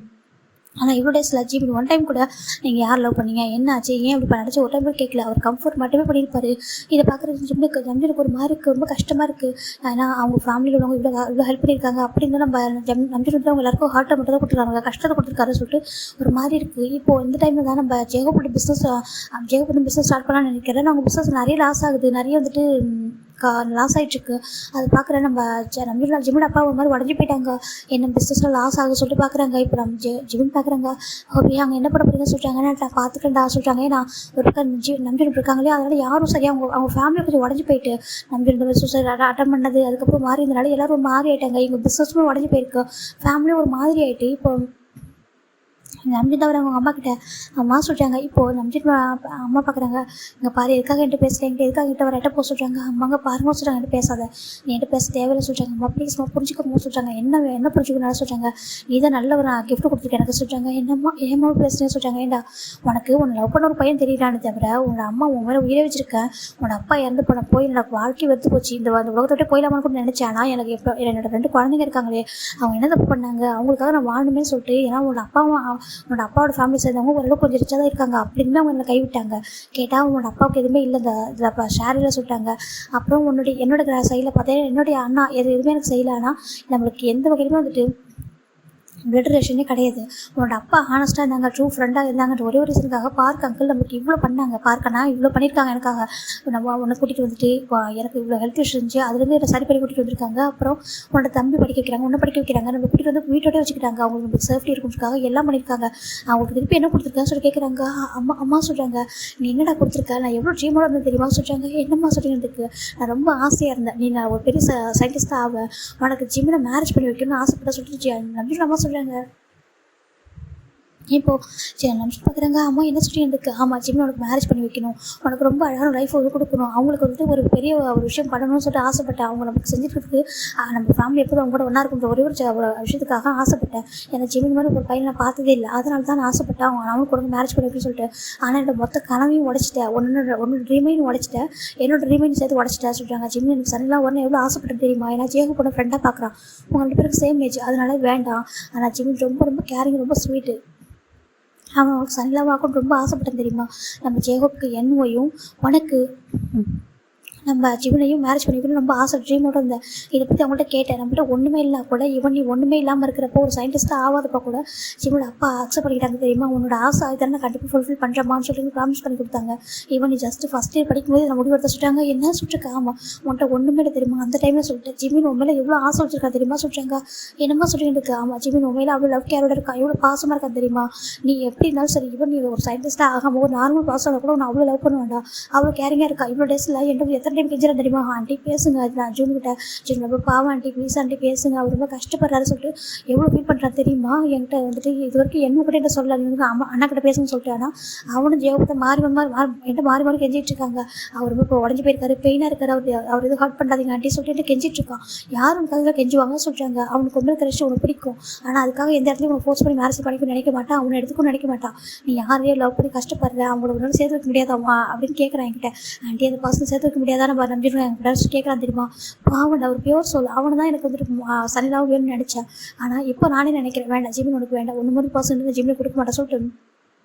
ஆனால் இவ்வளோ டேஸில் ஜிமின் 1 time கூட நீங்கள் யார் லவ் பண்ணீங்க, என்ன ஆச்சு, ஏன் இப்படி நினச்சி ஒரு டைம் கூட கேட்கல. அவர் கம்ஃபர்ட் மட்டுமே பண்ணியிருப்பாரு. இதை பார்க்குறது ஜிம்னுக்கு ஒரு மாதிரி இருக்குது, ரொம்ப கஷ்டமாக இருக்குது. ஏன்னா அவங்க ஃபேமிலியில் உள்ளவங்க இவ்வளோ ஹெல்ப் பண்ணியிருக்காங்க. அப்படின்னு நம்ம நம்ஜன் வந்து அவங்க எல்லாருக்கும் ஹார்ட்டை மட்டும் தான் கொடுத்துருக்காங்க, கஷ்டத்தை கொடுத்துருக்காருன்னு சொல்லிட்டு ஒரு மாதிரி இருக்குது. இப்போது இந்த டைமில் தான் நம்ம ஜெகோபோட பிஸ்னஸ் ஸ்டார்ட் பண்ணலாம்னு நினைக்கிறேன். அவங்க பிஸ்னஸ் நிறைய லாஸ் ஆகுது, நிறைய வந்துட்டு லாஸ் ஆகிட்டுருக்கு. அது பார்க்குற நம்ம ஜிமின் அப்பா ஒரு மாதிரி உடஞ்சி போயிட்டாங்க. என்ன பிஸ்னஸில் லாஸ் ஆகுது சொல்லிட்டு பார்க்குறாங்க. இப்போ நம்ம ஜிமின் பார்க்குறாங்க. ஓகே அங்கே என்ன பண்ண போகிறீங்கன்னு சொல்கிறாங்க. நான் பார்த்துக்கிறேன்டா சொல்கிறாங்க. ஏன்னா ஒரு பக்கம் நம்ஜன் இருக்காங்களே, அதனால் யாரும் சரியாக அவங்க ஃபேமிலி கொஞ்சம் உடஞ்சி போயிட்டு நம்ஜன் இந்த சூசைட் அட்டன் பண்ணது அதுக்கப்புறம் மாறி இருந்தனால எல்லோரும் ஒரு மாதிரி ஆகிட்டாங்க. எங்கள் பிஸ்னஸுமே உடஞ்சி போயிருக்கு, ஃபேமிலியும் ஒரு மாதிரி ஆகிட்டு. இப்போ நம்ஜன் தவிர அவங்க அம்மா கிட்ட அம்மா சொல்கிறாங்க. இப்போது நம்ஜன் அம்மா பார்க்குறாங்க. இங்கே பாரு எதுக்காக என்கிட்ட பேசுகிறேன், எதுக்காக என்கிட்ட வர போக சொல்கிறாங்க. அம்மாங்க பாருங்க சொல்கிறாங்க, என்கிட்ட பேசாத, நீ என்கிட்ட பேச தேவையில்லை சொல்கிறாங்க. அம்மா ப்ளீஸ்மா புரிஞ்சுக்கணும் சொல்கிறாங்க. என்ன புரிஞ்சுக்கணும் சொல்கிறாங்க. நீ தான் நல்ல ஒரு கிஃப்ட் கொடுத்துருக்கேன் எனக்கு சொல்கிறாங்க. என்னம்மா ஏமா பேசுகிறேன்னு சொல்கிறாங்க. ஏண்டா உனக்கு உன்னை லவ் பண்ண ஒரு பையன் தெரியலான்னு தவிர உன்னோட அம்மா உன் மேலே உயிரை வச்சிருக்கேன், உன்னோட அப்பா இறந்து போய் எனக்கு வாழ்க்கை வெறுத்து போச்சு, இந்த உலகத்தோட போயிடலாமான்னு கூட நினச்சேன். ஆனால் எனக்கு எப்போ என்னோட 2 குழந்தைங்க இருக்காங்களே, அவங்க என்ன தப்பு பண்ணாங்க, அவங்களுக்காக நான் வாழணுமே சொல்லிட்டு. ஏன்னா உன்னோட அப்பாவோட ஃபேமிலி சேர்ந்தவங்க ஓரளவு கொஞ்சம் ரிச்சாக தான் இருக்காங்க, அப்படின்னு அவங்க என்னை கைவிட்டாங்க. கேட்டால் உன்னோட அப்பாவுக்கு எதுவுமே இல்லை, இந்த ஷேரில் சொல்லிட்டாங்க. அப்புறம் என்னோட சைடில் பார்த்தேன், என்னுடைய அண்ணா எதுவுமே எனக்கு செய்யலை. ஆனால் நம்மளுக்கு எந்த வகையிலுமே வந்துட்டு பிளட் ரிலேஷனே கிடையாது. உன்னோட அப்பா ஹானஸ்ட்டாக இருந்தாங்க, ட்ரூ ஃப்ரெண்டாக இருந்தாங்கன்ற ஒரே ஒரு ரீசனுக்காக பார்க் அங்கிள் நம்மளுக்கு இவ்வளோ பண்ணாங்க. பார்க்கனா இவ்வளோ பண்ணியிருக்காங்க எனக்காக. நம்ம உன்னை கூட்டிகிட்டு வந்துட்டு எனக்கு இவ்வளோ ஹெல்த் இஷ்யூ இருந்துச்சு, அதுலேருந்து என்னை சரி பண்ணி கூட்டிகிட்டு வந்திருக்காங்க. அப்புறம் உன்னோட தம்பி படிக்க வைக்கிறாங்க, உன்னை படிக்க வைக்கிறாங்க, நம்ம கூட்டிகிட்டு வந்து வீட்டோட வச்சுக்கிட்டாங்க. அவங்களுக்கு நம்மளுக்கு சேஃப்டி இருக்கிறதுக்காக எல்லாம் பண்ணியிருக்காங்க. அவங்களுக்கு திருப்பி என்ன கொடுத்துருக்கான்னு சொல்லி கேட்குறாங்க. அம்மா சொல்கிறாங்க, நீ என்னடா கொடுத்துருக்க, நான் எவ்வளோ ட்ரீமோட இருந்தது தெரியுமா சொல்கிறாங்க. என்னம்மா சொல்கிறதுக்கு, நான் ரொம்ப ஆசையாக இருந்தேன், நீ நான் ஒரு பெரிய சயின்டிஸ்டாக ஆவேன், உனக்கு ஜிம்மில் மேரேஜ் பண்ணி வைக்கணும்னு ஆசைப்பட்ட சொல்லிட்டு நம்பி அம்மா சொல்கிறாங்க. இப்போது சரி நம்ஜன் பார்க்குறாங்க. அம்மா என்ன சொல்லி எனக்கு ஆமாம் ஜிம்மில் உனக்கு மேரேஜ் பண்ணி வைக்கணும், உனக்கு ரொம்ப அழகான லைஃப் கொடுக்கணும், அவங்களுக்கு வந்துட்டு ஒரு பெரிய ஒரு விஷயம் பண்ணணும்னு சொல்லிட்டு ஆசைப்பட்டேன். அவங்க நமக்கு செஞ்சுட்டு நம்ம ஃபேமிலி எப்போதும் அவங்க கூட ஒன்றா இருக்குன்ற ஒரே ஒரு விஷயத்துக்காக ஆசைப்பட்டேன். ஏன்னா ஜிம்மின் மாதிரி ஒரு பையனை நான் பார்த்ததே இல்லை, அதனால தான் நான் ஆசைப்பட்டேன் அவனுக்கு கூட மேரேஜ் பண்ணி வைக்கணும்னு சொல்லிட்டு. ஆனால் என்னோட மொத்த கனவையும் உடச்சிட்டேன், ஒன்னோட ட்ரீமையும் உடச்சிட்டேன், என்னோட ட்ரீமையும் சேர்த்து உடச்சிட்டேன் சொல்கிறாங்க. ஜிம்மின் எனக்கு சனிலாம் உடனே எவ்வளோ ஆசைப்பட்டேன் தெரியுமா, ஏன்னா ஜேகு பொண்ணு ஃப்ரெண்டாக பார்க்குறான், உங்கள் 2 பேருக்கு சேம் ஏஜ், அதனால வேண்டாம். ஆனால் ஜிம்மின் ரொம்ப ரொம்ப கேரிங், ரொம்ப ஸ்வீட்டு. அவன் சனிலாவாக்கும் ரொம்ப ஆசைப்பட்டேன் தெரியுமா. நம்ம ஜேகோப்புக்கு என்னையும் உனக்கு நம்ம ஜீவனையும் மேரேஜ் பண்ணிக்கணும் ரொம்ப ஆசை ட்ரீமோட இருந்தேன். இதை பற்றி அவங்கள்ட்ட கேட்டேன். நம்மகிட்ட ஒன்றுமே இல்லை கூட நீ ஒன்றுமே இல்லாமல் இருக்கிறப்போ ஒரு சயின்டிஸ்ட்டாக ஆகாதப்போ கூட ஜீவனோட அப்பா அக்செப்ட் பண்ணிக்கிட்டாங்க. தெரியுமா, உன்னோட ஆசை இதெல்லாம் கண்டிப்பாக ஃபுல்ஃபில் பண்ணுறமான்னு சொல்லி ப்ராமிஸ் பண்ணி கொடுத்தாங்க. நீ ஜஸ்ட் ஃபஸ்ட் இயர் படிக்கும்போது நான் முடிவெடுத்த சொல்லிட்டாங்க. என்ன சொல்லிருக்கா? ஆமாம், உன்ட்ட ஒன்றுமே இல்லை தெரியுமா. அந்த டைமில் சொல்லிட்டேன் ஜிமின் உண்மையில எவ்வளோ ஆசை வச்சிருக்கா தெரியுமா சொல்லிட்டாங்க. என்னமா சொல்லிட்டு இருக்கு? ஆமாம், ஜிமின் உண்மையில அவ்வளோ லவ் கேரோட இருக்கா, எவ்வளோ பாசமாக இருக்கா தெரியுமா. நீ எப்படி இருந்தாலும் சரி, நீ ஒரு சயின்டிஸ்ட்டாக ஆகாமல் ஒரு நார்மல் பாசம் கூட உன்னை அவ்வளோ லவ் பண்ண வேண்டாம். அவ்வளோ கேரிங்காக இருக்கா. இவ்வளோ டேஸில் என்கிட்ட எத்தனை டைம் கெஞ்சிடும் தெரியுமா. ஆண்டி பேசுங்க, அது நான் ஜூன்கிட்ட ஜூன் ரொம்ப பாவம் ஆண்டி ப்ளீஸ் ஆண்டி பேசுங்க, அவர் ரொம்ப கஷ்டப்படுறாரு சொல்லிட்டு எவ்வளோ ஃபீல் பண்ணுறாரு தெரியுமா. என்கிட்ட வந்துட்டு இது வரைக்கும் என்ன கூட என்ன சொல்லலை, அண்ணா கிட்ட பேசுன்னு சொல்லிட்டு. ஆனால் அவனும் ஜெயபத்தை என்கிட்ட மாறி மாறி கெஞ்சிட்டு இருக்காங்க. அவர் ரொம்ப இப்போ உடஞ்சி போயிருக்காரு, பெயினாக இருக்காரு, அவர் எதுவும் ஹர்ட் பண்ணாதீங்க ஆண்டி சொல்லிட்டு கெஞ்சிட்டு இருக்கான். யாரும் உனக்காக கெஞ்சுவாங்க சொல்கிறாங்க. அவனுக்கு ஒன்று கிடைச்சி உனக்கு பிடிக்கும், ஆனால் அதுக்காக எந்த இடத்துலையும் உனக்கு ஃபோர்ஸ் பண்ணி மேரேஜ் பண்ணிக்கணும்னு நினைக்க மாட்டான், அவனை எடுத்துக்கும் நினைக்க மாட்டான். நீ யாரையும் லவ் பண்ணி கஷ்டப்படுற, அவங்கள ஒன்றும் சேர்த்து வைக்க முடியாதாம்மா அப்படின்னு கேட்குறான் என்கிட்ட. ஆண்டி அந்த பர்சன் சேர்த்து வைக்க முடியாதா நம்ம நம்பிடுவேன் என்கிட்ட கேட்குறான் தெரியுமா. பாவன் அவர் பியோர் சொல், அவனை தான் எனக்கு வந்துட்டு சனிலாவும் வேணும்னு நினச்சேன். ஆனால் இப்போ நானே நினைக்கிறேன் வேண்டாம் ஜிமின் உனக்கு வேண்டாம், 100% ஜிமின் கொடுக்க மாட்டேன் சொல்லிட்டு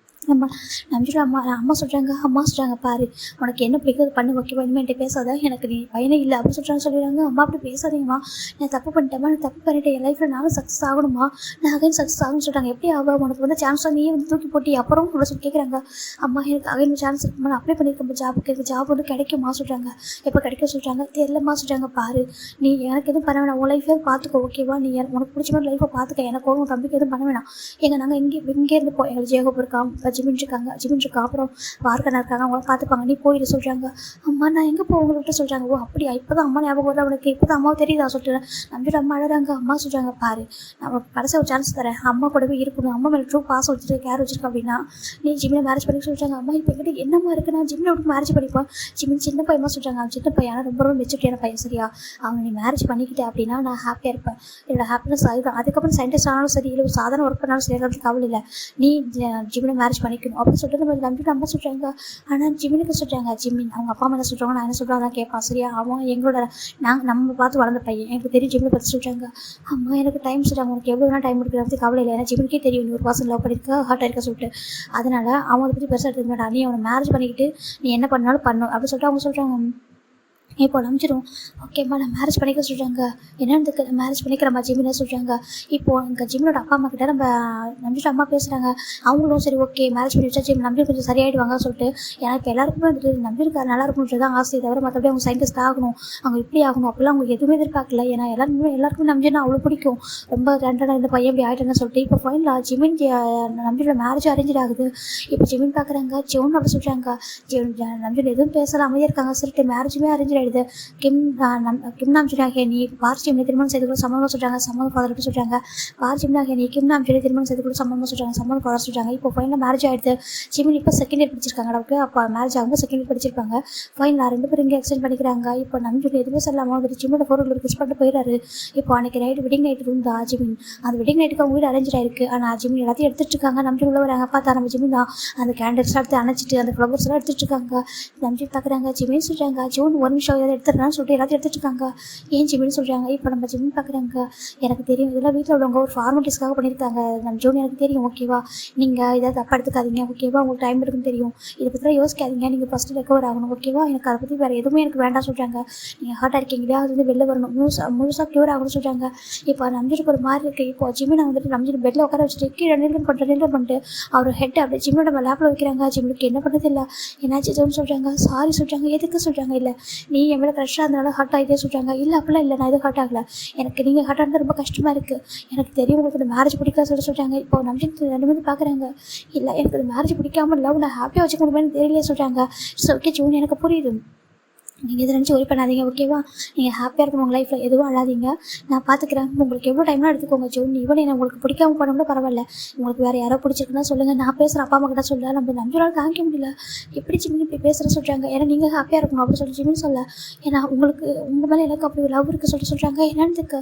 அம்மா நம்பிச்சுட்டு அம்மா சொல்கிறாங்க பாரு உனக்கு என்ன பிடிக்கிறது பண்ணு ஓகேவா, இனிமேல் என்கிட்ட பேசாத, எனக்கு நீ பையனே இல்லை அப்படின்னு சொல்கிறாங்க. அம்மா அப்படி பேசாதீங்கம்மா, நான் தப்பு பண்ணிட்டேம்மா, நான் தப்பு பண்ணிட்டேன், என் லைஃப்பில் நானும் சக்ஸஸ் ஆகணுமா, நான் அகைன் சக்ஸஸ் ஆகணும்னு சொல்கிறாங்க. எப்படி உனக்கு வந்து சான்ஸாக நீயே வந்து தூக்கி போட்டி அப்புறம் கூட சொல்லி கேட்குறாங்க. அம்மா எனக்கு அகைன் சான்ஸ் இருக்குமா, நான் அப்ளை பண்ணியிருக்கேன் ஜாபுக்கு, எனக்கு ஜாப் வந்து கிடைக்குமா சொல்கிறாங்க. எப்போ கிடைக்க சொல்கிறாங்க தெரியலம்மா சொல்கிறாங்க. பாரு நீ எனக்கு எதுவும் பண்ண வேணாம், உன் லைஃபே பார்த்துக்கோ ஓகேவா, நீ உனக்கு பிடிச்ச மாதிரி லைஃப்பை பார்த்துக்க, எனக்கு உன் தம்பிக்கு எதுவும் பண்ண வேணாம். நாங்கள் இங்கேருந்து எங்களுக்கு ஜெயகோப் இருக்கான், ஜிமின் இருக்கா, அப்புறம் பார்க்கனா இருக்காங்க, அவங்கள பார்த்துப்பாங்க, நீ போயிட்டு சொல்கிறாங்க. அம்மா நான் எங்கே போ உங்கள்கிட்ட சொல்கிறாங்க. ஓ அப்படியா, இப்போ தான் அம்மா ஞாபகம் வருது அவனுக்கு, இப்போ தான் அம்மாவை தெரியுதா சொல்லிட்டு நம்பிட்டு அம்மா அழகாங்க. அம்மா சொல்கிறாங்க பாரு நான் உனக்கு கடைசி ஒரு சான்ஸ் தரேன், அம்மா கூடவே இருக்கணும், அம்மா மேலே ட்ரூ பாஸ் வச்சுட்டு கேர் வச்சிருக்கேன் அப்படின்னா நீ ஜிம்மில் மேரேஜ் பண்ணி சொல்கிறாங்க. அம்மா இப்போ என்கிட்ட என்னம்மா இருக்குது, நான் ஜிம்மில் விட்டு மேரேஜ் பண்ணிப்பேன். ஜிம்மின் சின்ன பையமா சொல்கிறாங்க. அவன் சின்ன பையன் ரொம்ப ரொம்ப மெச்சூரிட்டியான பையன் சரியா, அவன் நீ மேரேஜ் பண்ணிக்கிட்டே அப்படின்னா நான் ஹாப்பியாக இருப்பேன், என்னோட ஹாப்பினஸ் ஆகிடும். அதுக்கப்புறம் சயின்டிஸ்ட் ஆனாலும் சரி இல்லை சாதாரண ஒர்க் பண்ணாலும் சரி எனக்கு கவலை இல்லை, நீ ஜிம்மில் மேரேஜ் பண்ணிக்கணும் அப்படின்னு சொல்லிட்டு நம்ம நம்பிட்டு அம்மா சொல்கிறாங்க. ஆனால் ஜிமினுக்கு சொல்கிறாங்க. ஜிமின் அவங்க அப்பா அம்மா என்ன சொல்கிறாங்க, நான் என்ன சொல்கிறேன் அதான் கேட்பான் சரியா. அவன் எங்களோட நம்ம பார்த்து வளர்ந்த பையன், எனக்கு தெரியும் ஜிமினை பற்றி சொல்கிறாங்க. அம்மா எனக்கு டைம் சொல்கிறாங்க, உனக்கு எவ்வளோ வேணா டைம் எடுக்கிறது கவலை இல்லை, ஏன்னா ஜிமினுக்கே தெரியும் நீ ஒரு பர்சன் லவ் பண்ணியிருக்க ஹார்ட் ஆயிருக்க சொல்லிட்டு. அதனால் அவன் அதை பற்றி பெருசாக எடுத்துக்க மாட்டான், நீ அவனை மேரேஜ் பண்ணிக்கிட்டு நீ என்ன பண்ணாலும் பண்ணும் அப்படின்னு சொல்லிட்டு அவங்க சொல்கிறாங்க. இப்போ நம்பிச்சிடும். ஓகேம்மா நான் மேரேஜ் பண்ணிக்க சொல்கிறாங்க. என்னதுக்கு மேரேஜ் பண்ணிக்கிறம்மா ஜிமினை சொல்கிறாங்க. இப்போது எங்கள் ஜிமினோட அப்பா அம்மா கிட்ட நம்ம நம்பிட்டு அம்மா பேசுகிறாங்க. அவங்களும் சரி ஓகே மேரேஜ் பண்ணி வச்சா ஜிம் நம்பி கொஞ்சம் சரியாயிடுவாங்க சொல்லிட்டு. ஏன்னா இப்போ எல்லாருக்குமே வந்துட்டு நம்பியிருக்காரு நல்லா இருக்கும்ன்றது தான் ஆசையை தவிர மற்றபடி அவங்க சயின்டிஸ்ட் ஆகணும், அவங்க இப்படி ஆகணும் அப்படிலாம் அவங்க எதுவுமே எதிர்பார்க்கல. ஏன்னா எல்லாருக்குமே நம்பினா அவ்வளோ பிடிக்கும், ரொம்ப ரெண்டடா இந்த பையன் இப்படி ஆகிட்டேன்னு சொல்லிட்டு. இப்போ ஃபைனலாக ஜிமின் நம்பியோட மேரேஜ் அரேஞ்ச் ஆகுது. இப்போ ஜிமின் பார்க்குறாங்க ஜோன் அப்படி சொல்கிறாங்க. நம்பியோட எதுவும் பேசலாம் அமைதியாக இருக்காங்க சொல்லிட்டு மேரேஜுமே அரேஞ்ச் ஆகிடுது. கிம் நாம்ஜுனாகிய நீ பார்ஜிம்னை திருமணம் செய்து கூட சம்மந்தமாக சொல்கிறாங்க. சம்மந்த ஃபாதர்கிட்ட சொல்கிறாங்க. பார்ஜிம்னாகிய நீ கிம் நாம்ஜுனை திருமணம் செய்து கூட சம்மந்தமாக சொல்கிறாங்க. சம்மந்த ஃபாதர் சொல்கிறாங்க. இப்போ ஃபைனலாக மேரேஜ் ஆகிடுது. ஜிமின் இப்போ செகண்ட் இயர் படிச்சிருக்காங்க. அளவுக்கு அப்போ மேரேஜ் ஆகும்போது செகண்ட் இயர் படிச்சிருப்பாங்க. ஃபைனலாக 2 பேரும் இங்கே எக்ஸ்டெண்ட் பண்ணிக்கிறாங்க. இப்போ நம்ஜுனை எதுவுமே சொல்லாமல் வந்துட்டு ஜிம்மோட ஃபோட்டோவில் கிஸ் பண்ணிட்டு போயிடாரு. இப்போ அன்றைக்கி நைட்டு வெட்டிங் நைட் இருந்தா ஜிமின். அந்த வெட்டிங் நைட்டுக்கு அவங்க வீடு அரேஞ்ச் ஆயிருக்கு. ஆனால் ஜிமின் எல்லாத்தையும் எடுத்துகிட்டு இருக்காங்க. நம்ஜுன் உள்ள வராங்க. பார்த்தா நம்ம ஜிமின் தான் அந்த கேண்டல்ஸ் எடுத்து அணைச்சிட்டு அந்த ஃப்ளவர்ஸ் எல்லாம் எடுத்துகிட்டு இருக்காங்க. நம்ஜுன் பார்க்குறாங்க. ஜிமின் சொல்கிறாங்க ஜோன் ஒரு நிமிஷம் எடுத்துடுறான்னு சொல்லிட்டு எல்லாத்தையும் எடுத்துகிட்டு இருக்காங்க. ஏன் ஜிமின்னு சொல்கிறாங்க. இப்போ நம்ம ஜிமின் பார்க்குறாங்க. எனக்கு தெரியும் இதெல்லாம் வீட்டில் உள்ளவங்க ஒரு ஃபார்மாலிட்டிஸ்க்காக பண்ணியிருக்காங்க. நம்ம ஜோன் எனக்கு தெரியும் ஓகேவா, நீங்கள் இதை தப்பாக எடுத்துக்காதீங்க ஓகேவா, உங்களுக்கு டைம் இருக்குன்னு தெரியும், இதை பற்றிலாம் யோசிக்காதீங்க, நீங்கள் ஃபஸ்ட்டு ரெக்கவர் ஆகணும் ஓகேவா, எனக்கு அதை பற்றி வேறு எதுவுமே எனக்கு வேண்டாம் சொல்கிறாங்க. நீங்கள் ஹார்ட்டாக இருக்கீங்களா, அது வந்து வெளில வரணும், முழுசாக க்யூர் ஆகணும்னு சொல்கிறாங்க. இப்போ நம்ஜுக்கு ஒரு மாதிரி இருக்குது. இப்போ ஜிமினை வந்துட்டு நம்ஜுக்கு பெட்டில் உட்கார வச்சுட்டு கீழே நின்று பண்ணிட்டு அவர் ஹெட் அப்படியே ஜிமினோட லேப்பில் வைக்கிறாங்க. ஜிமினுக்கு என்ன பண்ணுறது இல்லை, என்னாச்சு ஜோன் சொல்கிறாங்க. சாரி சொல்கிறாங்க. எதுக்கு சொல்கிறாங்க. இல்லை நீ என் மேலே க்ரஷ்ஷாக இருந்தனால ஹார்ட் ஆகிட்டே சொல்கிறாங்க. இல்லை அப்படிலாம் இல்லை, நான் எதுவும் ஹார்ட் ஆகலை, எனக்கு நீங்கள் ஹார்ட் ஆனது ரொம்ப கஷ்டமாக இருக்குது, எனக்கு தெரியும் உங்களுக்கு இந்த மேரேஜ் பிடிக்காது சொல்கிறாங்க. இப்போ நம்ஜின் 2 பேரும் பார்க்குறாங்க. இல்லை எனக்கு இந்த மேரேஜ் பிடிக்காமல் லவ் நான் ஹாப்பியாக வச்சுக்க முடியுமான்னு தெரியலையே சொல்கிறாங்க. ஸோ ஓகே ஜூன் எனக்கு புரியுது, நீங்கள் எது நினச்சி ஒரி பண்ணாதீங்க ஓகேவா, நீங்கள் ஹாப்பியாக இருக்கணும் உங்கள் லைஃப்பில், எதுவும் அழாதீங்க, நான் பார்த்துக்கிறேன், உங்களுக்கு எவ்வளோ டைம்லாம் எடுத்துக்கோங்க ஜோன், ஈவன் என்ன உங்களுக்கு பிடிக்காம பண்ண கூட பரவாயில்ல, உங்களுக்கு வேறு யாரோ பிடிச்சிருக்குன்னா சொல்லுங்கள், நான் பேசுகிறேன் அப்பா அம்மா கிட்ட சொல்ல, நம்ம நம்பினாலும் காமிக்க முடியல, எப்படி ஜிமின் இப்படி பேசுகிறேன்னு சொல்கிறாங்க. ஏன்னா நீங்கள் ஹாப்பியாக இருக்கணும் அப்படின்னு சொல்லி ஜிமின் சொல்ல, ஏன்னா உங்களுக்கு உங்கள் மேலே எனக்கு அப்படி லவ் இருக்குது சொல்கிறாங்க. என்னதுக்கு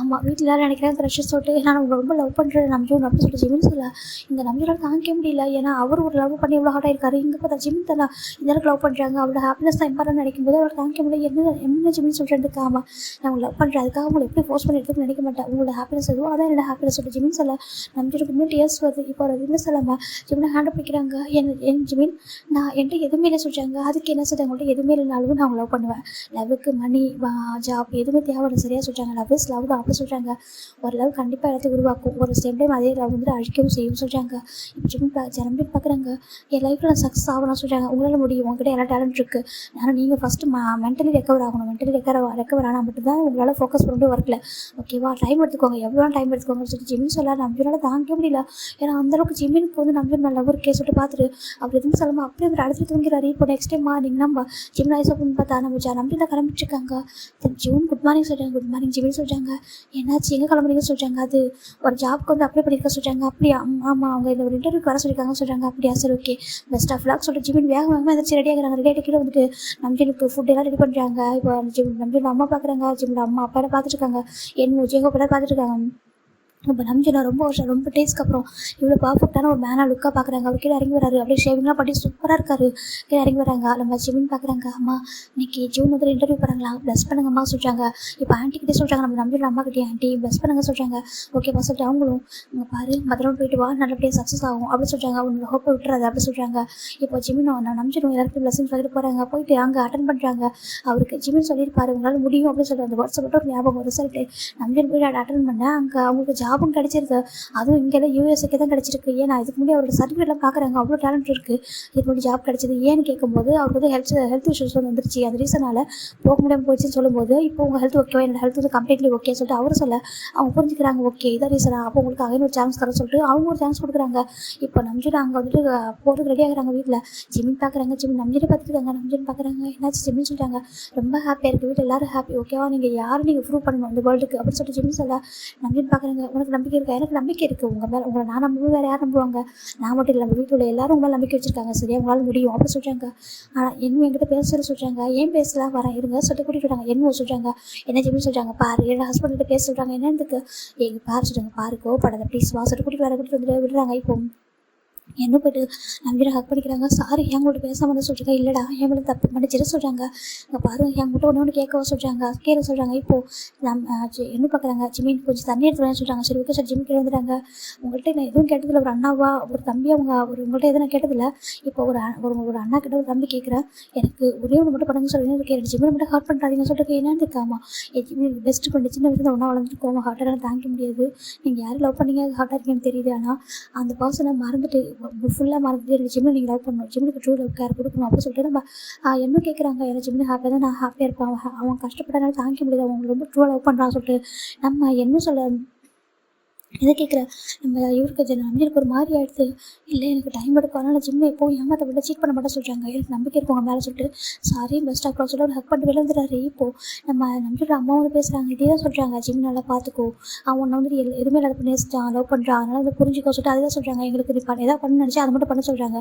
ஆமாம் வீட்டில் எல்லாரும் நினைக்கிறேன் க்ரஷ் சொல்லிட்டு நான் உங்களை ரொம்ப லவ் பண்ணுறேன் நம்பியும் அப்படின்னு சொல்லிட்டு ஜிமின் சொல்ல, இந்த நம்பினாலும் காமிக்க முடியல. ஏன்னா அவர் ஒரு லவ் பண்ணி எவ்வளோ ஹார்ட்டாக இருக்காரு, இங்கே பார்த்தா ஜிமின் தானே இந்த அளவுக்கு லவ் பண்ணுறாங்க, அவரோட ஹாப்பினஸ் தான் இம்பார்ட்டன் நினைக்கும் போது அவளை தாங்கிக்க முடியல. என்ன ஜிமின்னு சொல்கிறதுக்கு, ஆமாம் நான் உங்களை லவ் பண்ணுறேன், அதுக்காக உங்களை எப்படி ஃபோர்ஸ் பண்ணி எடுத்துன்னு நினைக்க மாட்டேன். உங்களோட ஹாப்பினஸ் எதுவும் அதான் என்னோட ஹாப்பினஸ் சொல்லிட்டு ஜிமின் சொல்ல நம்பிட்டு இன்னும் டேஸ் வருது. இப்போ அவர் எதுவுமே சொல்லாமல் ஜிமினை ஹேண்டில் பண்ணிக்கிறாங்க. என் ஜிமின் நான் என்கிட்ட எதுவுமே இல்லை சொல்கிறாங்க. அதுக்கு என்ன சொல்கிறாங்க, உங்கள்கிட்ட எதுவுமே இல்லைனாலும் நான் லவ் பண்ணுவேன். லவ்வுக்கு மணி ஜாப் எதுவுமே தேவையில்லை சரியாக சொல்கிறாங்க. லவ் இஸ் லவ் தான் அப்படி சொல்கிறாங்க. ஒரு லவ் கண்டிப்பாக எல்லாத்தையும் உருவாக்கும், ஒரு சேம் டைம் அதே லவ் வந்து அழிக்கவும் செய்யும் சொல்கிறாங்க. இப்போ ஜிமின் நம்பிட்டு பார்க்குறாங்க. என் லைஃப்பில் நான் சக்ஸஸ் ஆகணும்னு சொல்கிறாங்க. உங்களால் முடியும், உங்கள்கிட்ட எல்லா டேலண்ட் இருக்குது. ஆனால் நீங்கள் ஃபஸ்ட்டு மென்டலி ரெக்கவர் ஆகணும். மென்டலி ரெக்கவர் ஆனால் மட்டும்தான் உங்களால் ஃபோக்கஸ் பண்ண முடியும் ஒர்க்கில். ஓகேவா, டைம் எடுத்துக்கோங்க, எவ்வளோ டைம் எடுத்துக்கோங்கன்னு சொல்லிட்டு ஜிமின் சொல்ல நம்பினால தாங்க முடியல. ஏன்னா அந்தளவுக்கு ஜிமினுக்கு வந்து நம்பி நல்ல ஒரு கேஸ் விட்டு பார்த்துட்டு அப்படி எதுவும் சொல்லாமல் அப்படியே ஒரு அடுத்து தூங்கிறாரு. இப்போ நெக்ஸ்ட் டைம் மார்னிங் நம்ம ஜிமின் ஐஸ் ஓப்பன் பார்த்தா நம்ம நம்பியில் கிளம்பிட்டு இருக்காங்க. ஜிமின் குட் மார்னிங் சொல்கிறாங்க. குட் மார்னிங் ஜிமின் சொல்கிறாங்க. என்னாச்சு எங்கே கிளம்புறீங்கன்னு சொல்கிறாங்க. அது ஒரு ஜாப்க்கு வந்து அப்ளை பண்ணியிருக்க சொல்கிறாங்க. அப்படியா, ஆமாம் அவங்க இந்த ஒரு இன்டர்வியூக்கு வர சொல்லியிருக்காங்கன்னு சொல்கிறாங்க. அப்படியா சரி ஓகே பெஸ்ட் ஆஃப் லக் சொல்லிட்டு ஜிமின் வேகமாக எதாச்சும் ரெடி ஆகிறாங்க. ரெடி ஆகிட்டு வந்துட்டு நம்பினுக்கு ஃபுட் எல்லாம் ரெடி பண்ணுறாங்க. இப்போ நம்பியோட அம்மா பார்க்குறாங்க. ஜிமியோட அம்மா அப்பா பார்த்துட்டு இருக்காங்க. என்ன ஜேகோ பேர் பார்த்துட்டு இருக்காங்க. இப்போ நம்பினா ரொம்ப டேஸ்க்கு அப்புறம் இவ்வளோ பர்ஃபெக்டான ஒரு மேனாக லுக்காக பார்க்குறாங்க. அவர் கீழே இறங்கி வராரு. அப்படியே ஷேவிங்லாம் பண்ணி சூப்பராக இருக்காரு. கீழே இறங்கி வராங்க. நம்ம ஜிமின் பார்க்குறாங்க. அம்மா இன்னைக்கு ஜூன் வந்து இன்டர்வியூ போகிறாங்களா, ப்ளஸ் பண்ணுங்கம்மா சொல்கிறாங்க. இப்போ ஆண்டிக்கிட்டே சொல்கிறாங்க, நம்ம நம்பியோட அம்மா கிட்டே ஆண்டி ப்ளஸ் பண்ணுங்க சொல்கிறாங்க. ஓகேப்பா சொல்லிட்டு அவங்களும் இங்கே பாரு பத்திரமா போயிட்டு வா, நல்லபடியாக சக்ஸஸ் ஆகும் அப்படின்னு சொல்கிறாங்க. அவங்களோட ஹோப்பை விட்டுறாது அப்படி சொல்கிறாங்க. இப்போ ஜிமின் நம்பிச்சிடும் எல்லாருக்கும் ப்ளஸிங் சொல்லிட்டு போகிறாங்க. போயிட்டு அங்கே அட்டன் பண்ணுறாங்க. அவருக்கு ஜிமின் சொல்லியிருப்பாரு உங்களால் முடியும் அப்படின்னு சொல்லிட்டு அந்த வாட்ஸ்அப் மட்டும் ஒரு ஞாபகம் ரிசல்ட்டு நம்பியன் போய் அட்டன் பண்ணேன். அங்கே அவங்களுக்கு ஜாபும் கிடச்சிருது. அதுவும் இங்கெல்லாம் யூஎஸ்ஏக்கு தான் கிடச்சிருக்கு. ஏன்னா இதுக்கு முன்னாடி அவரோட சர்டிஃபிகேட்லாம் பார்க்குறாங்க. அவ்வளோ டேலண்ட் இருக்குது. இதுக்கு முன்னாடி ஜாப் கிடச்சிது. ஏன்னு கேட்கும்போது அவருக்கு வந்து ஹெல்த் இஷ்யூஸ் வந்து வந்துருச்சு. அந்த ரீசனால் போக முடியாமல் போயிடுச்சுன்னு சொல்லும்போது இப்போ உங்கள் ஹெல்த் ஓகேவா, என்னோட ஹெல்த் வந்து கம்ப்ளீட்லி ஓகே சொல்லிட்டு அவர் சொல்ல அவங்க புரிஞ்சுக்கிறாங்க. ஓகே இதான் ரீசனா, அப்போ உங்களுக்கு அகைன் ஒரு சான்ஸ் தர சொல்லிட்டு அவங்க ஒரு சான்ஸ் கொடுக்குறாங்க. இப்போ நம்பிட்டு அங்கே வந்துட்டு போகிறதுக்கு ரெடி ஆகிறாங்க. வீட்டில் ஜிமின் பார்க்குறாங்க. ஜிமின் நம்பிட்டு பார்த்துருக்காங்க. நம்பிட்டு பார்க்குறாங்க. என்னாச்சு ஜிமின் சொல்லிட்டாங்க. ரொம்ப ஹாப்பியாக இருக்குது, வீட்டில் எல்லோரும் ஹாப்பி. ஓகேவா, நீங்கள் யாரும் நீங்கள் ப்ரூவ் பண்ணணும் இந்த வேர்ல்டுக்கு அப்படின்னு சொல்லிட்டு ஜிமின் சொல்ல நம்பிட்டு பார்க்குறாங்க. உனக்கு நம்பிக்கை இருக்கா, எனக்கு நம்பிக்கை இருக்குது. உங்கள் மேலே உங்களை நான் நம்பவும் வேறு யார் நம்புவாங்க, நான் மட்டும் இல்லை நம்ம வீட்டில் எல்லாரும் உங்களால் நம்பிக்கை வச்சுருக்காங்க. சரியா உங்களால் முடியும் அப்படின்னு சொல்கிறாங்க. ஆனால் என்ன என்கிட்ட பேசுகிற சொல்கிறாங்க. ஏன் பேசலாம் வரேன் இருங்க சொல்லிட்டு கூட்டிகிட்டு வராங்க. என்ன சொல்கிறாங்க, என்ன ஜிமின் சொல்கிறாங்க. பாரு என்னோட ஹஸ்பண்ட்கிட்ட பேச சொல்கிறாங்க. என்னதுக்கு எங்கள் பாரு சொல்கிறாங்க. பாரு கோவப்படாத ப்ளீஸ் வா சொல்லிட்டு கூட்டிகிட்டு வந்துட்டு விடுறாங்க. இப்போ என்ன போய்ட்டு நம்பிட ஹக் பண்ணிக்கிறாங்க. சாரி எங்கள்கிட்ட பேசாமல் சொல்கிறாங்க. இல்லைடா எங்களுக்கு தப்பு மன்னிச்சிட சொல்கிறாங்க. இங்கே பாருங்க எங்கள்கிட்ட ஒன்று கேட்கவா சொல்கிறாங்க. கேட்க சொல்கிறாங்க. இப்போது என்ன பார்க்குறாங்க. ஜிமின் கொஞ்சம் தண்ணி எடுத்துன்னு சொல்கிறாங்க. சரி ஓகே சார் ஜிமின் கீழே வந்துட்டாங்க. உங்கள்கிட்ட நான் எதுவும் கேட்டதில்லை, ஒரு அண்ணாவா ஒரு தம்பியா உங்கள்கிட்ட எதுவும் நான் கேட்டதில்லை. இப்போ ஒரு அண்ணா கிட்ட ஒரு தம்பி கேட்குறேன். எனக்கு ஒரே ஒன்று மட்டும் பண்ணுங்க சொல்லுங்க. கேட்குறேன் ஜிமின் மட்டும் ஹார்ட் பண்ணுறாதீங்க சொல்லிட்டு என்னன்னு இருக்காமா ஜிமின் பெஸ்ட் பண்ணி சின்ன வயசுல ஒன்றா வளர்ந்துருக்கோம். ஹார்ட்டாக தாங்க முடியாது. நீங்கள் யாரும் லவ் பண்ணீங்க ஹார்ட்டாக இருக்கீங்கன்னு தெரியுது. ஆனால் அந்த பர்சனை மறந்துட்டு ஃபுல்லாக மறந்துட்டு எனக்கு ஜிம்மில் நீங்கள் லவ் பண்ணணும், ஜிம்முக்கு ட்ரூ லவ் கேர் கொடுக்கணும் அப்படின்னு சொல்லிட்டு நம்ம என்ன கேட்குறாங்க. எனக்கு ஜிம்மில் ஹாப்பியாக தான் நான் ஹாப்பியாக இருப்பேன். அவன் கஷ்டப்பட்டனால தாங்கிக்க முடியாது, அவங்க ரொம்ப ட்ரூவாக லவ் பண்ணுறான்னு சொல்லிட்டு நம்ம என்ன சொல்ல இதை கேட்குற நம்ம இவருக்கு நம்பிருக்கு ஒரு மாதிரி ஆகிடுது. இல்லை எனக்கு டைம் எடுக்கும், அதனால் ஜிம்மில் எப்போவும் ஏமாற்ற விட சீட் பண்ண மாட்டேன் சொல்கிறாங்க. எனக்கு நம்பிக்கை இருக்கவங்க மேலே சொல்லிட்டு சாரி பெஸ்ட் ஆஃப் சொல்லிட்டு ஒரு ஹக் பண்ணிட்டு வெளில வந்துடுறாரு. இப்போது நம்ம நம்பிட்டு அம்மா வந்து பேசுகிறாங்க. இதே தான் சொல்கிறாங்க. ஜிம் நல்லா பார்த்துக்கோ, அவன் ஒன்று வந்து எதுவுமே இல்லாத பண்ணி லவ் பண்ணுறான், அதனால் வந்து புரிஞ்சுக்கோ சொல்லிட்டு அதை தான் சொல்கிறாங்க. எங்களுக்கு நீ எதாவது பண்ணு நினச்சி அதை மட்டும் பண்ண சொல்கிறாங்க.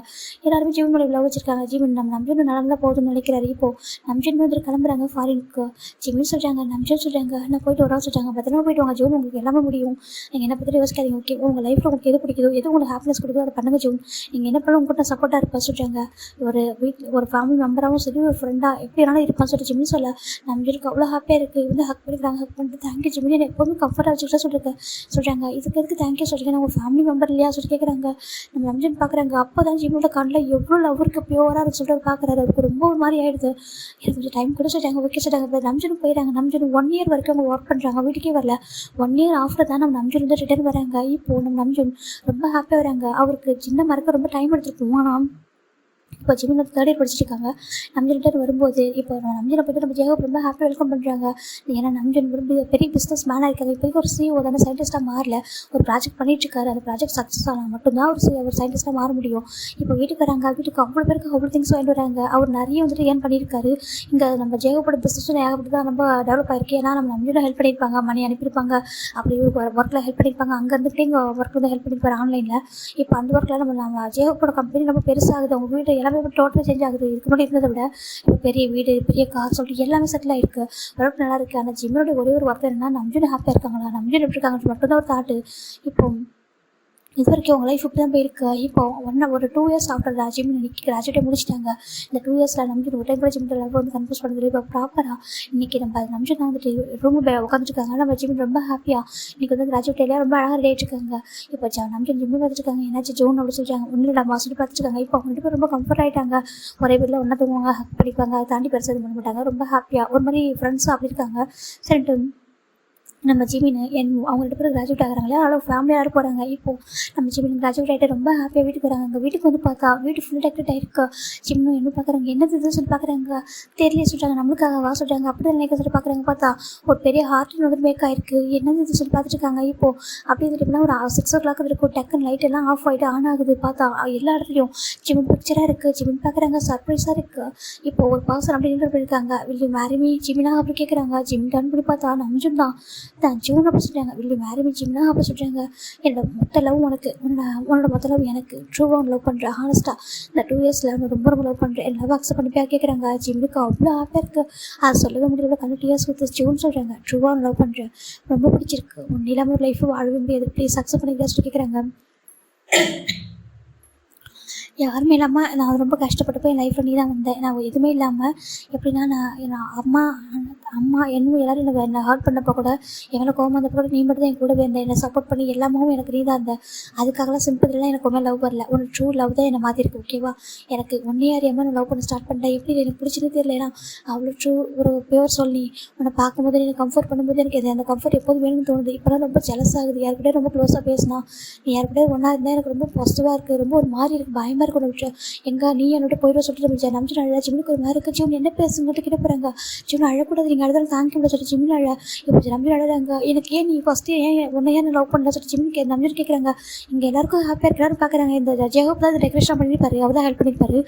எல்லாருமே ஜிம் மேலே லவ் வச்சிருக்காங்க. ஜிம் நம்ம நம்பி நல்லா தான் போகுதுன்னு நினைக்கிறாரு. இப்போது நம்ஜின் வந்து கிளம்புறாங்க ஃபாரினுக்கு. ஜிம்மின்னு சொல்கிறாங்க. நம்ஜின் சொல்கிறாங்க நான் போயிட்டு வரா சொல்கிறாங்க. பத்திரமா போயிட்டு வாங்க ஜூன், உங்களுக்கு எல்லாமே முடியும். நீங்கள் என்ன பற்றி யோசிக்காதீங்க. ஓகே உங்கள் லைஃப்பில் உங்களுக்கு எது பிடிக்குதோ, எது உங்களுக்கு ஹாப்பினஸ் கொடுக்குதோ அதை பண்ணுங்க ஜூன். நீங்கள் என்ன பண்ணலாம் உங்கள்கிட்ட சப்போர்ட்டாக இருப்பா சொல்கிறாங்க. ஒரு ஃபேமிலி மெம்பராகவும் சரி, ஒரு ஃப்ரெண்டாக எப்படி வேணாலும் இருப்பான்னு சொல்லிட்டு ஜிம்னு சொல்ல நம்பிருக்கு அவ்வளோ ஹாப்பியாக இருக்குது. வந்து ஹக் பண்ணிக்கிறாங்க. ஹக் பண்ணிட்டு தேங்க்யூ ஜிம்மி, நான் எப்போதுமே கம்ஃபர்ட்டாக வச்சுக்கிட்டா சொல்கிறாங்க. இதுக்கு எதுக்கு தேங்க்யூ சொல்கிறீங்க, நான் உங்கள் ஃபேமிலி மெம்பர் இல்லையா சொல்லி கேட்குறாங்க. நம்ம நம்ஜன் பார்க்குறாங்க. அப்போ தான் ஜிம்மோட கண்ணில் எவ்வளோ லவ் இருக்குது பியூராக இருக்கு சொல்லிட்டு பார்க்குறாரு. அவருக்கு ரொம்ப ஒரு மாதிரி ஆகிடுது. எனக்கு கொஞ்சம் டைம் கூட சொல்லிட்டாங்க. ஓகே சொல்லிட்டாங்க. இப்போ நம்ஜனுக்கு போயிடறாங்க. நம்ஜன் 1 இயர் வரைக்கும் அவங்க ஒர்க் பண்ணுறாங்க. வீட்டுக்கே வரல. 1 இயர் ஆஃப்டர் தான் நம்ம நம்ஜன் வந்து ரிட்டர்ன் வராங்க. இப்போது நம்ம நம்ஜன் ரொம்ப ஹாப்பியாக வராங்க. அவருக்கு சின்ன மறக்க ரொம்ப டைம் எடுத்துருக்கும். ஆனால் இப்போ ஜிமின் வந்து 3rd இயர் படிச்சிருக்காங்க. நம்ஜன் ரிட்டர்ன் வரும்போது இப்போ நம்ஜனை போய்ட்டு நம்ம ஜேகப் ரொம்ப ஹாப்பியாக வெல்கம் பண்ணுறாங்க. ஏன்னா நம்ஜன் ஒரு பெரிய பிஸ்னஸ் மேனாக இருக்காங்க. இப்போ ஒரு சிஓ தானே, சயின்டிஸ்ட்டாக மாறல. ஒரு ப்ராஜெக்ட் பண்ணிட்டுருக்காரு. அந்த ப்ராஜெக்ட் சக்ஸஸ் ஆனால் மட்டும்தான் ஒரு சயின்டிஸ்ட்டாக மாற முடியும். இப்போ வீட்டுக்கு வராங்க. வீட்டுக்கு அவ்வளோ பேருக்கு அவ்வளோ திங்ஸ் வாங்கிட்டு வராங்க. அவர் நிறைய வந்துட்டு ஏன் பண்ணியிருக்காரு. இங்கே நம்ம ஜேகப்போட பிஸ்னஸும் ஏகப்பட்டு தான் ரொம்ப டெவலப் ஆயிருக்கு. ஏன்னா நம்ம நம்ஜனை ஹெல்ப் பண்ணியிருப்பாங்க, மணி அனுப்பியிருப்பாங்க, அப்படி ஒர்க்கில் ஹெல்ப் பண்ணியிருப்பாங்க. அங்கே இருந்துகிட்டே இங்கே ஒர்க் வந்து ஹெல்ப் பண்ணியிருப்பாரு ஆன்லைனில். இப்போ அந்த ஒர்க்கில் நம்ம ஜேகப்போட கம்பெனி ரொம்ப பெருசாகுது. அவங்க வீடு எல்லாமே டோட்டலாக சேஞ்ச் ஆகுது. இதுக்கு முன்னாடி இருந்ததை விட இப்போ பெரிய வீடு, பெரிய கார் சொல்லிட்டு எல்லாமே செட்டில் ஆகிருக்கு. ஒர்க் நல்லா இருக்குது. ஆனால் ஜிம்மோட ஒரே ஒரு வார்த்தை என்னன்னா நம்ஜன் ஹாப்பியாக இருக்காங்களா, நம்ஜன் எப்படி இருக்காங்கன்னு மட்டும்தான் ஒரு தாட்டு. இப்போ இது வரைக்கும் உங்கள் லைஃப் இப்படி தான் போயிருக்கு. இப்போ ஒரு 2 இயர்ஸ் ஆஃப்டர் ஜிம் இன்னைக்கு கிராஜுவேட்டே முடிச்சிட்டாங்க. இந்த 2 இயர்ஸில் நம்பிக்கை ஒரு டைம் கூட ஜிம் லவ் வந்து கன்ஃபியூஸ் பண்ணுறது இப்போ ப்ராப்பராக இன்றைக்கி நம்ம நம்பிக்கை தான் வந்துட்டு ரூம் உட்காந்துருக்காங்க. நம்ம ஜிம் ரொம்ப ஹாப்பியாக இன்றைக்கி வந்து கிராஜுவேட் எல்லாம் ரொம்ப அழகாக ரெடி ஆகிட்டுருக்காங்க. இப்போ நம்பிக்கை ஜிம்மு பார்த்துருக்காங்க. என்னாச்சு ஜோன் அப்படி சொல்லிட்டாங்க. ஒன்றும் நம்ம சொல்லி பார்த்துருக்காங்க. இப்போ அவங்க 2 பேரும் ரொம்ப கம்ஃபர்ட் ஆகிட்டாங்க. ஒரே வீட்டில் ஒன்றா தூங்குவாங்க, ஹக் பண்ணிப்பாங்க. அதை தாண்டி பெருசாக இது பண்ண மாட்டாங்க. ரொம்ப ஹாப்பியாக ஒரு மாதிரி ஃப்ரெண்ட்ஸாக அப்படி இருக்காங்க. சரின்ட்டு நம்ம ஜிமின் அவங்க 2 பேரும் கிராஜுவேட் ஆகிறாங்களே, அவ்வளோ ஃபேமிலியாக போகிறாங்க. இப்போது நம்ம ஜிமின் கிராஜுவேட் ஆகிட்டு ரொம்ப ஹாப்பியாக வீட்டுக்கு வராங்க. அங்கே வீட்டுக்கு வந்து பார்த்தா வீட்டு ஃபுல் டெக்கரேட் ஆகிருக்கு. ஜிம்னும் என்ன பார்க்குறாங்க, என்னது இது சொல்லி பார்க்குறாங்க. தெரியல சொல்கிறாங்க, நம்மளுக்காக வா சொல்கிறாங்க. அப்படி நினைக்க சொல்லி பார்க்குறாங்க. பார்த்தா ஒரு பெரிய ஹார்ட்டின் வந்து மேக் ஆகிருக்கு. என்னது இது சொல்லி பார்த்துட்டு இருக்காங்க. இப்போது அப்படி சொல்லிட்டுனா ஒரு 6 o'clock இருக்கும். டக்குன்னு லைட் எல்லாம் ஆஃப் ஆகிட்டு ஆன் ஆகுது. பார்த்தா எல்லா இடத்துலையும் ஜிமின் பிக்சராக இருக்குது. ஜிமின் பார்க்குறாங்க, சர்ப்ரைஸாக இருக்குது. இப்போது ஒரு பர்சன் அப்படி நின்று போயிருக்காங்க. வில் மேரி மீ ஜிமினா அப்படி கேட்குறாங்க. ஜிமின் டன் பண்ணி பார்த்தா நம்ஜுன் தான் ஜூன் அப்படி சொல்கிறாங்க. வில் மேரி மீ ஜிமினா அப்படி சொல்கிறாங்க. என்னோட மொத்த லவ் உனக்கு, உன்னோட மொத்த லவ் எனக்கு, ட்ரூவாக லவ் பண்ணுறேன். ஹானஸ்ட்டாக இந்த 2 இயர்ஸில் நான் ரொம்ப ரொம்ப லவ் பண்ணுறேன். என் லவ் அக்செப்ட் பண்ணிப்பா கேட்குறாங்க. ஜிம்முக்கு அவ்வளோ ஹாப்பியாக இருக்குது. அதை சொல்லவே முடியல. கண்ணு டியர்ஸ் வித் ஜூன் சொல்கிறாங்க. ட்ரூவாக லவ் பண்ணுறேன், ரொம்ப பிடிச்சிருக்கு. ஒன்றும் இல்லாமல் ஒரு லைஃப் வாழவே முடியாது, ப்ளீஸ் அக்செப்ட் பண்ணிக்கலாம் சொல்லி கேட்குறாங்க. யாருமே இல்லாமல் நான் ரொம்ப கஷ்டப்பட்டு போய் என் லைஃப்பில் நீ தான் வந்தேன். நான் எதுவுமே இல்லாமல் எப்படின்னா நான் அம்மா என்னும் எல்லோரும் என்னை ஹர்ட் பண்ணப்போ கூட எங்களை கோவம் வந்தப்போ கூட நீ மட்டும் தான் என் கூடவே இருந்தேன். என்னை சப்போர்ட் பண்ணி எல்லாமும் எனக்கு நீ தான் இருந்தேன். அதுக்காகலாம் சிம்பிள்லாம் எனக்கு ஒன்றும் லவ் வரல. ஒரு ட்ரூ லவ் தான் என்னை மாற்றிருக்கு. ஓகேவா, எனக்கு ஒன்றே அறியாமல் நான் லவ் பண்ண ஸ்டார்ட் பண்ணிட்டேன். எப்படி எனக்கு பிடிச்சது தெரியல. ஏன்னா அவ்வளோ ட்ரூ ஒரு பியூர் சொல்லி உன்னை பார்க்கும்போது எனக்கு கம்ஃபர்ட் பண்ணும்போது எனக்கு அந்த கம்ஃபர்ட் எப்போது வேணும்னு தோணுது. இப்போலாம் ரொம்ப ஜெலஸ் ஆகுது. யாருக்கிட்டே ரொம்ப க்ளோஸாக பேசினா, நீ யாருக்கிட்டே ஒன்றா இருந்தால் எனக்கு ரொம்ப பாசிட்டிவாக இருக்குது. ரொம்ப ஒரு மாதிரி இருக்குது, பயமாக இருக்கணும். எங்கே நீ என்னோட போயிடுவ சொல்லிட்டு நம்ம நம்பிச்சு அழகா ஜிம்முக்கு ஒரு மாதிரி இருக்குது. ஜிம் என்ன பேசுங்கிட்ட கிட்ட போகிறாங்க. ஜிம் அழக்கூடாது, நீங்கள் அழுதாலும் தாங்க முடியாது சொல்லிட்டு ஜிம்மில் அழ. இப்போ நம்பி அழகாங்க. எனக்கு ஏன் நீ ஃபஸ்ட்டு உன்னை ஏன் லவ் பண்ணல சொல்லிட்டு ஜிம்முக்கு நம்பி கேட்குறாங்க. இங்கே எல்லாருக்கும் ஹாப்பியாக இருக்கிறாரு பார்க்குறாங்க. இந்த ஜெகப் தான் டெக்கரேஷன் பண்ணியிருப்பாரு, அவர் தான் ஹெல்ப் பண்ணியிருப்பாரு.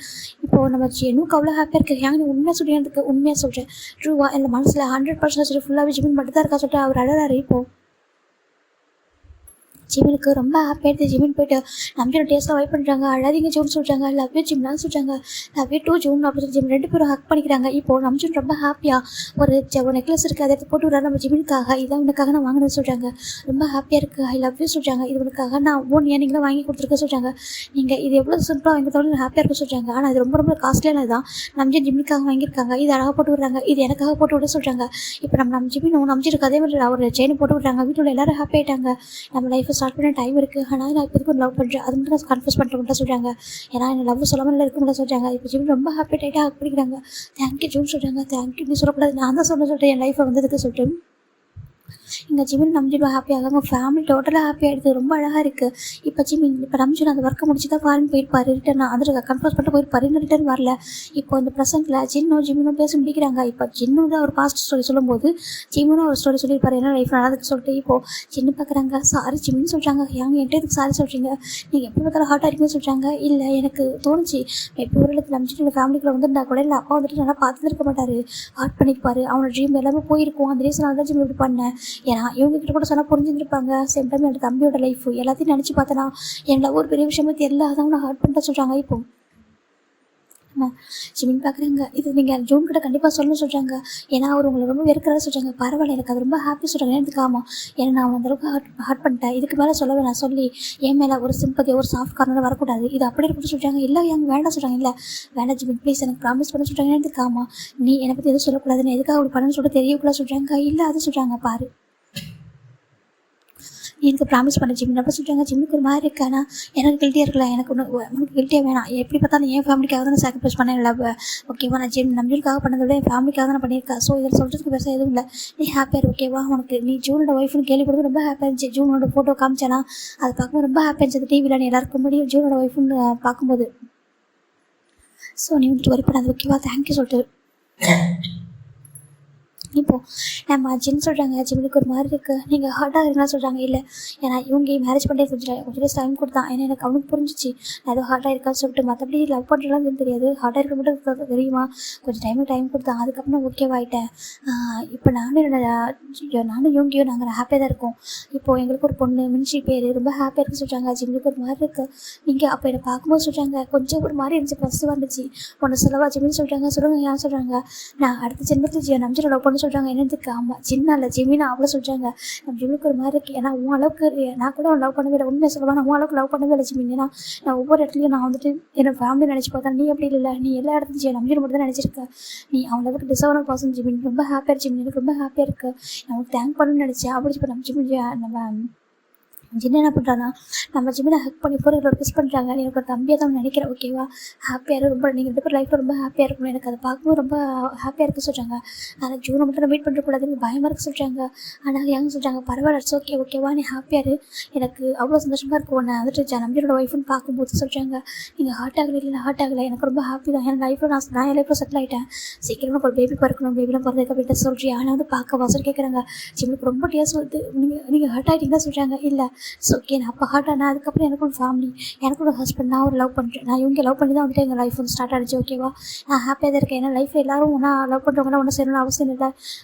இப்போது நம்ம எனக்கு அவ்வளோ ஹாப்பியாக இருக்குது. ஏங்க நீ உண்மையாக சொல்லிட்டு உண்மையாக சொல்கிறேன். ட்ரூவா இல்லை மனசில் 100% சொல்லி ஃபுல்லாகவே ஜிமின் மட்டும் தான் இருக்கா சொல்லிட்டு அவர் அழகாரு. இப்போது ஜிமினுக்கு ரொம்ப ஹாப்பியாக ஜிமின் போய்ட்டு நம்பியோட டேஸ்ட்டாக வைப் பண்ணுறாங்க. அழாதீங்க ஜூன் சொல்கிறாங்க. லவ் யூ ஜிம்லாம் சொல்கிறாங்க. லவ் யூ டூ ஜூன் அப்படின்னு சொல்லி ஜிம் 2 பேரும் ஹக் பண்ணிக்கிறாங்க. இப்போது நம்ம ஜூன் ரொம்ப ஹாப்பியாக ஒரு நெக்லஸ் இருக்குது, அதை எடுத்து போட்டு விட்றாரு நம்ம ஜிமினுக்காக. இதான் உனக்காக நான் வாங்கினது சொல்கிறாங்க. ரொம்ப ஹாப்பியாக இருக்குது. ஐ லவ் யூ சொல்கிறாங்க. இது உனக்காக நான் ஏன் நீங்களும் வாங்கி கொடுத்துருக்க சொல்கிறாங்க. நீங்கள் இது எவ்வளோ சிம்பிளாக வாங்கி தவிர ஹாப்பியாக இருக்கும் சொல்கிறாங்க. ஆனால் இது ரொம்ப ரொம்ப காஸ்ட்லியானது தான். நம்ம ஜிமினுக்காக வாங்கியிருக்காங்க. இது அழகாக போட்டு விட்றாங்க. இது எனக்காக போட்டு விட சொல்கிறாங்க. இப்போ நம்ம ஜிமின் நம்பிச்சிருக்கு. அதே மாதிரி ஒரு செயின் போட்டு விட்றாங்க. வீட்டில் எல்லோரும் ஹாப்பி ஆகிட்டாங்க. நம்ம லைஃப்பை ஸ்டார்ட் பண்ண டைம் இருக்குது. ஆனால் நான் இப்போதுக்கு ஒரு லவ் பண்ணுறேன், அது மட்டும் நான் கன்ஃபியூஸ் பண்ணுறேன் சொல்கிறாங்க. ஏன்னா என்ன லவ் சொல்லாமல் இருக்க முடியாது சொல்கிறாங்க. இப்போ ஜிம் ரொம்ப ஹாப்பி ஆகிட்டா அப்படிங்கிறாங்க. தேங்க்யூ ஜூன் சொல்கிறாங்க. தேங்க்யூ நீ சொல்லக்கூடாது, நான் தான் சொல்லிட்டேன் என் லைஃப்பை வந்ததுக்கு சொல்லிட்டு. இங்கே ஜிமின் நம்ஜின் ஹாப்பியாக அவங்க ஃபேமிலி டோட்டலாக ஹாப்பியாக இருக்குது. ரொம்ப அழகாக இருக்குது. இப்போ நம்ஜின் அந்த ஒர்க்கை முடிச்சு தான் ஃபாரின் போயிருப்பார். ரிட்டர்ன் அதில் கன்ஃபர்ஸ் பண்ணிட்டு போயிருப்பார். இன்னும் ரிட்டர்ன் வரல. இப்போ இந்த ப்ரெசென்ட்டில் ஜிம்மும் பேச முடிக்கிறாங்க. இப்போ ஜின்னு தான் ஒரு பாஸ்ட் ஸ்டோரி சொல்லும்போது ஜிம்மும் ஒரு ஸ்டோரி சொல்லியிருப்பார், என்ன லைஃப் நடந்துக்கு சொல்லிட்டு. இப்போது ஜின்னு பார்க்குறாங்க. சாரி ஜிம்னு சொல்கிறாங்க. ஏங்க என்கிட்ட இதுக்கு சாரி சொல்கிறீங்க, நீங்கள் எப்படி பார்த்தாலும் ஹார்ட்டாக இருக்குன்னு சொல்கிறாங்க. இல்லை எனக்கு தோணுச்சு எப்படி ஒரு இடத்துல நம்ஜினோட ஃபேமிலிக்குள்ள வந்துருந்தா கூட இல்லை அப்பா வந்துட்டு நல்லா பார்த்துருக்க மாட்டார், ஹார்ட் பண்ணியிருப்பார். அவனோட ட்ரீம் எல்லாமே போயிருக்கும். அந்த ரீசன் தான் ஜிம் இப்படி பண்ணேன். ஏன்னா இவங்ககிட்ட கூட சொன்னால் புரிஞ்சுருப்பாங்க. சேம் டைம் என்னோட தம்பியோட லைஃப் எல்லாத்தையும் நினச்சி பார்த்தேன்னா என்னால் ஒரு பெரிய விஷயமே தெரியல, அதான் அவனை ஹர்ட் பண்ணிட்டு சொல்கிறாங்க. இப்போ ஜிமின் பார்க்குறாங்க. இது நீங்கள் ஜூன் கிட்ட கண்டிப்பாக சொல்லணும்னு சொல்கிறாங்க. ஏன்னா அவர் உங்களை ரொம்ப வெறுக்கிறதா சொல்கிறாங்க. பரவாயில்ல, எனக்கு அது ரொம்ப ஹாப்பி சொல்கிறாங்க. எனக்கு ஆமாம், ஏன்னா நான் அந்தளவுக்கு ஹர்ட் பண்ணிட்டேன். இதுக்கு மேலே சொல்லவே நான் சொல்லி என் மேலே ஒரு சிம்பதி ஒரு சாஃப்ட் கார்னர் வரக்கூடாது. இது அப்படி இருக்கட்டும் சொல்கிறாங்க. இல்லை எங்க வேண்டாம் சொல்கிறாங்க. இல்லை வேண்டாம் ஜிமின் ப்ளீஸ் எனக்கு ப்ராமிஸ் பண்ண சொல்கிறாங்க. எனக்கு ஆமாம், நீ என்னை பற்றி எதுவும் சொல்லக்கூடாதுன்னு எதுக்காக அப்படி பண்ணணும்னு சொல்லிட்டு தெரியக்கூடாது சொல்கிறாங்க. இல்லை அது சொல்கிறாங்க. பாரு எனக்கு ப்ராமிஸ் பண்ண ஜிம் அப்போ சொல்கிறாங்க. ஜிம்முக்கு ஒரு மாதிரி இருக்கு. ஆனால் எனக்கு கில்ட்டியாக இருக்கல, எனக்கு உனக்கு கில்ட்டியாக வேணாம். எப்படி பார்த்தாலும் என் ஃபேமிலிக்காக தான் நான் சாக்ரிஃபைஸ் பண்ணேன். லவ் ஓகேவா, நான் ஜிம் நம்பிக்காக பண்ணதை விட என் ஃபேமிலிக்காக தான் நான் பண்ணியிருக்கேன். ஸோ இதில் சொல்கிறதுக்கு பெருசாக எதுவும் இல்லை. நீ ஹாப்பியாக இரு ஓகேவா. உனக்கு நீ ஜூனோட ஒய்ஃப்னு கேள்விப்படுறது ரொம்ப ஹாப்பியாக இருந்துச்சு. ஜூனோட ஃபோட்டோ காமிச்சானா அதை பார்க்கும்போது ரொம்ப ஹாப்பியாக இருந்துச்சு. டிவியில் எல்லாருக்கும் முடியும் ஜூனோட ஒய்ஃப்னு பார்க்கும்போது. ஸோ நீ வந்துட்டு வரப்படாது ஓகேவா, தேங்க்யூ சொல்லிட்டு இப்போது நம்ம ஜிம் சொல்கிறாங்க. ஜிம்முக்கு ஒரு மாதிரி இருக்குது, நீங்கள் ஹார்ட்டாக இருக்குன்னா சொல்கிறாங்க. இல்லை ஏன்னா இவங்க மேரேஜ் பண்ணிட்டு கொஞ்சம் டேஸ் டைம் கொடுத்தான். ஏன்னா எனக்கு அவனுக்கு புரிஞ்சிச்சு நான் ஏதோ ஹார்ட்டாக இருக்கான்னு சொல்லிட்டு. மற்றபடி லவ் பண்ணுறதுலாம் தெரியாது, ஹார்ட்டாக இருக்க மட்டும் தெரியுமா. கொஞ்சம் டைம் கொடுத்தான். அதுக்கப்புறம் ஓகேவாயிட்டேன். இப்போ நானும் இவங்கியும் நாங்கள் ஹாப்பியாக தான் இருக்கோம். இப்போது எங்களுக்கு ஒரு பொண்ணு மின்ஷி பேர் ரொம்ப ஹாப்பியாக இருக்குன்னு சொல்கிறாங்க. ஜிம்முக்கு ஒரு மாதிரி இருக்குது. நீங்கள் அப்போ என்னை பார்க்கும்போது சொல்கிறாங்க கொஞ்சம் ஒரு மாதிரி இருந்துச்சு, ஃபஸ்ட்டு வந்துச்சு ஒன்று சொல்லவா ஜிம்னு சொல்கிறாங்க. சொல்லுங்கள் ஏன் சொல்கிறாங்க. நான் அடுத்த ஜென்மத்தில் நம்பிச்சு லவ் பண்ண சொல்கிறாங்க என்னதுக்கு ஆமாம் சின்ன இல்லை ஜிமினா அவ்வளோ சொல்கிறாங்க. நம்ம ஜிமினுக்கு ஒரு மாதிரி இருக்குது. ஏன்னா உன் அளவுக்கு நான் கூட லவ் பண்ணவே இல்லை, உண்மையை சொல்லுவேன் நான் உன் அளவுக்கு லவ் பண்ணவே இல்லை ஜிமின். ஏன்னா நான் ஒவ்வொரு இடத்துலையும் நான் வந்துட்டு என்னோட ஃபேமிலி நினச்சி பார்த்தா நீ அப்படி இல்லை, நீ எல்லா இடத்துலையும் நம்பிக்கை மட்டும் தான் நினச்சிருக்க. நீ அவன் அளவுக்கு டிசர்வ் பர்சன் ஜிமின். ரொம்ப ஹாப்பியாக இருக்கு ஜிமின், எனக்கு ரொம்ப ஹாப்பியாக இருக்குது. நமக்கு தேங்க் பண்ணணும்னு நினச்சேன். அப்படி இப்போ நம்ம ஜிமின் நம்ம ஜின்னு என்ன பண்ணுறான்னா நம்ம ஜிம்மினை ஹக் பண்ணி போகிற கிஸ் பண்ணுறாங்க. எனக்கு ஒரு தம்பியாக தான் நினைக்கிறேன். ஓகேவா ஹாப்பியாக ரொம்ப நீங்கள் 2 பேர் லைஃப்பில் ரொம்ப ஹாப்பியாக இருக்கணும். எனக்கு அதை பார்க்கும்போது ரொம்ப ஹாப்பியாக இருக்க சொல்கிறாங்க. ஆனால் ஜூனை மட்டும் நான் மீட் பண்ணுறக்கூடாதுன்னு பயமாக இருக்க சொல்கிறாங்க. ஆனால் யங் சொல்கிறாங்க பரவாயில்ல இட்ஸ் ஓகே, ஓகேவா நீ ஹாப்பியாக இரு, எனக்கு அவ்வளோ சந்தோஷமாக இருக்கும் உன்னை வந்துட்டு நம்பியோட ஒய்ஃப்னு பார்க்கும்போது சொல்கிறாங்க. நீங்கள் ஹார்ட் ஆகலை இல்லை ஹார்ட் ஆகலை, எனக்கு ரொம்ப ஹாப்பி தான். என் லைஃப்பில் நான் என் லைஃப்பில் செட்டில் ஆகிட்டேன். சீக்கிரமாக எனக்கு ஒரு பேபி பிறக்கணும், பேபிலாம் பிறந்ததுக்கு அப்படின்ட்டு சொல்கிறேன். ஆனால் வந்து பார்க்க வாசல் கேட்குறாங்க. ஜிம்முக்கு ரொம்ப டேஸ் வருது, நீங்கள் ஹார்ட் ஆகிட்டீங்கன்னா சொல்கிறாங்க. இல்லை ஸோ ஓகே நான் அப்போ ஹார்ட் ஆனால் அதுக்கப்புறம் எனக்கு ஒரு ஃபேமிலி, எனக்கு ஒரு ஹஸ்பண்ட், நான் ஒரு லவ் பண்ணுறேன். நான் இவங்க லவ் பண்ணி தான் வந்துட்டு எங்கள் லைஃப் வந்து ஸ்டார்ட் ஆகிடுச்சு. ஓகேவா நான் ஹாப்பியாக தான் இருக்கேன். ஏன்னா லைஃப்பில் எல்லோரும் ஒன்றா லவ் பண்ணுறவங்களாம் ஒன்றும் செய்யணும்னு அவசியம் இல்லை.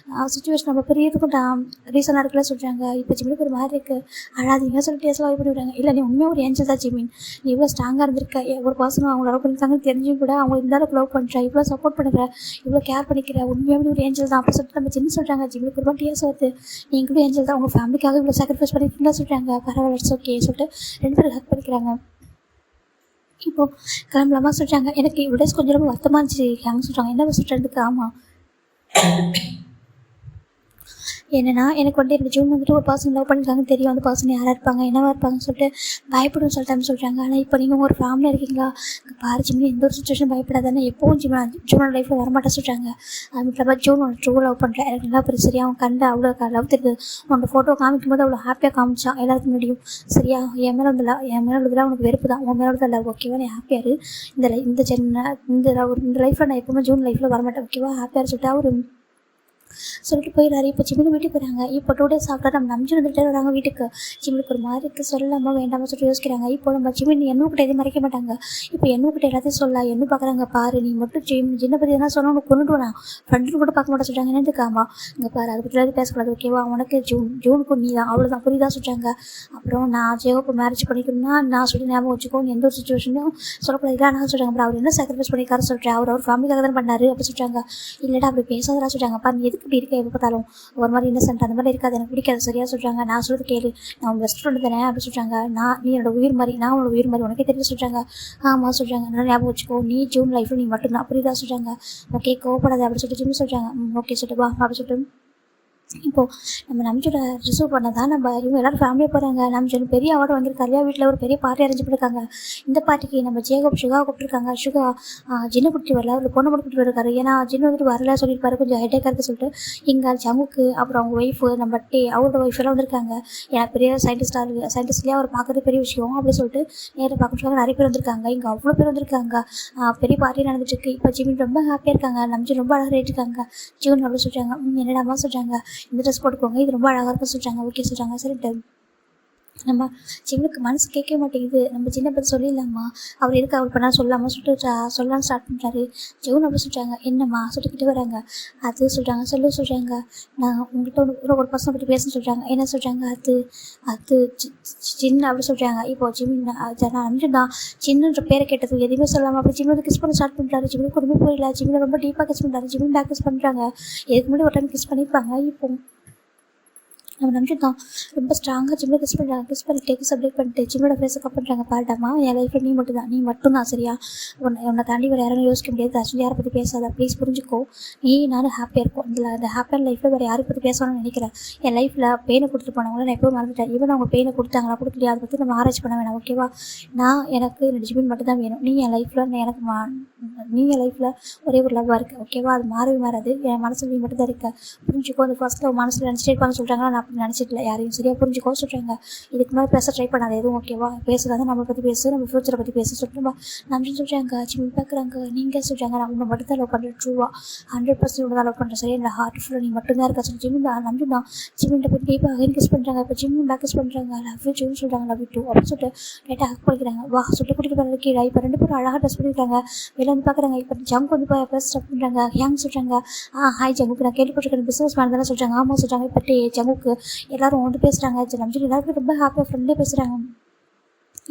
சுச்சுவேஷன் நம்ம பெரியதுக்கும் ரீசனாக இருக்குல்ல சொல்கிறாங்க. இப்போ ஜிம்முக்கு ஒரு மாதிரி இருக்குது, அழாதீங்க சொல்லிட்டு டேஸ்லாம் பண்ணி விடுறாங்க. இல்லை நீ உண்மையாக ஒரு ஏஞ்சல் தான் ஜிமின், நீ இவ்வளோ ஸ்ட்ராங்காக இருந்திருக்க. ஒரு பர்சனும் அவங்க லவ் பண்ணியிருக்காங்கன்னு தெரிஞ்சும் கூட அவங்க இந்த அளவுக்கு லவ் பண்ணுற, இவ்வளோ சப்போர்ட் பண்ணுற, இவ்வளோ கேர் பண்ணிக்கிற, உண்மையாகவே ஒரு ஏஞ்சல் தான். அப்போ சொல்லிட்டு நம்ம சின்ன சொல்கிறாங்க. ஜிம்முக்கு ஒரு டேஸ் வருது, நீங்களும் ஏஞ்சல் தான், உங்கள் ஃபேமிலிக்காக இவ்வளோ சாக்ரிஃபைஸ் பண்ணியிருக்கீங்களா சொல்கிறாங்க. பரவாயில்ல இட்ஸ் ஓகே சொல்லிட்டு 2 பேரும் ஹக் பண்ணிக்கிறாங்க. இப்போது கிளம்பலாமா சொல்கிறாங்க. எனக்கு இவ்வளோ கொஞ்சம் ரொம்ப வருத்தமாக இருந்துச்சு. ஹேங் சொல்கிறாங்க என்ன சொல்கிறதுக்கு. ஆமாம் என்னென்னா எனக்கு வந்துட்டு இந்த ஜூன் வந்துட்டு ஒரு பர்சன் லவ் பண்ணியிருக்காங்கன்னு தெரியும். அந்த பர்சன் யாராக இருப்பாங்க என்னவாக இருப்பாங்கன்னு சொல்லிட்டு பயப்படும் சொல்லிட்டு சொல்கிறாங்க. ஆனால் இப்போ நீங்கள் ஒரு ஃபேமிலியாக இருக்கீங்களா, பாரு ஜிம்னி எந்த ஒரு சுச்சுவேஷன் பயப்படாதானே, எப்போவும் ஜூனோட லைஃப்பில் வரமாட்டேன் சொல்கிறாங்க. அது மட்டும் இல்லாமல் ஜூன் ஒன்று ட்ரூ லவ் பண்ணுறேன், எனக்கு நல்லா புரியும் சரியா. அவன் கண்டு அவ்வளோ லவ் தெரியுது. உன்னோட ஃபோட்டோ காமிக்கும் போது அவ்வளோ ஹாப்பியாக காமிச்சான் எல்லாத்துக்கும் முடியும் சரியா. என் மேலே உள்ளதெல்லாம் உனக்கு வெறுப்பு தான், உன் மேலே உள்ளது லவ். ஓகேவா நீ ஹாப்பியாக இரு. இந்த லைஃப்பில் நான் எப்போவுமே ஜூன் லைஃப்பில் வரமாட்டேன். ஓகேவா ஹாப்பியாக சொல்லிட்டு அவர் சொல்லிட்டு போயிடுறாரு. இப்போ ஜிம்மினு வீட்டுக்கு போகிறாங்க. இப்போ 2 days ஆஃப்டர் நம்ம நம்பிச்சு வந்துட்டு வராங்க வீட்டுக்கு. ஜிம்மினுக்கு ஒரு மாதிரி இருக்குது, சொல்லலாமா வேண்டாமல் சொல்லிட்டு யோசிக்கிறாங்க. இப்போ நம்ம ஜிம்மின் கிட்ட எதுவும் மறைக்க மாட்டாங்க. இப்போ கிட்ட எல்லாத்தையும் சொல்லலாம். என்ன பார்க்குறாங்க பாரு, நீ மட்டும் ஜின்னை பற்றி எதனா சொன்னால் உனக்கு கொண்டுட்டு வேணாம், ஃப்ரெண்டுன்னு கூட பார்க்க மாட்டேன் சொல்கிறாங்க. என்னதுக்காமா இங்கே பாரு அதை பற்றி பேசக்கூடாது. ஓகேவா உனக்கு ஜூனுக்கு நீ தான் அவ்வளோதான் புரியுதா சொல்கிறாங்க. அப்புறம் நான் ஜெயோப்பை மேரேஜ் பண்ணிக்கணும்னா நான் சொல்லி ஞாபகம் வச்சுக்கோ, எந்த ஒரு சுச்சுவேஷனும் சொல்லக்கூடாது. இல்லை நான் சொல்கிறாங்க. அப்புறம் அவர் என்ன சாக்ரிஃபைஸ் பண்ணிக்காரு சொல்கிறேன், அவர் ஃபேமிலிக்காக தான் பண்ணார் அப்படி சொல்கிறாங்க. இல்லைடா அப்படி பேசாதா சொல்கிறாங்க. பாரு நீ எதுக்கு இப்படி இருக்க, எப்போ பார்த்தாலும் ஒரு மாதிரி இன்னசென்ட் அந்த மாதிரி இருக்காது, எனக்கு பிடிக்காது சரியா சொல்கிறாங்க. நான் சொல்கிறது கேளு, நான் உன் பெஸ்ட் ஃப்ரெண்டு தானே அப்படி சொல்கிறாங்க. நீ என்னோட உயிர் மாதிரி, நான் உன்னோட உயிர் மாதிரி, உனக்கே தெரிஞ்சு சொல்கிறாங்க. ஆமாம் சொல்கிறாங்க. நல்லா ஞாபகம் வச்சுக்கோ, நீ ஜூன் லைஃப்பில் நீ மட்டும்தான் புரியுதா சொல்கிறாங்க. ஓகே கோவப்படாது அப்படி சொல்லிட்டு ஜிம் சொல்கிறாங்க. ஓகே சொல்லிட்டு வா அப்படி சொல்லிட்டு இப்போது நம்ம நம்பிச்சோட ரிசீவ் பண்ண தான் நம்ம இவங்க எல்லோரும் ஃபேமிலியாக போகிறாங்க. நம்ம சொல்லி பெரிய அவார்டு வாங்கியிருக்காரு இல்லையா, வீட்டில் ஒரு பெரிய பார்ட்டி அரேஞ்ச் பண்ணியிருக்காங்க. இந்த பார்ட்டிக்கு நம்ம ஜேகப் சுகா கூப்பிட்டுருக்காங்க. சுகா ஜின்னு குட்டி வரல, ஒரு பொண்ணு மட்டும் கூப்பிட்டு இருக்காரு. ஏன்னா ஜின்னு வந்துட்டு வரல சொல்லியிருப்பாரு, கொஞ்சம் ஹெட்டேக்காக இருக்குது சொல்லிட்டு. இங்கே ஜங்குக்கு அப்புறம் அவங்க ஒய்ஃபு நம்ம அவரோட ஒய்ஃப் எல்லாம் வந்திருக்காங்க. ஏன்னா பெரிய சயின்டிஸ்ட்லேயே அவர் பார்க்குறது பெரிய விஷயம் அப்படின்னு சொல்லிட்டு நேரில் பார்க்கறதுக்காக நிறைய பேர் வந்திருக்காங்க. இங்கே அவ்வளோ பேர் வந்திருக்காங்க. பெரிய பார்ட்டி நடந்துட்டுருக்கு. இப்போ ஜிமின் ரொம்ப ஹாப்பியாக இருக்காங்க. நம்ம ரொம்ப அழகாக இருக்காங்க. ஜீவன் அப்படி சொல்கிறாங்க. என்னடாமா சொல்கிறாங்க, இந்த ட்ரெஸ் போட்டுக்கோங்க, இது ரொம்ப அழகாக இருக்கும் சொல்கிறாங்க. ஓகே சொல்கிறாங்க. சரிட்டு நம்ம ஜிம்முக்கு மனசு கேட்க மாட்டேங்குது. நம்ம ஜின்னை பற்றி சொல்லிடலாமா, அவர் எதுக்கு அவர் பண்ணால் சொல்லாமல் சொல்லிட்டு சொல்லலாம் ஸ்டார்ட் பண்ணுறாரு. ஜீவன் அப்படி சொல்கிறாங்க. என்னம்மா சொல்லிக்கிட்டு வராங்க. அது சொல்கிறாங்க சொல்கிறாங்க. நான் உங்கள்கிட்ட ஒரு பர்சனை பற்றி பேச சொல்கிறாங்க. என்ன சொல்கிறாங்க, அது ஜின்னு அப்படி சொல்கிறாங்க. இப்போ நான் சின்னன்ற பேரை கேட்டது எதுவுமே சொல்லாமல் அப்படி ஜிம்மு கிஸ் பண்ண ஸ்டார்ட் பண்ணுறாரு. ஜிம்முக்கு ஒன்றுமே புரியல. ஜிம்மில் ரொம்ப டீப்பாக கிஸ் பண்ணுறாரு. ஜிம்மு பேக் கிஸ் பண்ணுறாங்க. இதுக்கு முன்னாடி ஒரு டைம் கிஸ் பண்ணியிருப்பாங்க. இப்போ நம்ம நம்பிதான் ரொம்ப ஸ்ட்ராங்காக ஜிம்மில் கிஸ் பண்ணுறாங்க. கிஸ் பண்ணிட்டு சப்ஜெக்ட் பண்ணிட்டு ஜிம்மோட ஃபேஸை கப் பண்ணுறாங்க. பாட்டாமா என் லைஃப்பில் நீ மட்டும்தான் சரியா, உன்னை தாண்டி வேறு யாரும் யோசிக்க முடியாது. ஆக்சுவலி யாரை பற்றி பேசாத ப்ளீஸ் புரிஞ்சுக்கோ. நீ நானும் ஹாப்பியாக இருக்கும். இந்த ஹாப்பியான லைஃப்பில் வேறு யாரை பற்றி பேசணும்னு நினைக்கிறேன். என் லைஃப்பில் பெயினை கொடுத்துட்டு போனவங்கள நான் எப்போவும் மறந்துட்டேன். ஈவன் அவங்க பெயினை கொடுத்தாங்களா கொடுக்கலையா அதை பற்றி நம்ம ஆராய்ச்சி பண்ண வேணாம். ஓகேவா எனக்கு என்னோட ஜிமின் மட்டும் தான் வேணும். நீ என் லைஃப்பில் ஒரே ஒரு லவ்வாக இருக்குது. ஓகேவா அது மாறவே மாறாது. என் மனசில் நீ மட்டும் தான் இருக்க புரிஞ்சுக்கோ. அந்த ஃபர்ஸ்ட்டில் மனசில் நினச்சிட்டே இருப்பாங்க சொல்கிறாங்க. நான் அப்படி நினச்சிக்கல யாரையும் சரியாக புரிஞ்சுக்கோ சொல்கிறாங்க. இதுக்கு மேலே பேச ட்ரை பண்ணாத எதுவும். ஓகேவா பேசுகிறத நம்மளை பற்றி பேசு, நம்ம ஃப்யூச்சரை பற்றி பேச சொல்லிட்டு நன்றி சொல்கிறாங்க. ஜிமின் பார்க்குறாங்க. நீங்கள் சொல்கிறாங்க நான் உன்னை மட்டும் தான் லவ் பண்ணுறேன். ட்ரூவா 100% தான் லவ் பண்ணுறேன். சரியா என்னோட ஹார்ட் ஃபுல்லாக நீ மட்டும் தான் இருக்கா சொல்லி ஜிமின் நன்றி தான். ஜிமின்ட்ட போய் டீப்பாக அகைன் கிஸ் பண்ணுறாங்க. இப்போ ஜிமின் பேக் கிஸ் பண்ணுறாங்க. லவ் யூ ஜிமின் சொல்கிறாங்க. லவ் யூ டூ அப்படின்னு சொல்லிட்டு லேட்டாக ஹக் பண்ணிக்கிறாங்க. வா சொல்லிட்டு கூட்டிகிட்டு போகிறது கீழே. இப்போ 2 பேரும் அழகாக ட்ரெஸ் பண்ணியிருக்காங்க. வெளில வந்து பார்க்குறாங்க. இப்போ ஜங்க் வந்து பேச ஸ்டார்ட் பண்ணுறாங்க. ஹேங் சொல்கிறாங்க. ஹாய் ஜங்குக்கு நான் கேள்விப்பட்டிருக்கேன் பிஸ்னஸ் மேன் தானே சொல்கிறாங்க. ஆமாம் சொல்கிறாங்க. இப்போ ஜங்குக்கு எல்லோரும் வந்து பேசுகிறாங்க. நம்பிச்சு எல்லாருக்கும் ரொம்ப ஹாப்பியாக ஃப்ரெண்ட்லியாக பேசுகிறாங்க.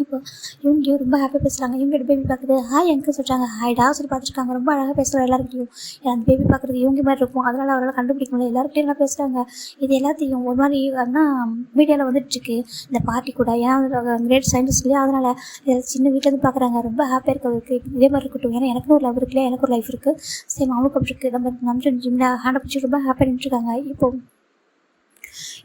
இப்போ இவங்க ரொம்ப ஹாப்பியாக பேசுகிறாங்க. இவங்க பேபி பார்க்குது ஹாய் அங்கிள் சொல்கிறாங்க. ஹாய்டா சொல்லி பார்த்துருக்காங்க. ரொம்ப அழகாக பேசுகிற எல்லாருக்கிட்டையும். அந்த பேபி பார்க்குறதுக்கு இவங்க மாதிரி இருக்கும். அதனால் அவரால் கண்டுபிடிக்க முடியல. எல்லாருக்கிட்டையும் நல்லா பேசுகிறாங்க. இது எல்லாத்தையும் ஒரு மாதிரி ஆனால் மீடியாவில் வந்துட்டுருக்கு இந்த பார்ட்டி கூட. ஏன்னா கிரேட் சயின்டிஸ்ட் இல்லையா, அதனால் சின்ன வீட்டிலேருந்து பார்க்குறாங்க. ரொம்ப ஹாப்பியாக இருக்கிறதுக்கு இதே மாதிரி இருக்கட்டும். ஏன்னா எனக்குன்னு ஒரு லவ் இருக்குல்லையா, எனக்கு ஒரு லைஃப் இருக்குது, சேம் அவனுக்கு அப்படி இருக்குது. நம்ம ஜிம்மில் ஹேண்டை பிடிச்சி ரொம்ப ஹாப்பியாக நின்றுருக்காங்க. இப்போது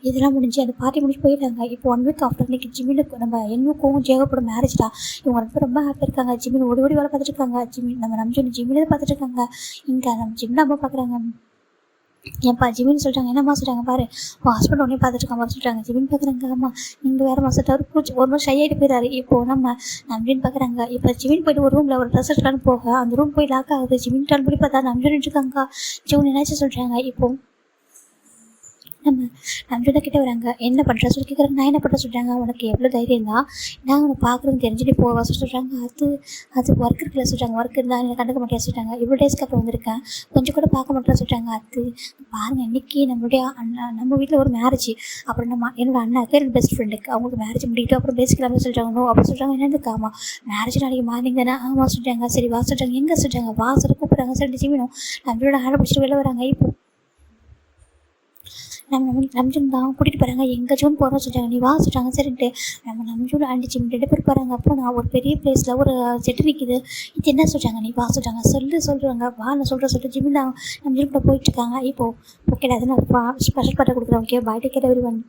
இதெல்லாம் முடிஞ்சு அந்த பார்ட்டி முடிஞ்சு போயிட்டாங்க. இப்போ 1 வீக் ஆஃப்டர் இன்றைக்கி ஜிம்மினுக்கு நம்ம என்னுக்கும் ஜேகப்போட மேரேஜ்டா. இவங்க ரொம்ப ஹாப்பியாக இருக்காங்க. ஜிம்மின் ஓடி வேலை பார்த்துட்டு இருக்காங்க. நம்ம ஜிம்மிலே பார்த்துட்டு இருக்காங்க. இங்கே நம்ம ஜிம்மில் அம்மா பார்க்குறாங்க. ஏன்ப்பா ஜிமின்னு சொல்லிட்டாங்க. என்னம்மா சொல்கிறாங்க பாரு, உன் ஹஸ்பண்ட் ஒன்றே பார்த்துட்டு இருக்காம சொல்கிறாங்க. ஜிமின் பார்க்குறாங்க. ஆமாம் நீங்கள் வேறு மாதத்தை அவர் பூச்சி ஒரு மாதிரி ஷை ஆகிட்டு போயிடாரு. இப்போது நம்ம பார்க்குறாங்க. இப்போ ஜிமின் போய்ட்டு ஒரு ரூமில் ஒரு ட்ரெஸ் எடுக்கலான்னு போக அந்த ரூம் போய் லாக் ஆகுது. ஜிமின் டான் போய் பார்த்தா நம்ம இருக்காங்க. ஜூன் என்னாச்சும் சொல்கிறாங்க. இப்போது நம்ம கிட்டே வராங்க. என்ன பண்ணுற சொல்லி கேட்குறாங்க. நான் என்ன பண்ணுற சொல்கிறாங்க. உனக்கு எவ்வளோ தைரியம் தான் நான் உனக்கு பார்க்குறேன்னு தெரிஞ்சுட்டு போவா சொல்கிறாங்க. அது ஒர்க் இருக்குல்ல சொல்கிறாங்க. ஒர்க் இருந்தால் எனக்கு கண்டுக்க மாட்டேன் சொல்கிறாங்க. இவ்வளோ டேஸ்க்கு அப்புறம் வந்திருக்கேன், கொஞ்சம் கூட பார்க்க மாட்டேன்னு சொல்கிறாங்க. அது பாருங்கள், இன்றைக்கி நம்மளுடைய நம்ம வீட்டில் ஒரு மேரேஜ். அப்புறம் என்னோட அண்ணாவுக்கு என்னோட பெஸ்ட் ஃப்ரெண்டுக்கு அவங்களுக்கு மேரேஜ் முடிக்கிட்டு அப்புறம் பேசிக்கலாம்னு சொல்கிறாங்க. நோ அப்படி சொல்கிறாங்க. என்னதுக்கு? ஆமாம் மேரேஜ் நாளைக்கு மார்னிங் தானே. ஆமாம் சொல்கிறாங்க. சரி வா சொல்கிறாங்க. எங்கே சொல்கிறாங்க. வாசல் கூப்பிட்றாங்க. சரி ஜிமினும் நம்மளோட ஹேண்டை பிடிச்சிட்டு வெளில வராங்க. இப்போ நம்ம தான் கூட்டிகிட்டு போகிறாங்க. எங்கே ஜூன் போகிறோம் சொல்கிறாங்க. நீ வா சொல்கிறாங்க. சரின்ட்டு நம்ம ஜூன் ஆண்டி ஜிம் 2 பேர் போகிறாங்க. அப்போ நான் ஒரு பெரிய பிளேஸில் ஒரு செட்டு நிற்கிது. இது என்ன சொல்கிறாங்க. நீ வா சொல்கிறாங்க. சொல்கிறாங்க. வா நான் சொல்லிட்டு ஜிம்மில் நம்ம ஜிம் கூட போயிட்டுருக்காங்க. இப்போது ஓகேடா அது நான் ஸ்பெஷல் பாட்டை கொடுக்குறேன். Okay bye take care everyone.